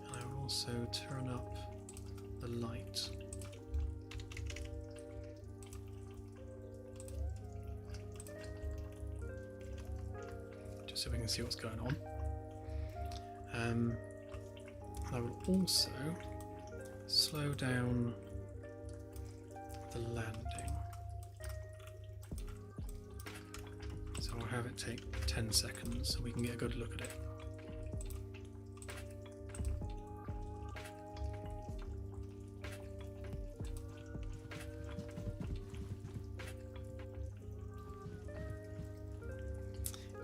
And I will also turn up the light. Just so we can see what's going on. And I will also slow down the landing. So I'll have it take 10 seconds so we can get a good look at it.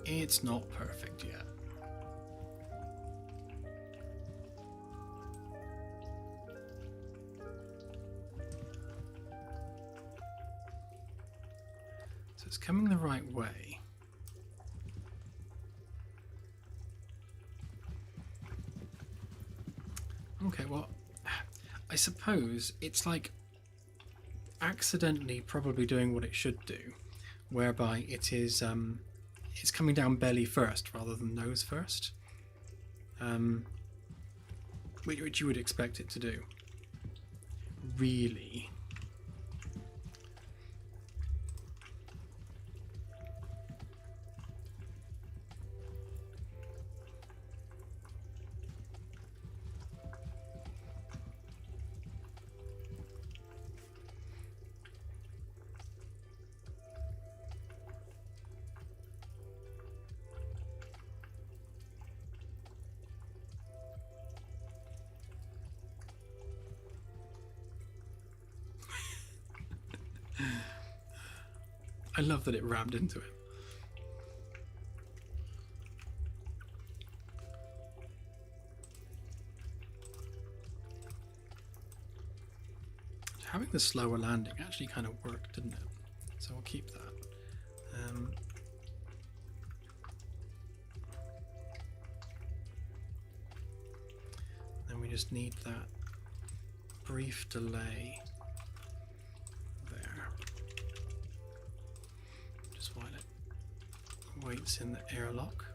It's not perfect yet. So it's coming the right way. Okay, well, I suppose it's like accidentally probably doing what it should do, whereby it is it's coming down belly first rather than nose first, which you would expect it to do, really. I love that it rammed into it. Having the slower landing actually kind of worked, didn't it? So we'll keep that. Then we just need that brief delay there, just while it waits in the airlock.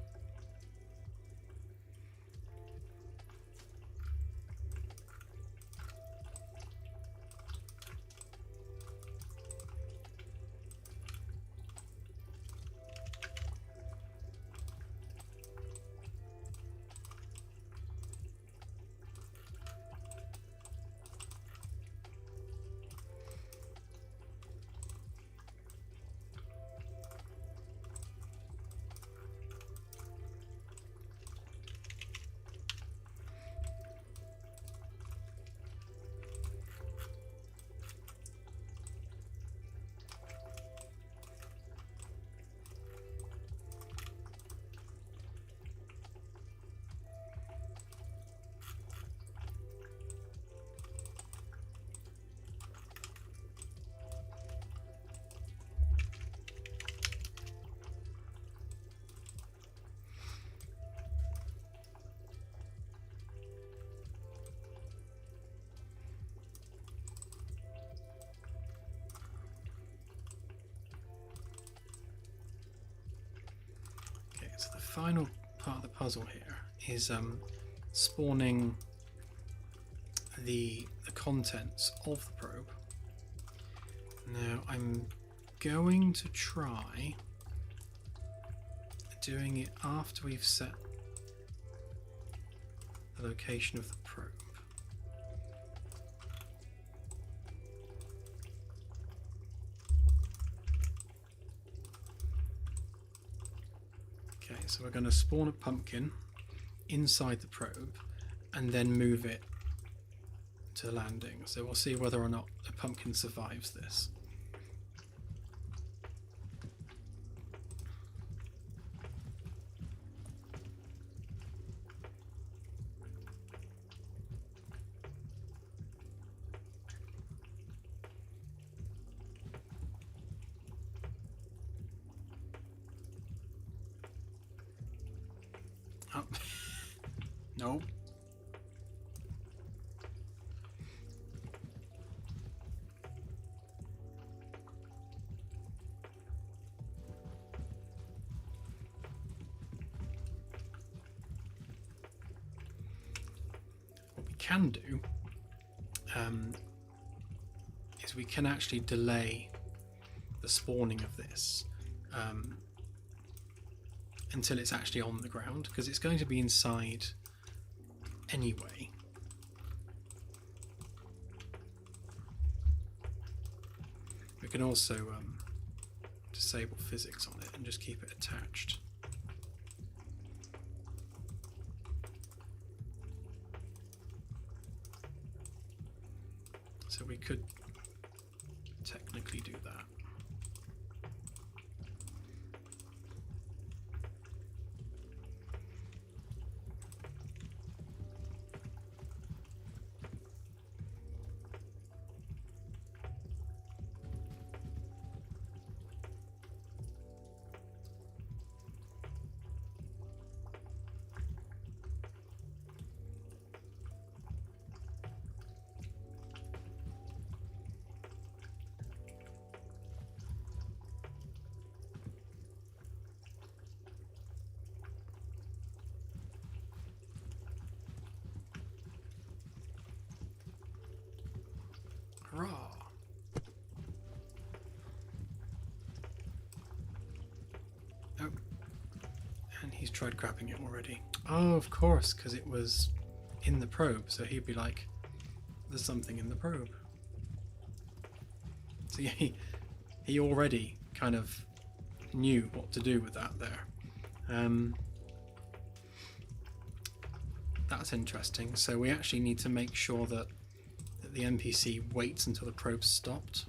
final part of the puzzle here is spawning the contents of the probe. Now I'm going to try doing it after we've set the location of the probe. Okay, so we're going to spawn a pumpkin inside the probe and then move it to landing. So we'll see whether or not a pumpkin survives this. Oh. No. What we can do is we can actually delay the spawning of this until it's actually on the ground, because it's going to be inside anyway. We can also disable physics on it and just keep it attached. So we could technically do that. Hurrah! Oh, and he's tried grabbing it already. Oh, of course, because it was in the probe, so he'd be like, there's something in the probe. So yeah, he already kind of knew what to do with that there. That's interesting. So we actually need to make sure that the NPC waits until the probe's stopped.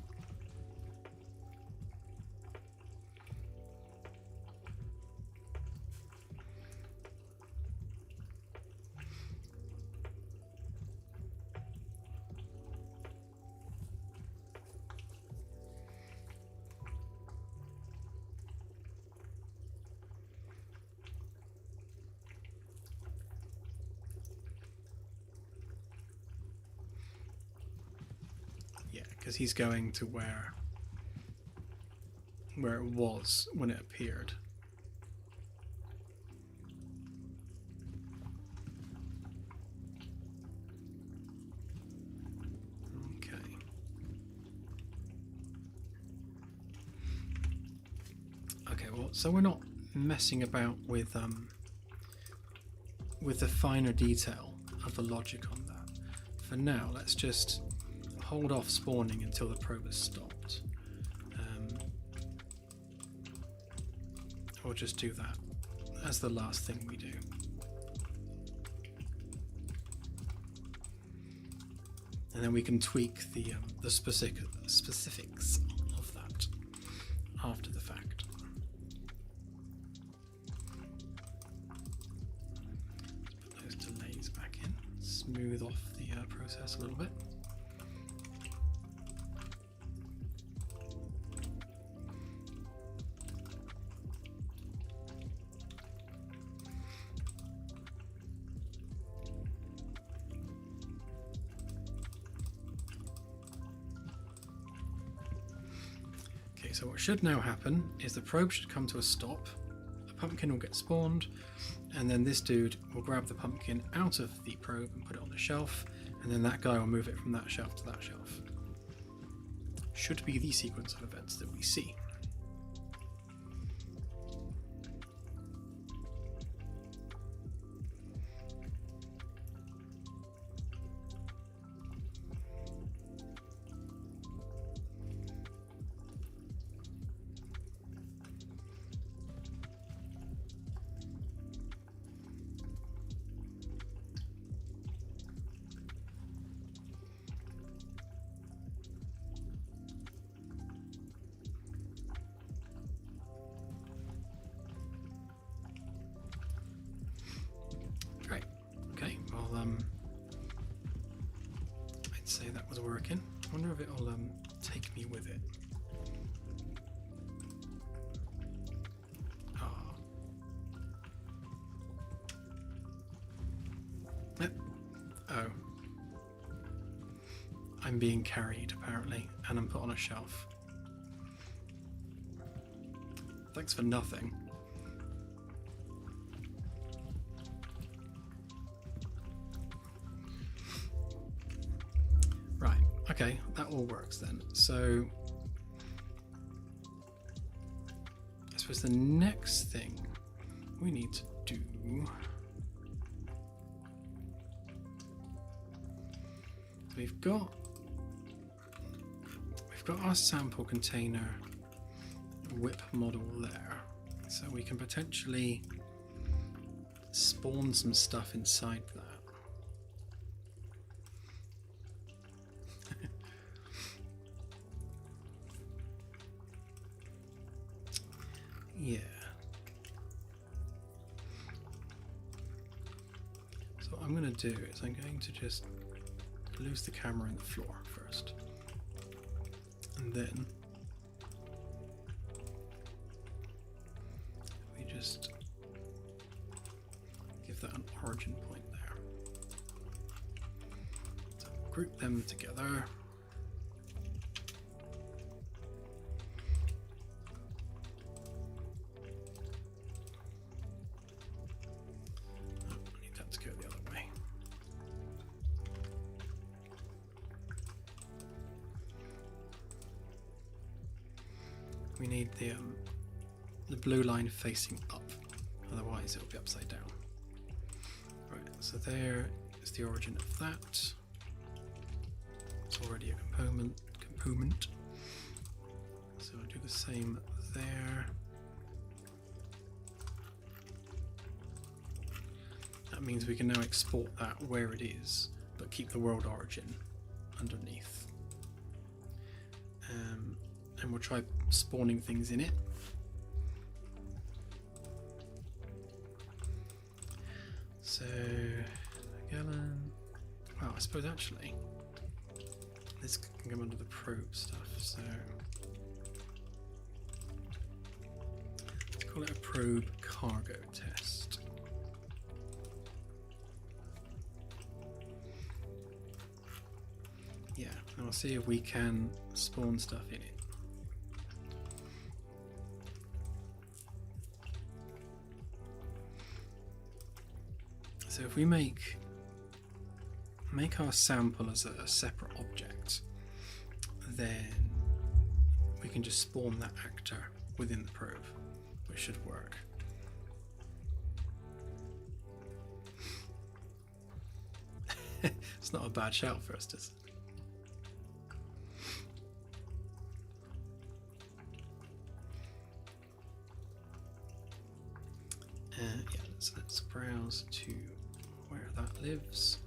Because he's going to where it was when it appeared. Okay. Okay, well, so we're not messing about with the finer detail of the logic on that. For now, let's just hold off spawning until the probe is stopped. Or just do that as the last thing we do. And then we can tweak the specifics of that after the fact. Let's put those delays back in, smooth off the process a little bit. So what should now happen is the probe should come to a stop pumpkin will get spawned, and then this dude will grab the pumpkin out of the probe and put it on the shelf, and then that guy will move it from that shelf to that shelf. Should be the sequence of events that we see. Great. Okay, well, I'd say that was working. I wonder if it'll take me with it. Ah. Yep. Oh. I'm being carried, apparently, and I'm put on a shelf. Thanks for nothing. Right, okay, that all works then. So I suppose the next thing we need to do we've got our sample container whip model there, so we can potentially spawn some stuff inside that. Yeah. So what I'm going to do is I'm going to just lose the camera in the floor first, and then we just give that an origin point there. So group them together. We need the blue line facing up, otherwise it'll be upside down. Right, so there is the origin of that. It's already a component. So I'll do the same there. That means we can now export that where it is, but keep the world origin underneath. And we'll try spawning things in it. So, Magellan. Well, I suppose actually this can come under the probe stuff. So let's call it a probe cargo test. Yeah, and we'll see if we can spawn stuff in it. So if we make our sample as a separate object, then we can just spawn that actor within the probe, which should work. It's not a bad shout first, is it? Yeah, let's browse to where that lives.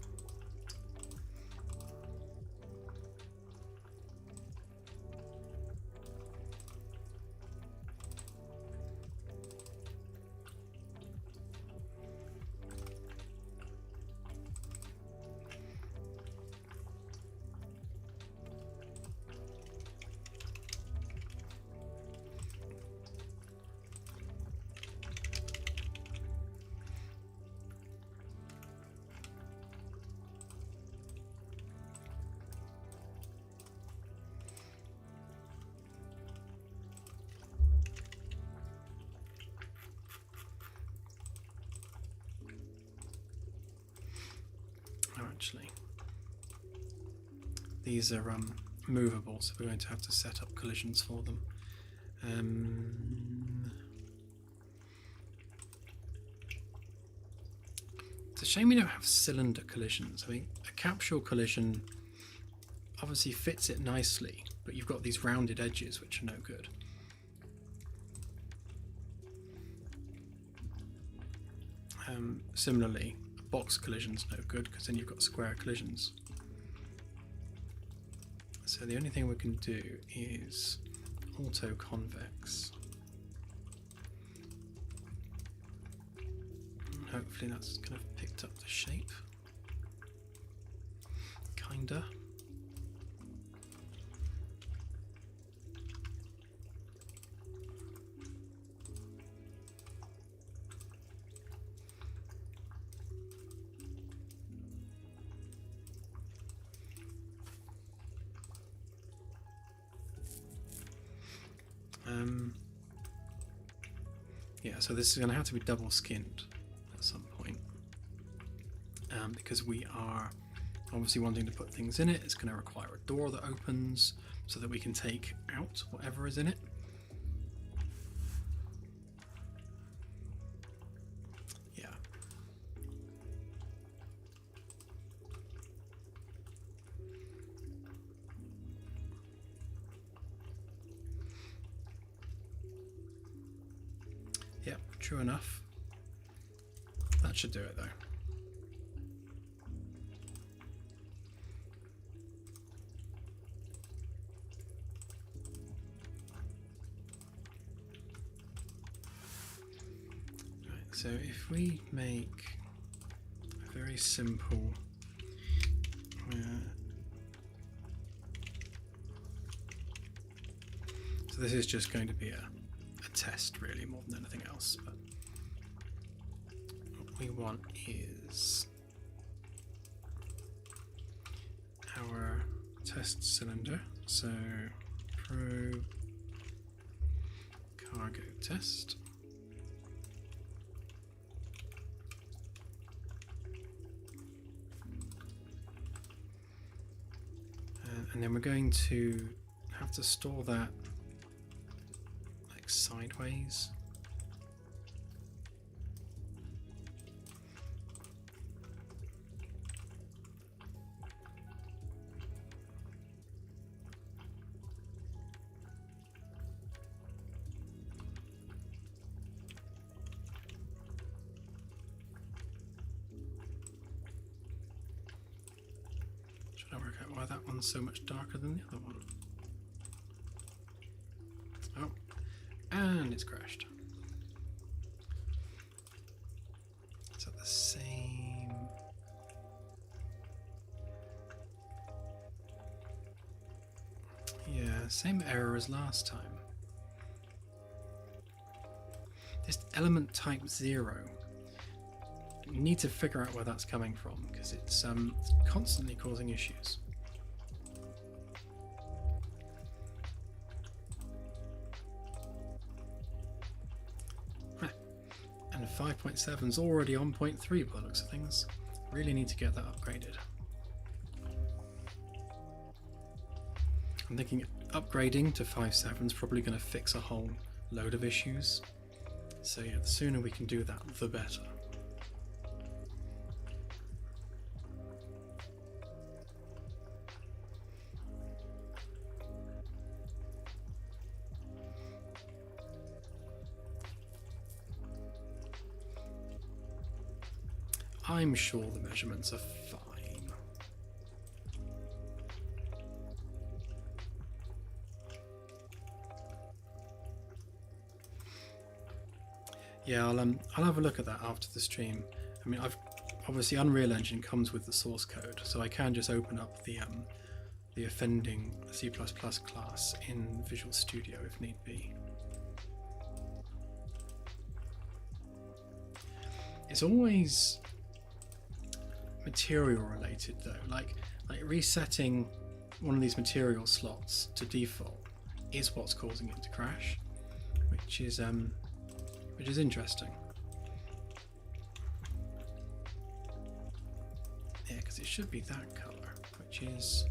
actually. These are movable, so we're going to have to set up collisions for them. It's a shame we don't have cylinder collisions. I mean, a capsule collision obviously fits it nicely, but you've got these rounded edges which are no good. Similarly, a box collision's no good because then you've got square collisions. So the only thing we can do is auto convex. Hopefully that's kind of picked up the shape. Kinda. Yeah, so this is going to have to be double skinned at some point, because we are obviously wanting to put things in it. It's going to require a door that opens so that we can take out whatever is in it. Yeah. Yep, true enough. That should do it though. Right, so if we make a very simple so this is just going to be a test really more than anything else, but what we want is our test cylinder, so probe cargo test, and then we're going to have to store that sideways. Trying to work out why that one's so much darker than the other one. Oh. And it's crashed. It's at the same. Yeah, same error as last time. This element type 0. You need to figure out where that's coming from because it's constantly causing issues. And 5.7 is already on 0.3 by the looks of things. Really need to get that upgraded. I'm thinking upgrading to 5.7 is probably going to fix a whole load of issues. So yeah, the sooner we can do that, the better. I'm sure the measurements are fine. Yeah, I'll have a look at that after the stream. I mean, obviously Unreal Engine comes with the source code, so I can just open up the offending C++ class in Visual Studio if need be. It's always material related though, like resetting one of these material slots to default is what's causing it to crash, which is interesting. Yeah, because it should be that color, which is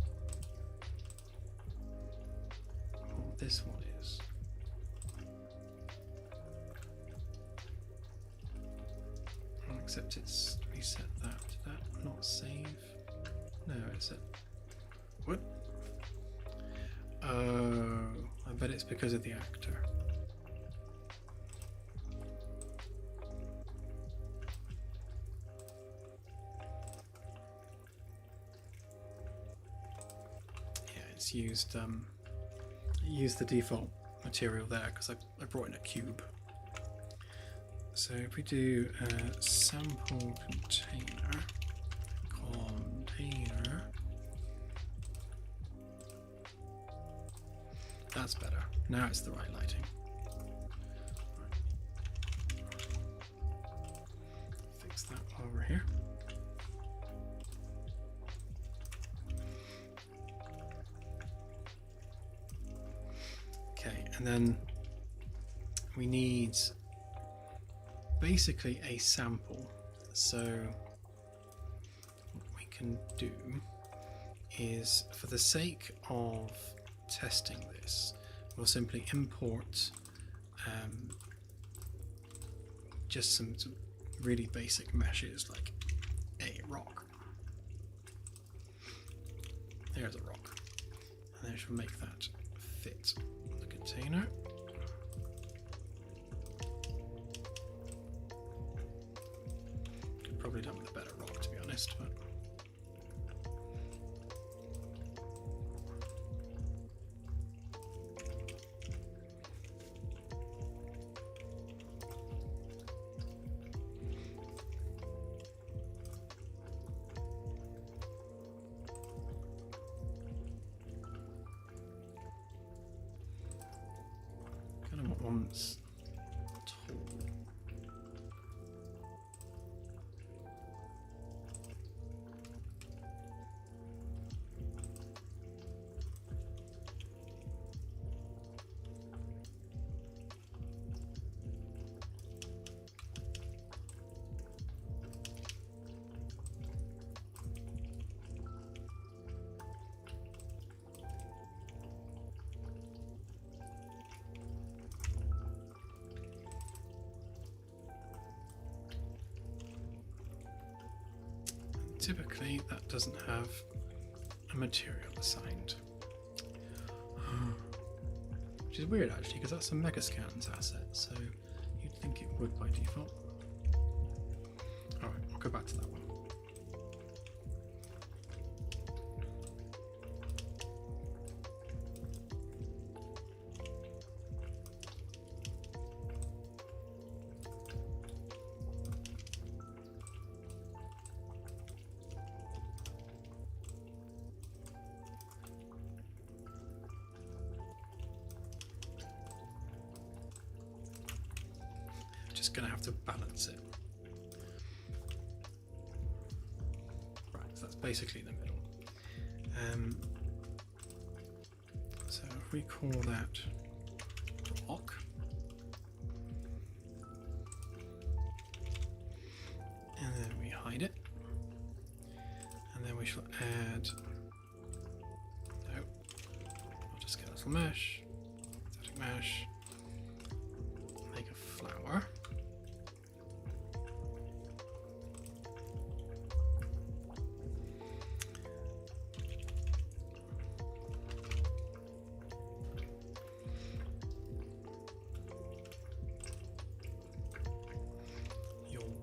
what this one is. Except it's reset that. Did that not save? No, is it? What? Oh, I bet it's because of the actor. Yeah, it's used the default material there because I brought in a cube. So if we do sample container, that's better. Now it's the right lighting. Fix that while we're here. Okay, and then we need basically a sample. So what we can do is, for the sake of testing this, we'll simply import just some really basic meshes like a rock. There's a rock, and then it should make that fit the container. Probably done with a better rock, to be honest, but kind of wants tall. Typically that doesn't have a material assigned, which is weird actually, because that's a Megascans asset, so you'd think it would by default. Alright, I'll go back to that one. Just going to have to balance it. Right, so that's basically the middle. So if we call that rock, and then we hide it, and then we shall add, no, I'll just get a little mesh, static mesh, make a flower.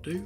Do.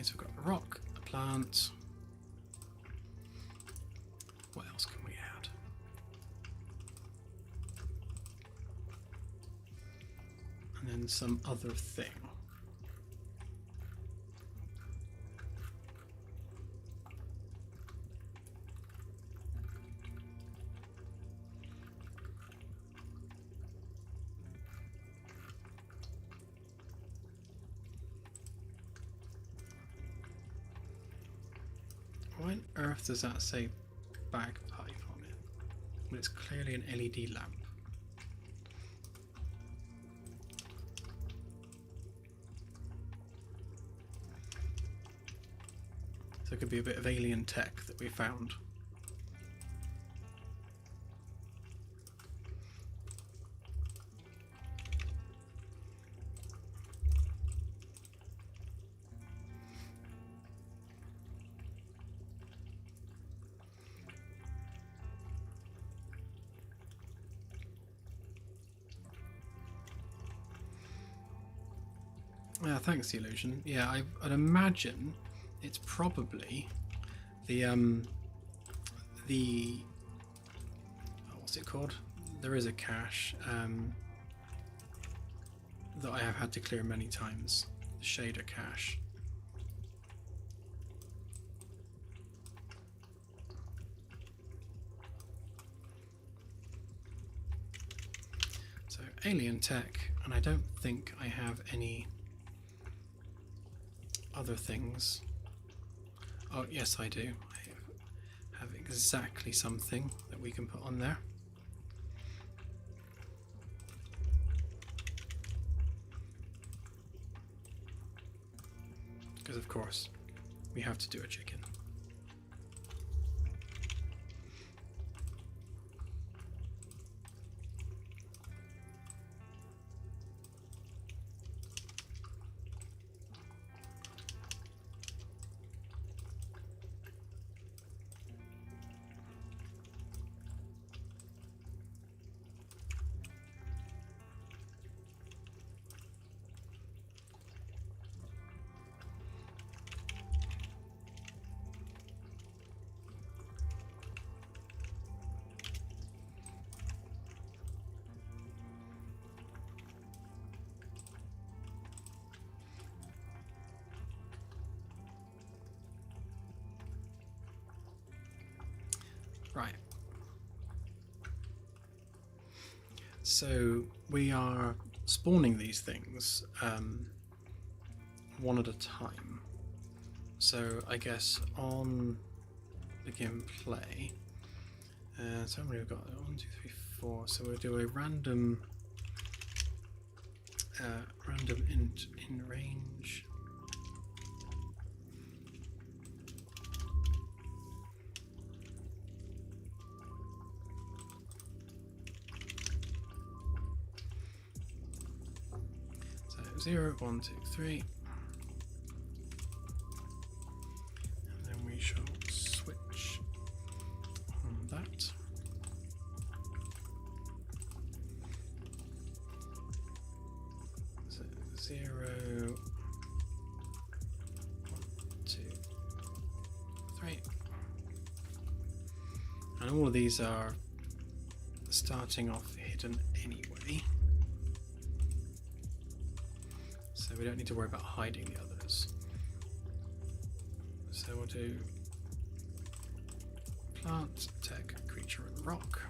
so we've got a rock, a plant. What else can we add? And then some other thing. Why on earth does that say bagpipe on it? Well, it's clearly an LED lamp. So it could be a bit of alien tech that we found. Thanks, Illusion. Yeah, I'd imagine it's probably the what's it called? There is a cache that I have had to clear many times. The shader cache. So alien tech, and I don't think I have any other things. Oh yes, I do. I have exactly something that we can put on there. Because of course we have to do a chicken. Right. So we are spawning these things one at a time. So I guess on begin play. So how many we've got? 1, 2, 3, 4. So we'll do a random int in range. So 0, 1, 2, 3. And then we shall switch on that. So 0, 1, 2, 3. And all of these are starting off hidden anyway. So we don't need to worry about hiding the others. So we'll do plant, tech, creature, and rock.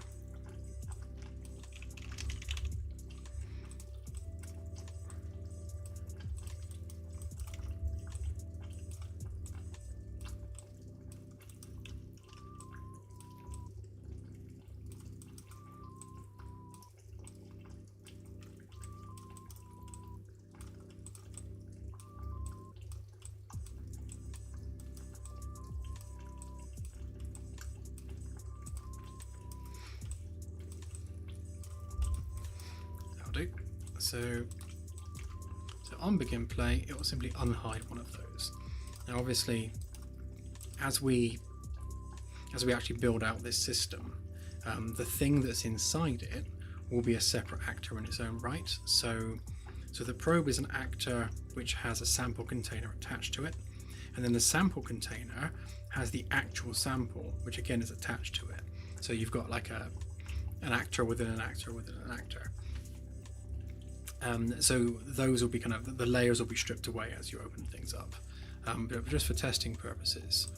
So on begin play, it will simply unhide one of those. Now, obviously, as we actually build out this system, the thing that's inside it will be a separate actor in its own right. So the probe is an actor which has a sample container attached to it, And then the sample container has the actual sample, which again is attached to it. So you've got like an actor within an actor within an actor. So those will be kind of, the layers will be stripped away as you open things up. But just for testing purposes,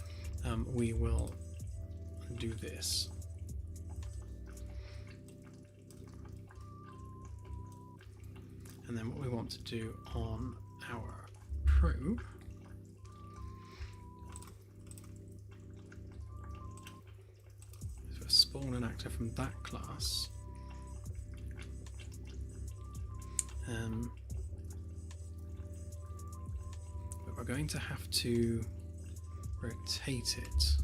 we will do this. And then what we want to do on our probe is we'll spawn an actor from that class. But we're going to have to rotate it.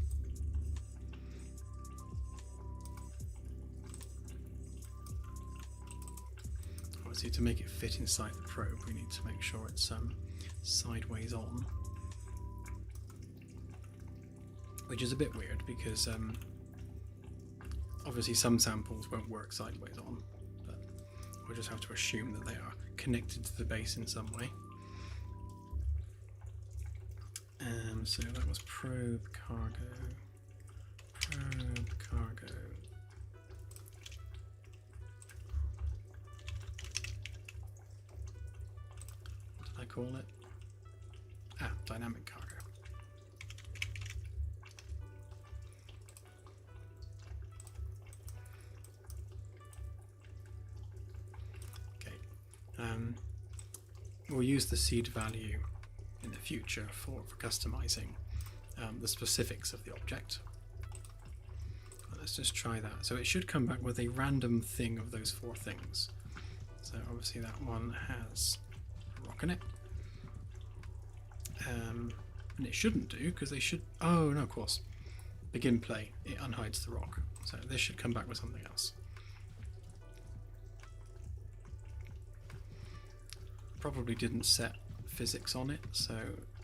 Obviously, to make it fit inside the probe, we need to make sure it's sideways on, which is a bit weird because obviously some samples won't work sideways on, but we'll just have to assume that they are connected to the base in some way. So that was probe cargo, probe cargo. What did I call it? Dynamic cargo. We'll use the seed value in the future for customizing the specifics of the object. Let's just try that. So it should come back with a random thing of those 4 things. So obviously that one has a rock in it. And it shouldn't do, because they should... Oh, no, of course. Begin play. It unhides the rock. So this should come back with something else. Probably didn't set physics on it, so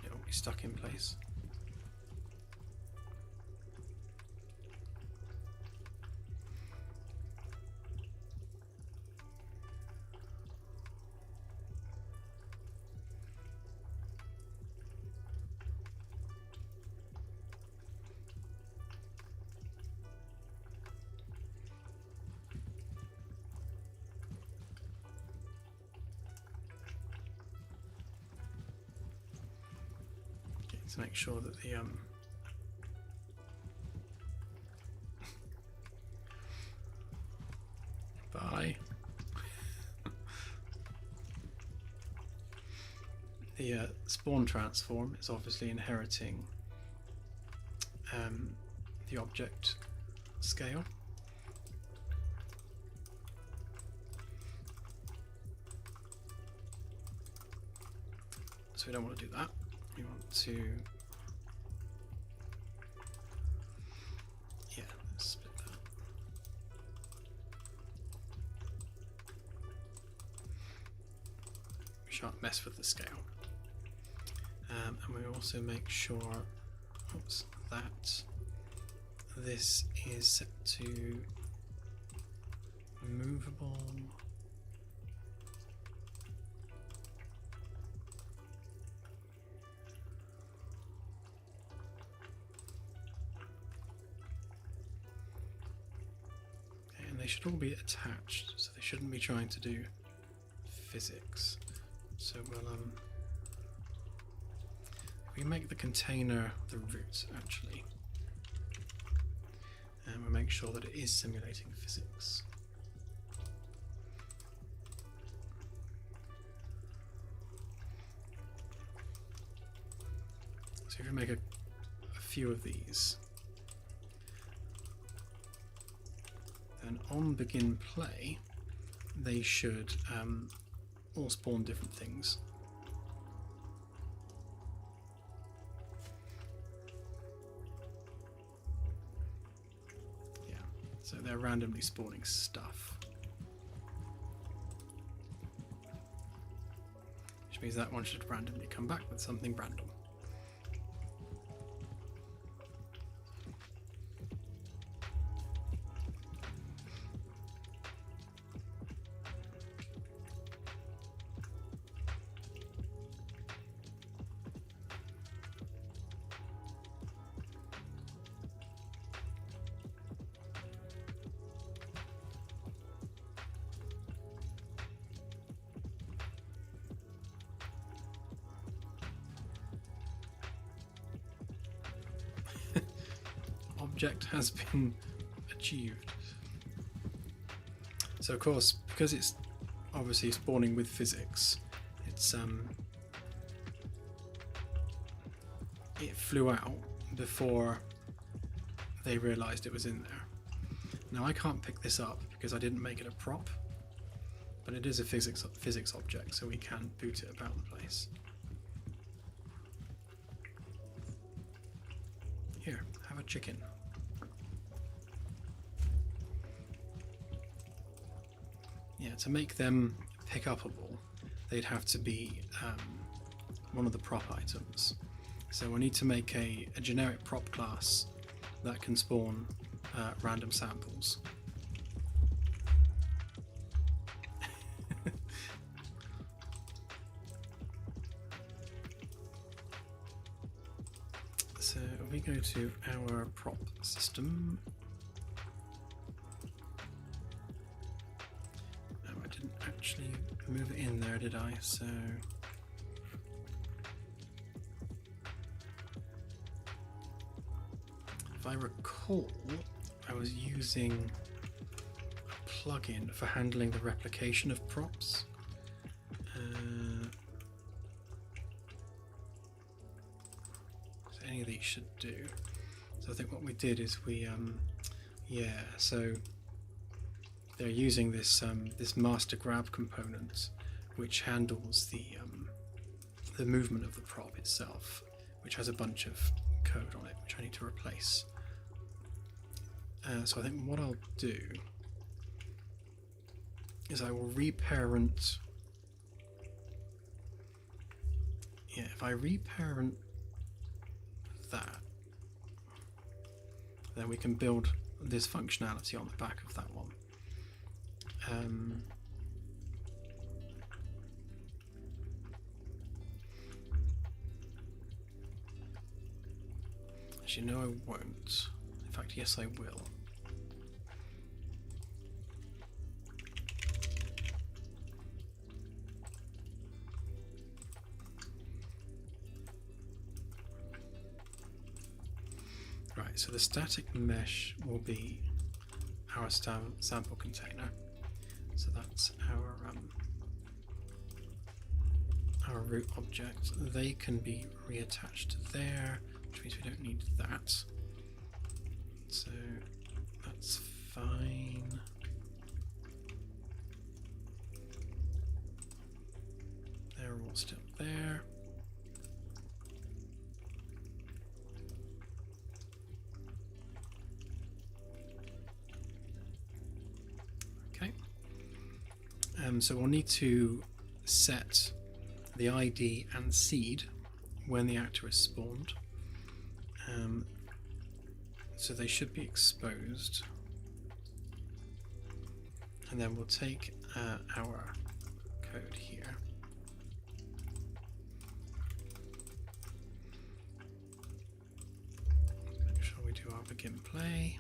it'll be stuck in place. To make sure that the the spawn transform is obviously inheriting the object scale. So we don't want to do that. We want to, yeah, let's split that. We shan't mess with the scale. And we also make sure, oops, that this is set to movable. They should all be attached, so they shouldn't be trying to do physics. So we'll we make the container the root actually, and we'll make sure that it is simulating physics. So if you make a few of these, and on begin play, they should all spawn different things. Yeah, so they're randomly spawning stuff. Which means that one should randomly come back with something random. object has been achieved. So of course, because it's obviously spawning with physics, it flew out before they realized it was in there. Now I can't pick this up because I didn't make it a prop, but it is a physics object, so we can boot it about the place. Here, have a chicken. Yeah, to make them pick upable, they'd have to be one of the prop items. So we need to make a generic prop class that can spawn random samples. So we go to our prop system. Oh, I didn't actually move it in there, did I? So if I recall, I was using a plugin for handling the replication of props. So any of these should do. So I think what we did is we, yeah, so they're using this this master grab component, which handles the movement of the prop itself, which has a bunch of code on it, which I need to replace. So I think what I'll do is I will reparent. Yeah, if I reparent that, then we can build this functionality on the back of that one. Actually, no, I won't. In fact, yes, I will. Right, so the static mesh will be our sample container. So that's our root object. They can be reattached to there, which means we don't need that. So that's fine. They're all still there. Okay. So we'll need to set the ID and seed when the actor is spawned. So they should be exposed, and then we'll take our code here. Make sure we do our begin play.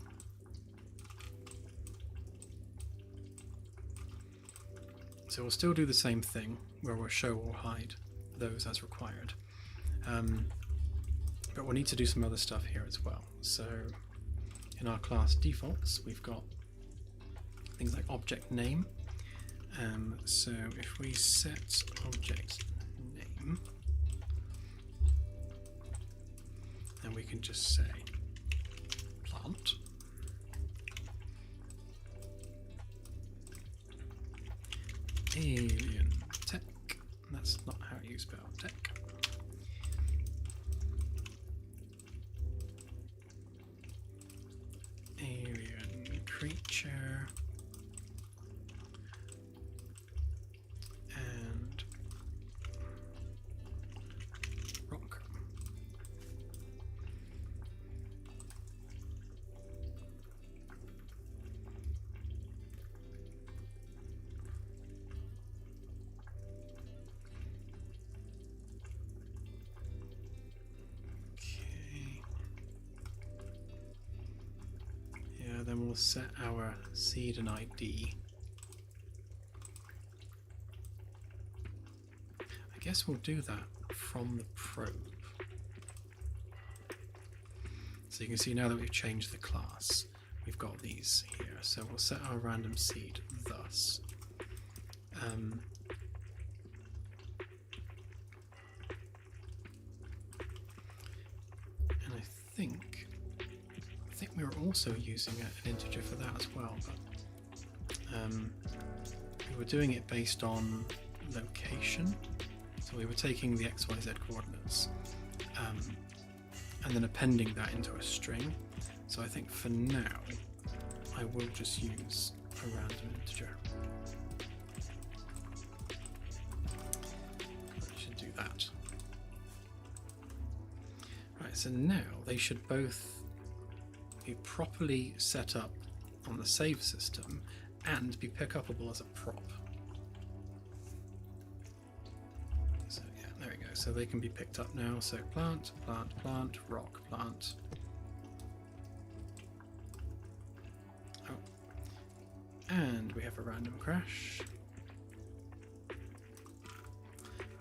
So we'll still do the same thing where we'll show or hide those as required. But we'll need to do some other stuff here as well. So in our class defaults, we've got things like object name. So if we set object name, then we can just say plant. Alien tech. That's not how you spell tech. Alien creature. And rock. Then we'll set our seed and ID. I guess we'll do that from the probe. So you can see now that we've changed the class, we've got these here. So we'll set our random seed thus. And I think we were also using an integer for that as well, but we were doing it based on location. So we were taking the XYZ coordinates and then appending that into a string. So I think for now I will just use a random integer. I should do that. Right, so now they should both be properly set up on the save system and be pick-upable as a prop. So yeah, there we go. So they can be picked up now. So plant, plant, plant, rock, plant. Oh. And we have a random crash.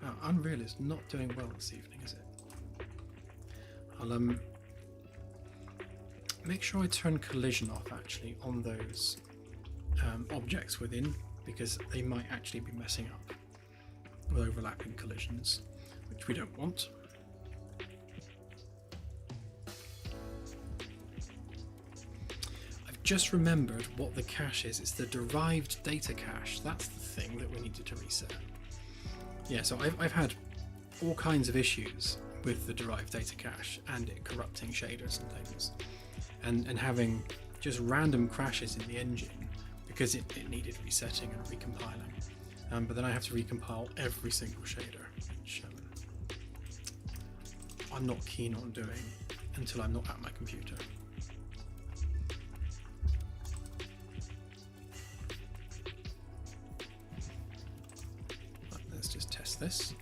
Wow, Unreal is not doing well this evening, is it? I'll make sure I turn collision off actually on those objects within, because they might actually be messing up with overlapping collisions, which we don't want. I've just remembered what the cache is. It's the derived data cache. That's the thing that we needed to reset. Yeah, so I've had all kinds of issues with the derived data cache and it corrupting shaders and things, and having just random crashes in the engine because it needed resetting and recompiling. But then I have to recompile every single shader, which I'm not keen on doing until I'm not at my computer. Right, let's just test this.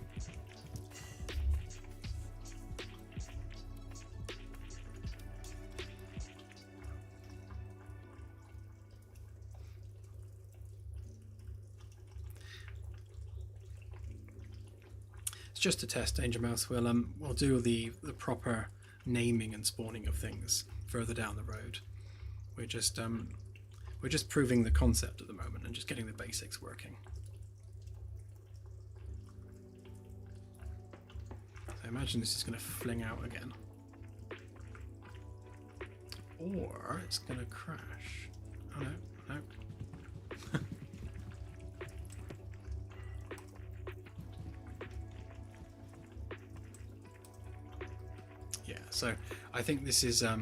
Just to test Danger Mouse, we'll do the proper naming and spawning of things further down the road. We're just proving the concept at the moment and just getting the basics working. So I imagine this is going to fling out again, or it's going to crash. Oh no, no. So I think this is a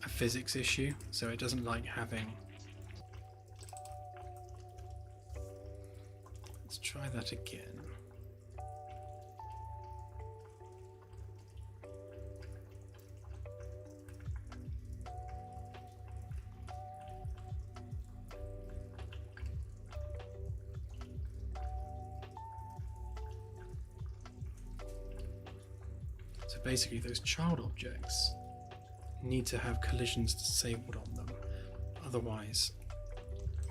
physics issue, so it doesn't like having... Let's try that again. Basically, those child objects need to have collisions disabled on them, otherwise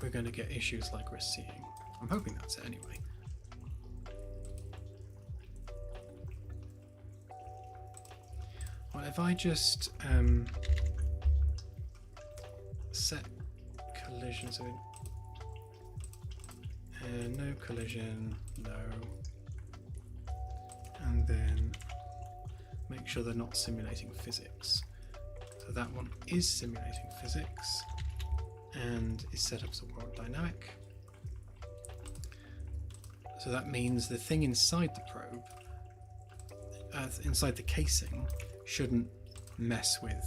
we're going to get issues like we're seeing. I'm hoping that's it anyway. Well, if I just set collision, so no collision, no, and then make sure they're not simulating physics. So that one is simulating physics and is set up as a world dynamic. So that means the thing inside the probe, inside the casing, shouldn't mess with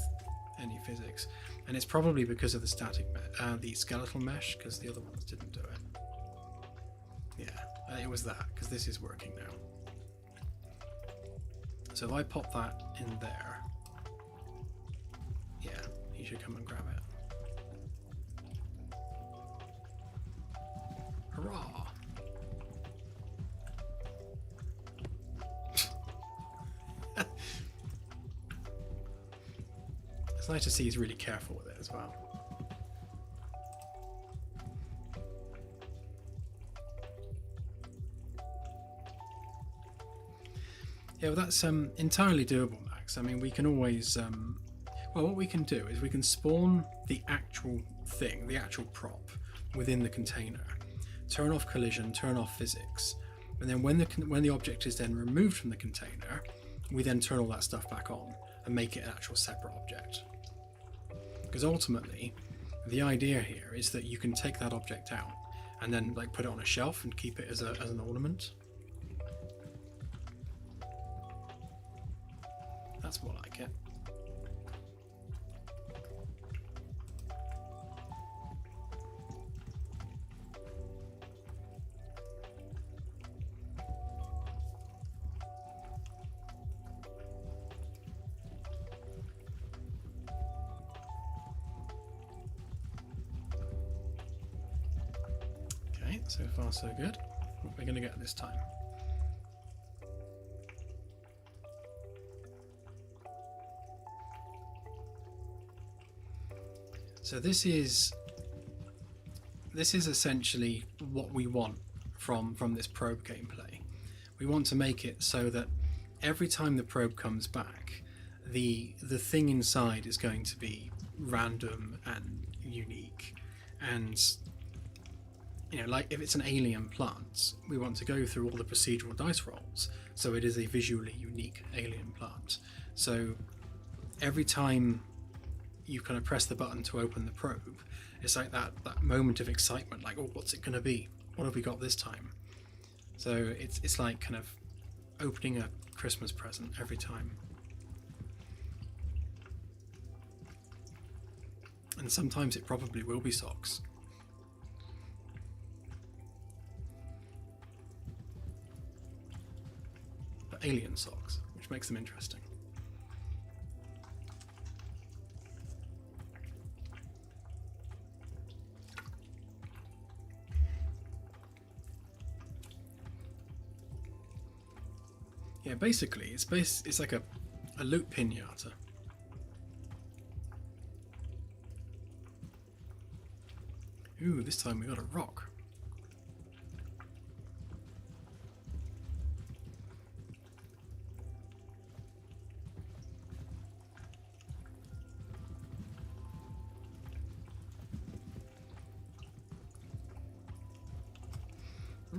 any physics. And it's probably because of the the skeletal mesh, because the other ones didn't do it. Yeah, it was that, because this is working now. So if I pop that in there, yeah, he should come and grab it. Hurrah! It's nice to see he's really careful with it as well. Yeah, well, that's entirely doable, Max. I mean, we can always Well, what we can do is we can spawn the actual thing, the actual prop within the container, turn off collision, turn off physics, and then when the object is then removed from the container, we then turn all that stuff back on and make it an actual separate object. Because ultimately, the idea here is that you can take that object out and then like put it on a shelf and keep it as an ornament. That's more like it. Okay, so far so good. What are we going to get this time? So this is essentially what we want from this probe gameplay. We want to make it so that every time the probe comes back, the thing inside is going to be random and unique. And you know, like if it's an alien plant, we want to go through all the procedural dice rolls so it is a visually unique alien plant. So every time you kind of press the button to open the probe, it's like that moment of excitement, like, oh, what's it going to be? What have we got this time? So it's like kind of opening a Christmas present every time. And sometimes it probably will be socks. But alien socks, which makes them interesting. Yeah, basically, it's like a loot pinata. Ooh, this time we got a rock.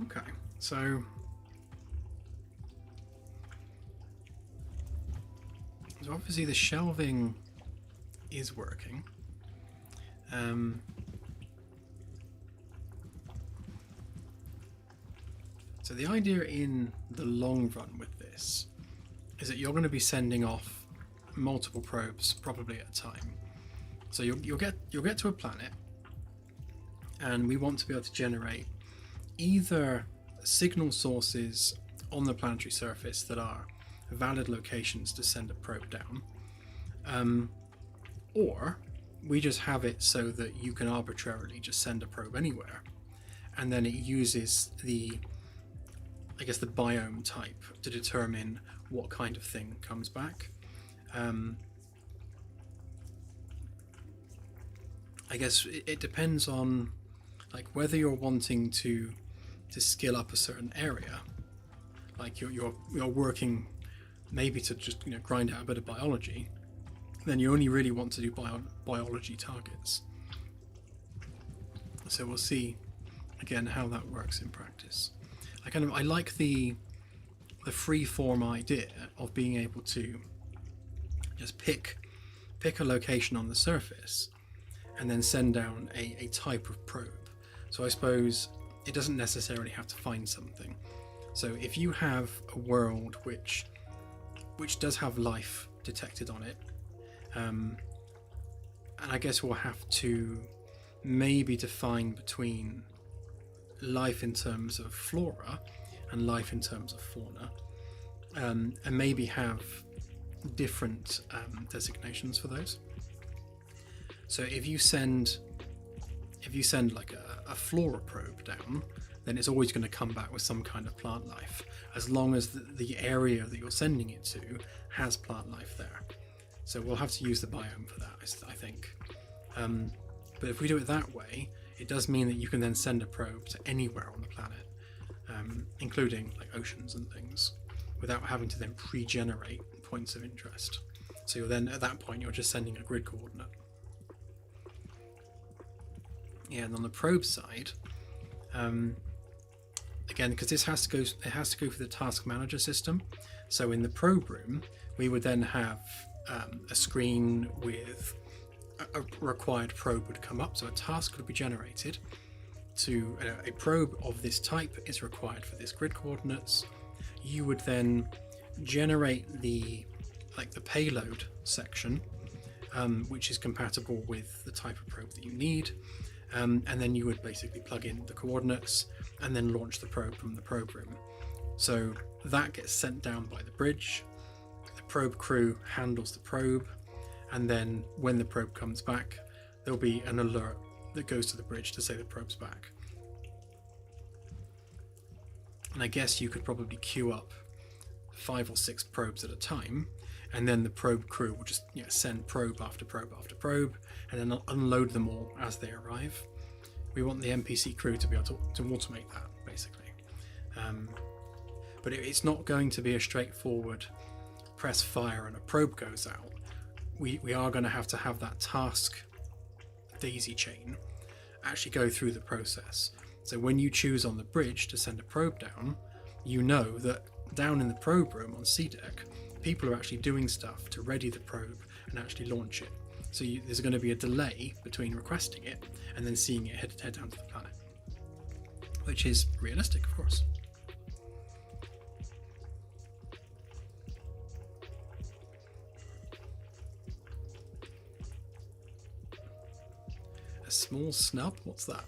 Okay, so obviously the shelving is working. So the idea in the long run with this is that you're going to be sending off multiple probes probably at a time. So you'll get to a planet, and we want to be able to generate either signal sources on the planetary surface that are valid locations to send a probe down, or we just have it so that you can arbitrarily just send a probe anywhere, and then it uses the biome type to determine what kind of thing comes back. I guess it depends on like whether you're wanting to skill up a certain area, like you're working maybe to just grind out a bit of biology, then you only really want to do biology targets. So we'll see again how that works in practice. I like the free form idea of being able to just pick a location on the surface and then send down a type of probe. So I suppose it doesn't necessarily have to find something. So if you have a world which does have life detected on it, and I guess we'll have to maybe define between life in terms of flora and life in terms of fauna, and maybe have different designations for those. So if you send like a flora probe down, then it's always going to come back with some kind of plant life, as long as the area that you're sending it to has plant life there. So we'll have to use the biome for that, I think. But if we do it that way, it does mean that you can then send a probe to anywhere on the planet, including like oceans and things, without having to then pre-generate points of interest. So you're then, at that point, you're just sending a grid coordinate. Yeah, and on the probe side, again, because it has to go through the task manager system. So in the probe room, we would then have a screen with a required probe would come up. So a task would be generated to a probe of this type is required for this grid coordinates. You would then generate the payload section, which is compatible with the type of probe that you need. And then you would basically plug in the coordinates and then launch the probe from the probe room. So that gets sent down by the bridge. The probe crew handles the probe, and then when the probe comes back, there'll be an alert that goes to the bridge to say the probe's back. And I guess you could probably queue up 5 or 6 probes at a time, and then the probe crew will just send probe after probe after probe, and then unload them all as they arrive. We want the NPC crew to be able to automate that, basically. But it's not going to be a straightforward press fire and a probe goes out. We are going to have that task daisy chain actually go through the process. So when you choose on the bridge to send a probe down, you know that down in the probe room on C deck, people are actually doing stuff to ready the probe and actually launch it. So there's going to be a delay between requesting it and then seeing it head down to the planet, which is realistic, of course. A small snub? What's that?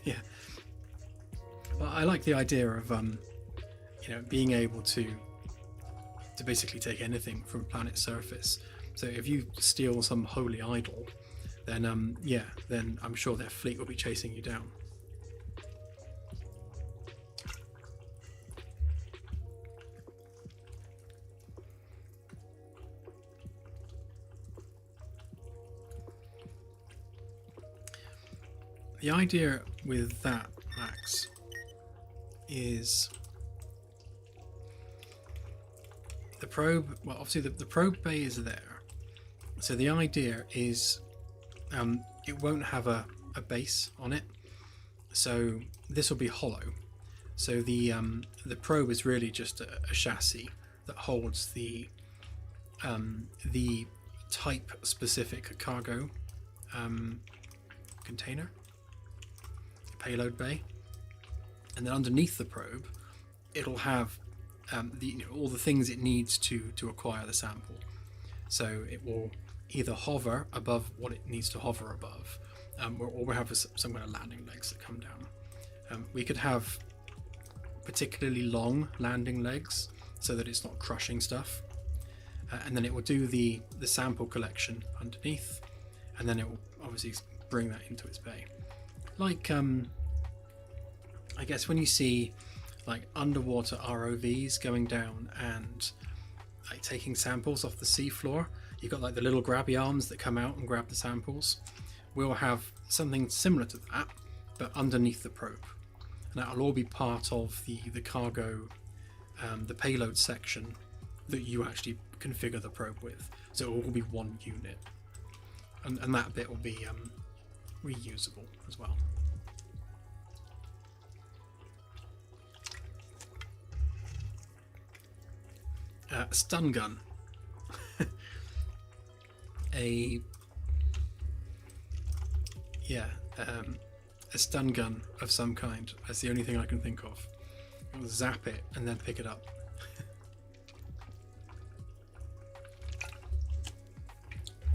Yeah. Well, I like the idea of being able to basically take anything from a planet's surface. So if you steal some holy idol, then then I'm sure their fleet will be chasing you down. The idea with that, Max, is the probe. Well, obviously the probe bay is there, so the idea is it won't have a base on it, so this will be hollow. So the probe is really just a chassis that holds the type specific cargo container, payload bay, and then underneath the probe it'll have all the things it needs to acquire the sample. So it will either hover above what it needs to hover above, or we'll have some kind of landing legs that come down. We could have particularly long landing legs so that it's not crushing stuff, and then it will do the sample collection underneath, and then it will obviously bring that into its bay. Like I guess when you see like underwater ROVs going down and like taking samples off the seafloor, you've got like the little grabby arms that come out and grab the samples. We'll have something similar to that, but underneath the probe, and that'll all be part of the cargo, the payload section that you actually configure the probe with. So it will all be one unit, and that bit will be reusable as well. A stun gun. A stun gun of some kind. That's the only thing I can think of. I'll zap it and then pick it up.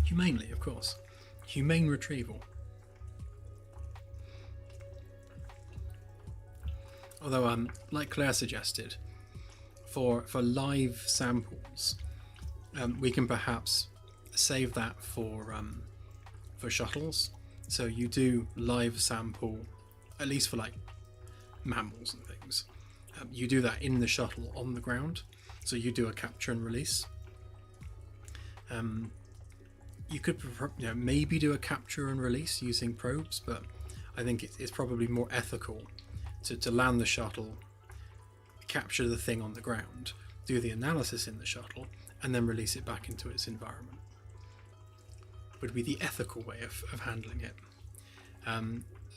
Humanely, of course. Humane retrieval. Although, like Claire suggested, for live samples, we can perhaps save that for shuttles. So you do live sample, at least for like mammals and things. You do that in the shuttle on the ground. So you do a capture and release. You could maybe do a capture and release using probes, but I think it's probably more ethical to land the shuttle, capture the thing on the ground, do the analysis in the shuttle, and then release it back into its environment. Would be the ethical way of handling it.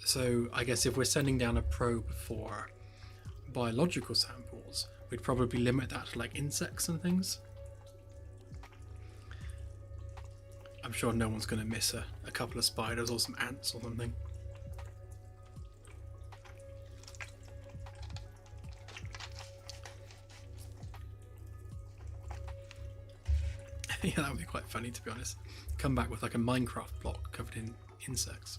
So I guess if we're sending down a probe for biological samples, we'd probably limit that to like insects and things. I'm sure no one's going to miss a couple of spiders or some ants or something. Yeah, that would be quite funny, to be honest. Come back with like a Minecraft block covered in insects.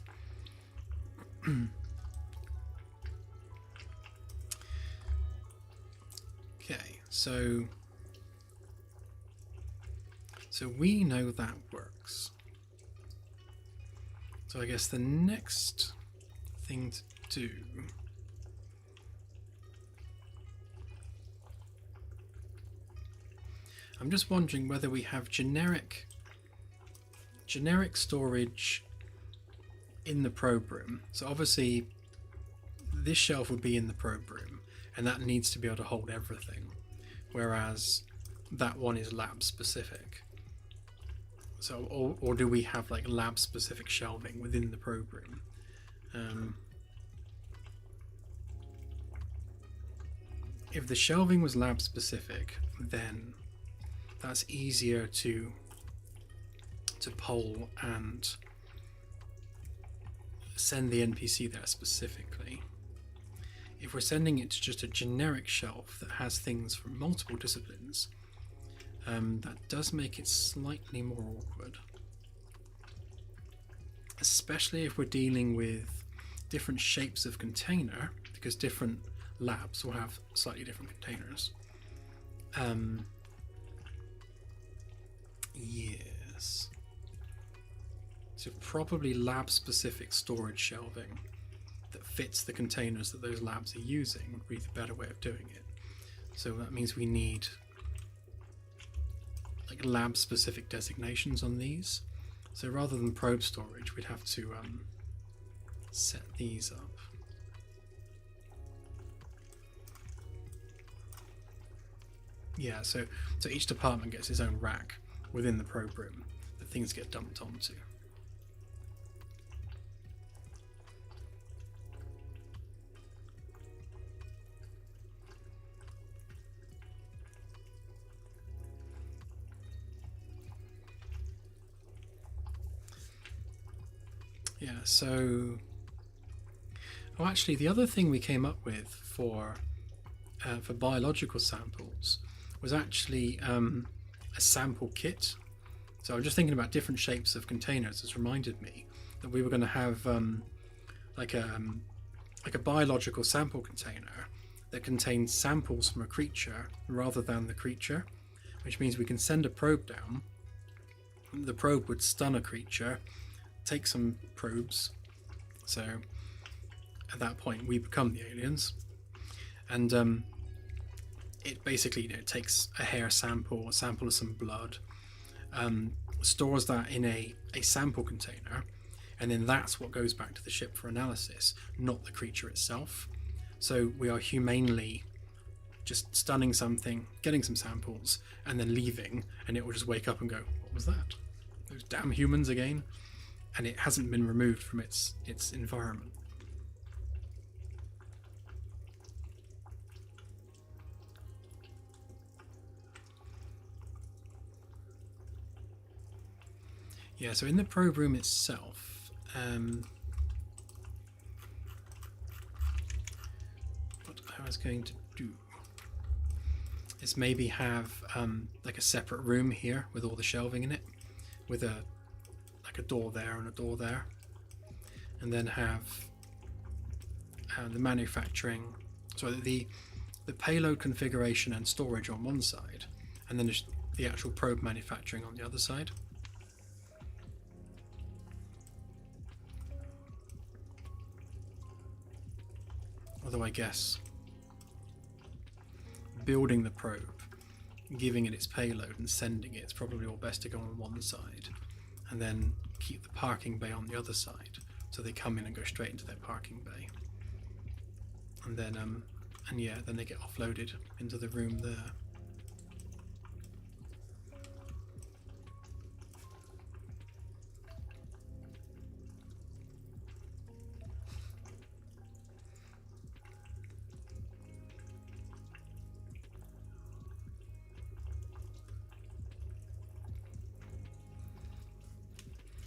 Okay, so we know that works. So I guess the next thing to do I'm just wondering whether we have generic storage in the probe room. So obviously this shelf would be in the probe room, and that needs to be able to hold everything, whereas that one is lab specific. So or do we have like lab specific shelving within the probe room? If the shelving was lab specific, then that's easier to poll and send the NPC there specifically. If we're sending it to just a generic shelf that has things from multiple disciplines, that does make it slightly more awkward. Especially if we're dealing with different shapes of container, because different labs will have slightly different containers. Yes. So probably lab-specific storage shelving that fits the containers that those labs are using would be the better way of doing it. So that means we need like lab-specific designations on these. So rather than probe storage, we'd have to set these up. Yeah, so each department gets its own rack within the probe room that things get dumped onto. Yeah, so... Oh, actually, the other thing we came up with for biological samples was actually a sample kit. So I'm just thinking about different shapes of containers. It's reminded me that we were going to have like a biological sample container that contains samples from a creature rather than the creature, which means we can send a probe down. The probe would stun a creature, take some probes, so at that point we become the aliens, and it basically takes a hair sample, a sample of some blood, stores that in a sample container, and then that's what goes back to the ship for analysis, not the creature itself. So we are humanely just stunning something, getting some samples, and then leaving, and it will just wake up and go, what was that? Those damn humans again? And it hasn't been removed from its environment. Yeah, so in the probe room itself, what I was going to do is maybe have like a separate room here with all the shelving in it, with a door there and a door there, and then have the manufacturing, so the payload configuration and storage on one side, and then just the actual probe manufacturing on the other side. Although I guess building the probe, giving it its payload and sending it, it's probably all best to go on one side, and then keep the parking bay on the other side, so they come in and go straight into their parking bay. And then And yeah, then they get offloaded into the room there.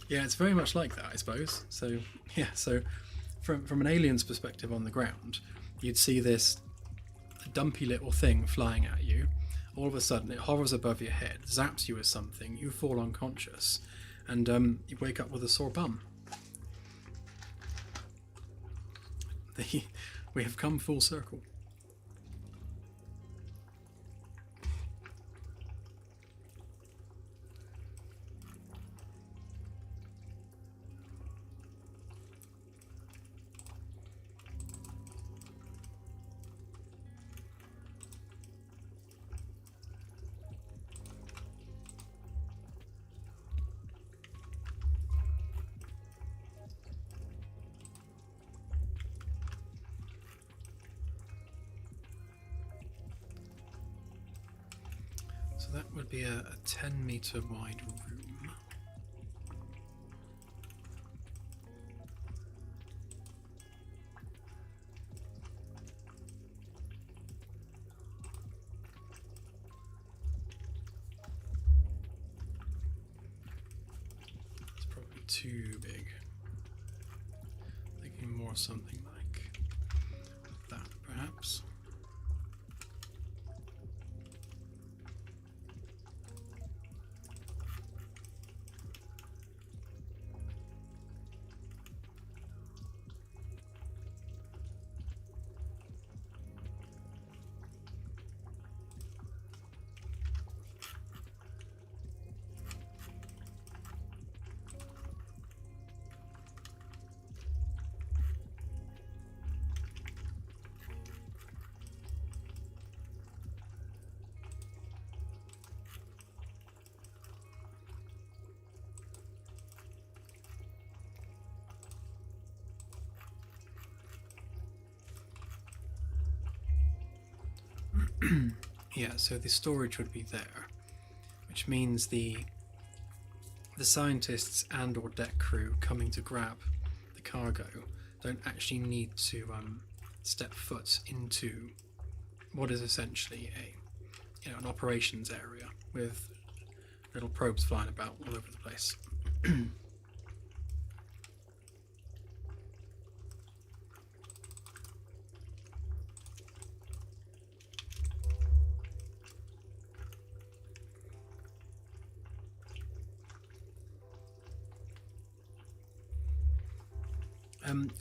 Yeah, it's very much like that, I suppose. So yeah, so from an alien's perspective on the ground, you'd see this dumpy little thing flying at you. All of a sudden, it hovers above your head, zaps you with something, you fall unconscious, and you wake up with a sore bum. We have come full circle. So that would be a 10-meter wide room. It's probably too big. Thinking more something like that, perhaps. Yeah, so the storage would be there, which means the scientists and or deck crew coming to grab the cargo don't actually need to step foot into what is essentially an operations area with little probes flying about all over the place.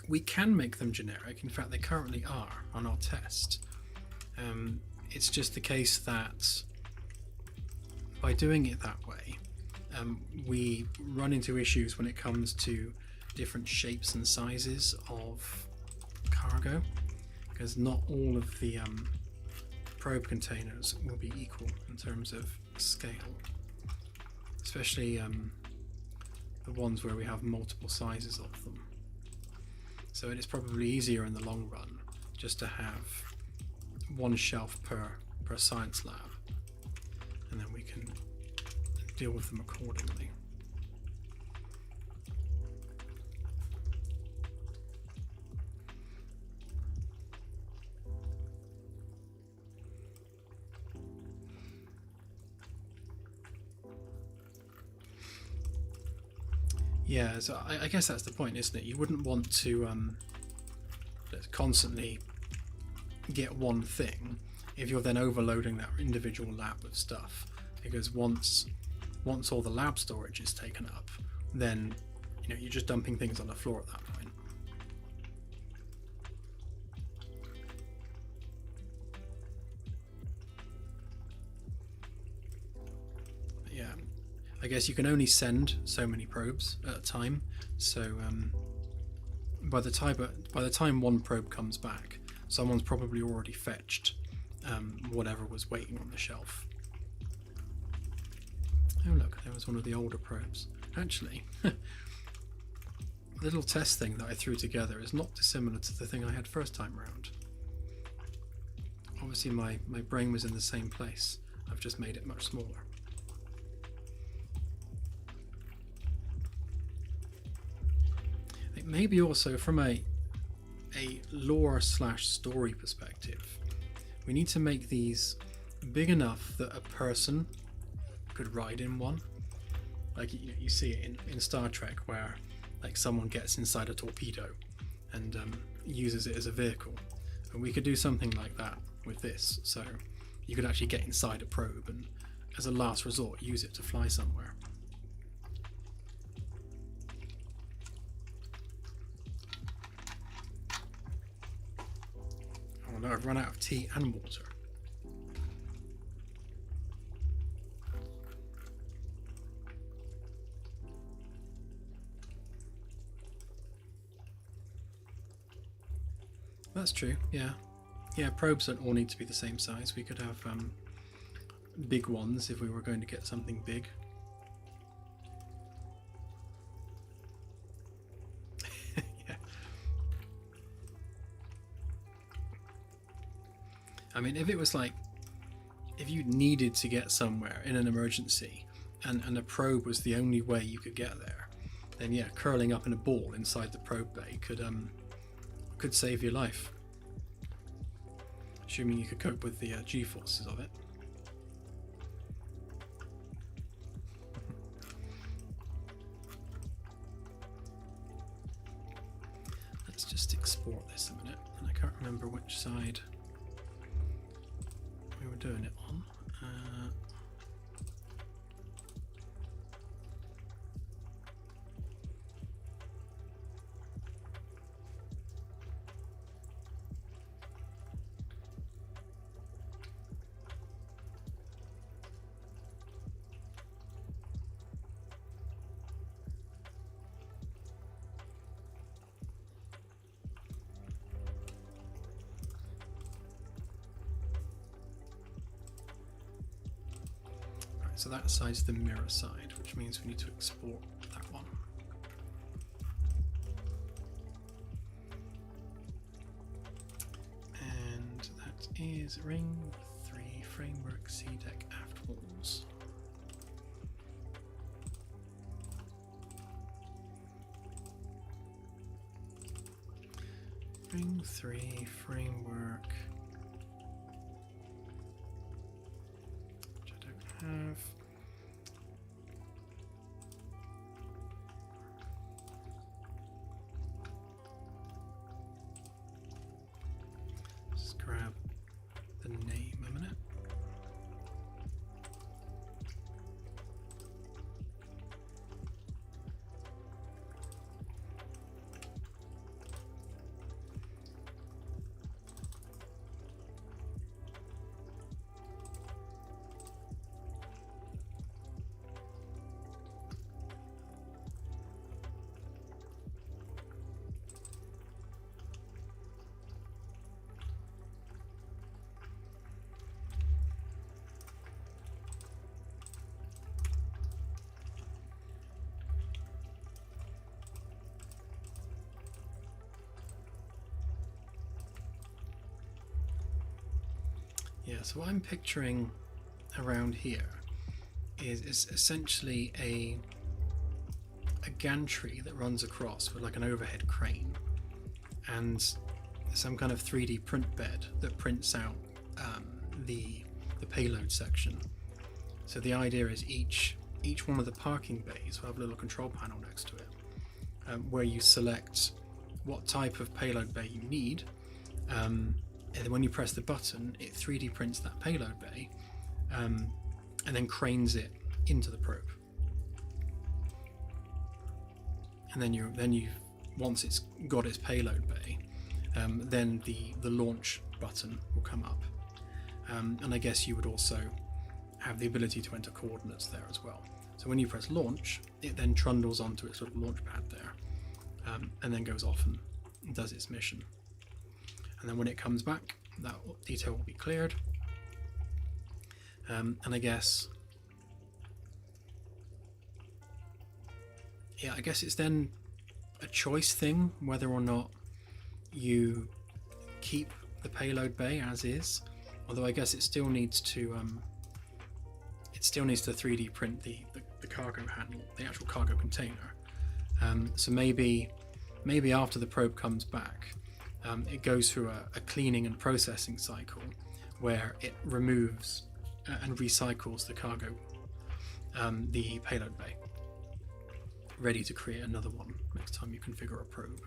We can make them generic. In fact, they currently are on our test. It's just the case that by doing it that way, we run into issues when it comes to different shapes and sizes of cargo, because not all of the probe containers will be equal in terms of scale, especially the ones where we have multiple sizes of them. So it is probably easier in the long run just to have one shelf per science lab, and then we can deal with them accordingly. Yeah, so I guess that's the point, isn't it? You wouldn't want to constantly get one thing if you're then overloading that individual lab with stuff, because once all the lab storage is taken up, then you're just dumping things on the floor at that point. Yeah, I guess you can only send so many probes at a time, so by the time one probe comes back, someone's probably already fetched whatever was waiting on the shelf. Oh look, there was one of the older probes. Actually, the little test thing that I threw together is not dissimilar to the thing I had first time round. obviously my brain was in the same place. I've just made it much smaller. Maybe also from a lore / story perspective, we need to make these big enough that a person could ride in one. Like, you know, you see it in Star Trek, where like someone gets inside a torpedo and uses it as a vehicle, and we could do something like that with this. So you could actually get inside a probe and, as a last resort, use it to fly somewhere. Oh no, I've run out of tea and water. That's true, yeah. Yeah, probes don't all need to be the same size. We could have big ones if we were going to get something big. Yeah. I mean, if it was like, if you needed to get somewhere in an emergency and a probe was the only way you could get there, then yeah, curling up in a ball inside the probe bay could save your life. Assuming you could cope with the G-forces of it. Let's just export this a minute, and I can't remember which side we were doing it on. So that side's the mirror side, which means we need to export that one. And that is ring 3 framework C deck aft walls. Ring 3 framework. Have just grab the name a minute. Yeah, so what I'm picturing around here is essentially a gantry that runs across with like an overhead crane and some kind of 3D print bed that prints out the payload section. So the idea is each one of the parking bays will have a little control panel next to it, where you select what type of payload bay you need. And then when you press the button, it 3D prints that payload bay and then cranes it into the probe. And then once it's got its payload bay, then the launch button will come up. And I guess you would also have the ability to enter coordinates there as well. So when you press launch, it then trundles onto its little launch pad there, and then goes off and does its mission. And then when it comes back, that detail will be cleared. And I guess, yeah, I guess it's then a choice thing whether or not you keep the payload bay as is, Although I guess it still needs to 3D print the cargo handle, the actual cargo container. So maybe after the probe comes back, it goes through a cleaning and processing cycle where it removes and recycles the cargo, the payload bay, ready to create another one next time you configure a probe.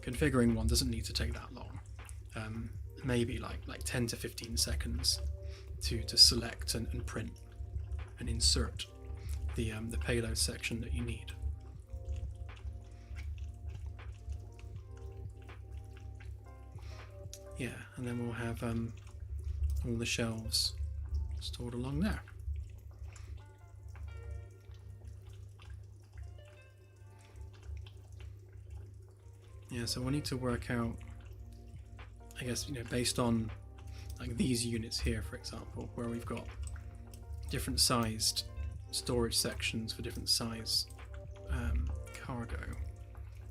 Configuring one doesn't need to take that long. Maybe like 10 to 15 seconds to select and print and insert the payload section that you need. Yeah, and then we'll have all the shelves stored along there. Yeah, so we'll need to work out, I guess, based on like these units here, for example, where we've got different sized storage sections for different size cargo.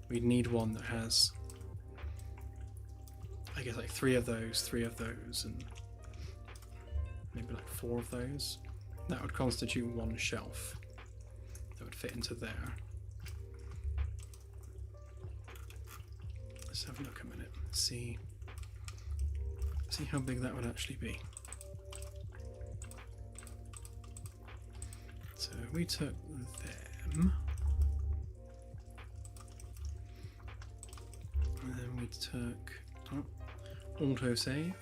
We'd need one that has, I guess, like three of those, and maybe like 4 of those. That would constitute one shelf that would fit into there. Let's have a look a minute. See how big that would actually be. So we took them, and then we took autosave.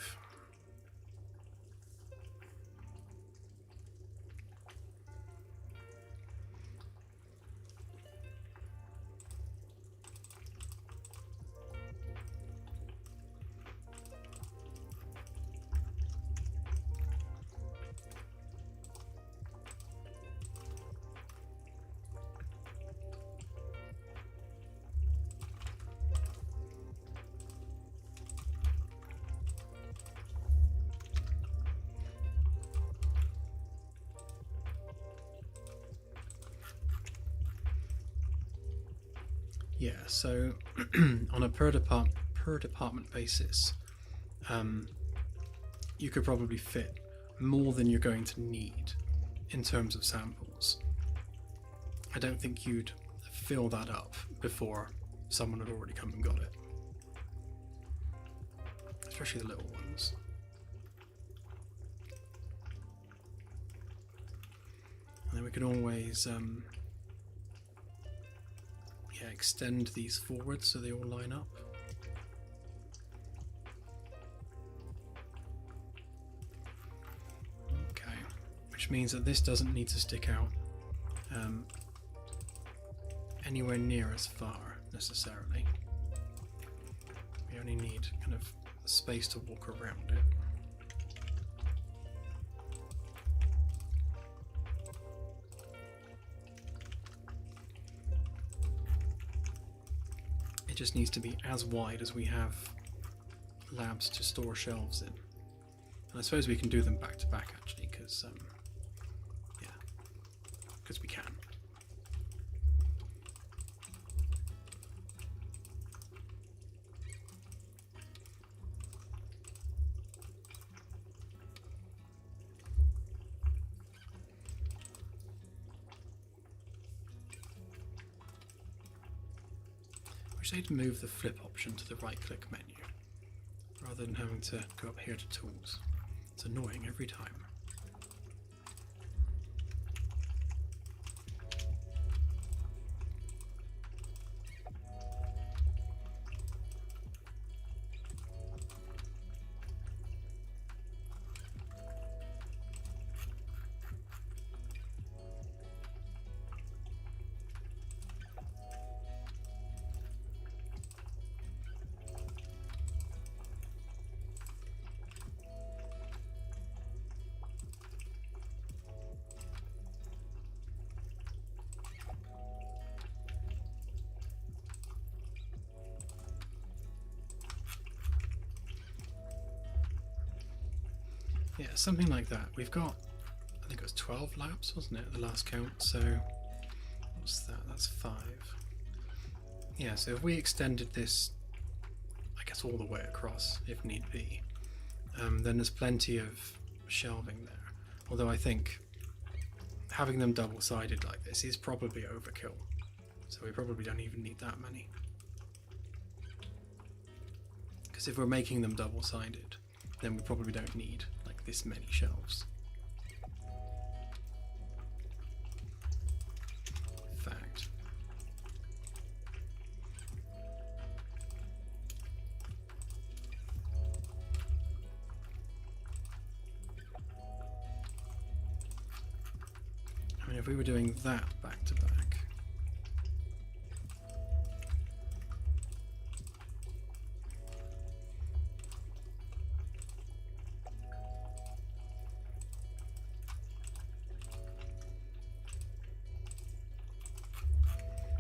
Yeah, so on a per department basis, you could probably fit more than you're going to need in terms of samples. I don't think you'd fill that up before someone had already come and got it, especially the little ones. And then we can always extend these forward so they all line up. Okay, which means that this doesn't need to stick out anywhere near as far necessarily. We only need kind of space to walk around it. It just needs to be as wide as we have labs to store shelves in. And I suppose we can do them back to back actually, because we can. I need to move the flip option to the right click menu rather than having to go up here to tools. It's annoying every time. Yeah, something like that. We've got, I think it was 12 labs, wasn't it, at the last count? So, what's that? That's 5. Yeah, so if we extended this, I guess all the way across if need be, then there's plenty of shelving there. Although I think having them double-sided like this is probably overkill, so we probably don't even need that many. Because if we're making them double-sided, then we probably don't need like this many shelves. Fact. I mean, if we were doing that back to back,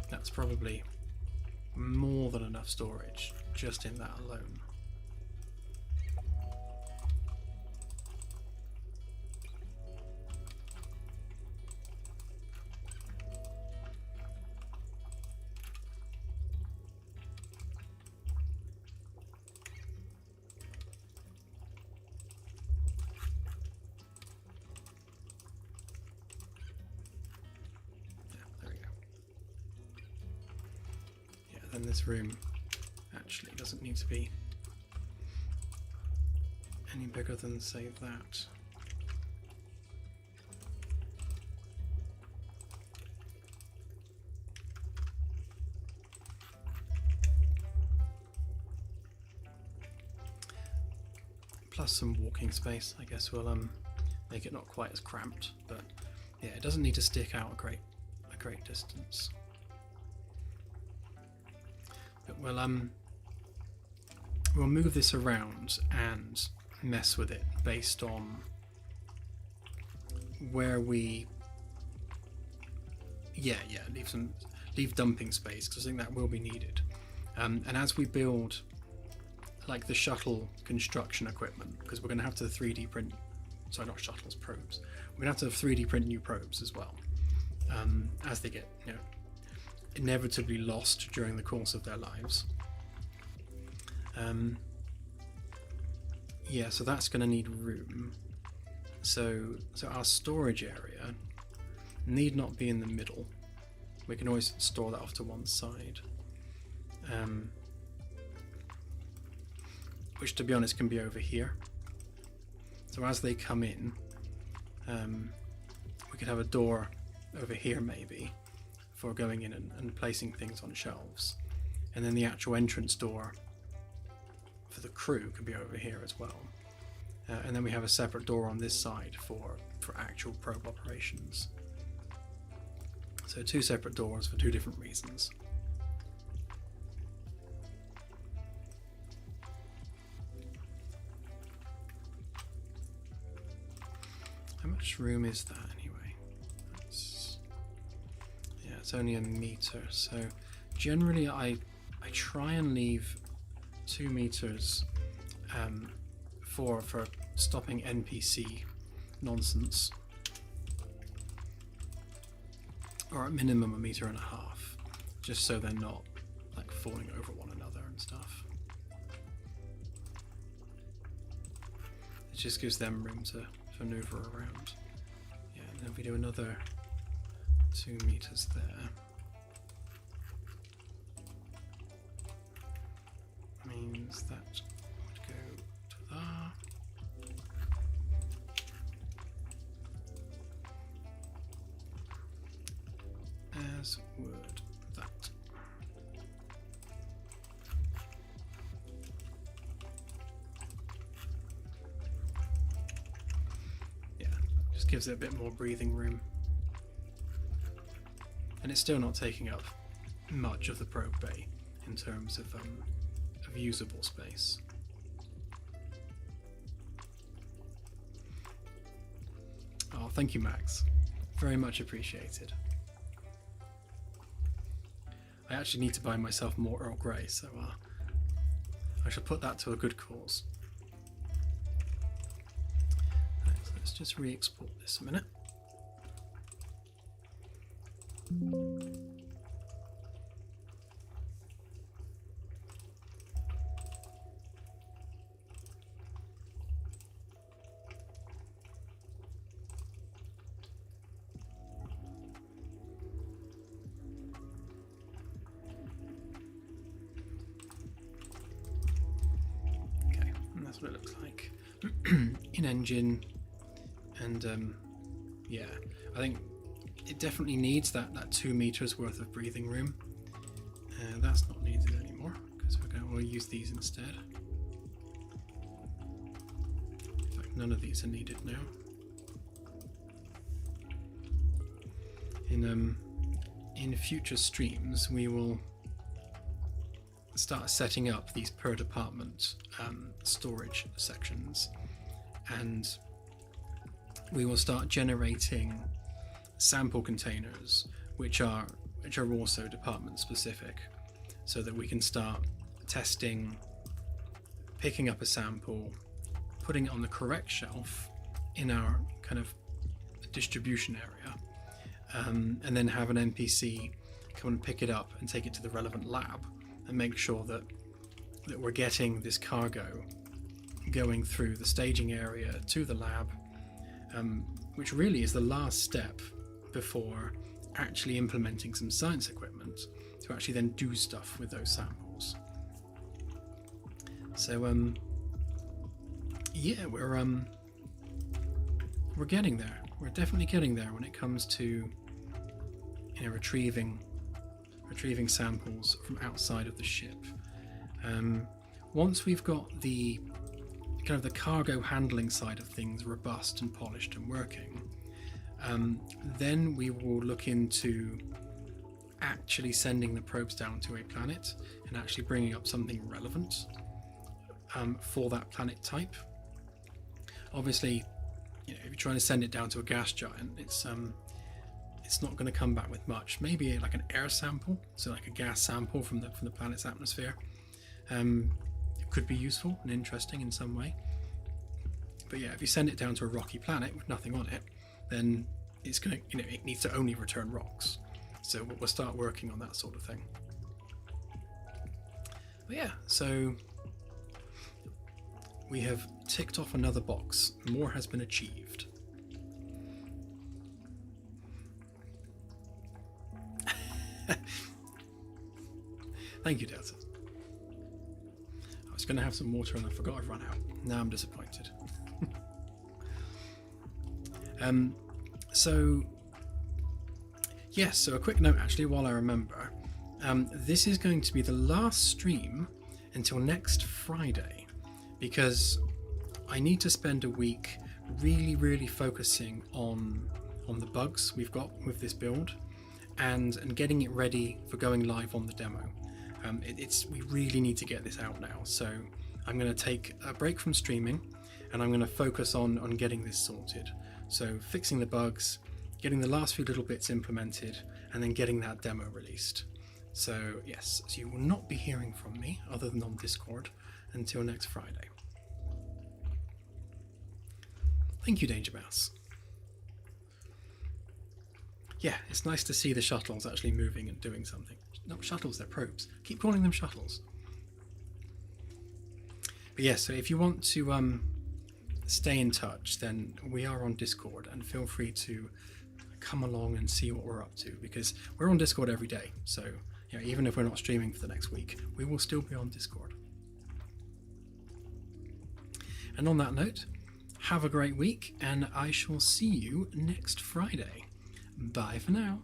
that's probably more than enough storage just in that alone. Then this room actually doesn't need to be any bigger than, say, that. Plus some walking space. I guess we'll make it not quite as cramped, but yeah, it doesn't need to stick out a great distance. But we'll move this around and mess with it based on where we leave dumping space, because I think that will be needed. And as we build like the shuttle construction equipment, because we're going to have to 3D print, sorry, not shuttles, probes. We're going to have to 3D print new probes as well, as they get, you know, inevitably lost during the course of their lives. Yeah, so that's going to need room. So our storage area need not be in the middle. We can always store that off to one side. Which, to be honest, can be over here. So as they come in, we could have a door over here maybe for going in and placing things on shelves, and then the actual entrance door for the crew could be over here as well, and then we have a separate door on this side for actual probe operations. So 2 separate doors for 2 different reasons. How much room is that anyway? It's only a meter, so generally I try and leave 2 meters for stopping NPC nonsense, or at minimum 1.5 meters, just so they're not like falling over one another and stuff. It just gives them room to maneuver around. Yeah, and then if we do another 2 meters there, means that would go to there. As would that. Yeah, just gives it a bit more breathing room. And it's still not taking up much of the probe bay in terms of usable space. Oh, thank you, Max. Very much appreciated. I actually need to buy myself more Earl Grey, so I shall put that to a good cause. Right, so let's just re-export this a minute. what it looks like in engine. And yeah, I think it definitely needs that 2 meters worth of breathing room. That's not needed anymore because we'll use these instead. In fact, none of these are needed now. In future streams, we will start setting up these per department storage sections, and we will start generating sample containers which are also department specific, so that we can start testing, picking up a sample, putting it on the correct shelf in our kind of distribution area, and then have an NPC come and pick it up and take it to the relevant lab and make sure that we're getting this cargo going through the staging area to the lab, which really is the last step before actually implementing some science equipment to actually then do stuff with those samples. So yeah, we're getting there. We're definitely getting there when it comes to retrieving samples from outside of the ship. Once we've got the kind of the cargo handling side of things robust and polished and working, then we will look into actually sending the probes down to a planet and actually bringing up something relevant for that planet type. Obviously, if you're trying to send it down to a gas giant, it's not going to come back with much. Maybe like an air sample, so like a gas sample from the planet's atmosphere. It could be useful and interesting in some way. But yeah, if you send it down to a rocky planet with nothing on it, then it's gonna, it needs to only return rocks. So we'll start working on that sort of thing. But yeah, so we have ticked off another box. More has been achieved. Thank you, Delta. I was going to have some water and I forgot I've run out. Now I'm disappointed. So yes, so a quick note actually while I remember. This is going to be the last stream until next Friday, because I need to spend a week really focusing on the bugs we've got with this build and getting it ready for going live on the demo. We really need to get this out now, so I'm going to take a break from streaming and I'm going to focus on getting this sorted. So fixing the bugs, getting the last few little bits implemented, and then getting that demo released. So yes, so you will not be hearing from me other than on Discord until next Friday. Thank you, Danger Mouse. Yeah, it's nice to see the shuttles actually moving and doing something. Not shuttles, they're probes. Keep calling them shuttles. But yeah, so if you want to stay in touch, then we are on Discord, and feel free to come along and see what we're up to, because we're on Discord every day. So even if we're not streaming for the next week, we will still be on Discord. And on that note, have a great week, and I shall see you next Friday. Bye for now.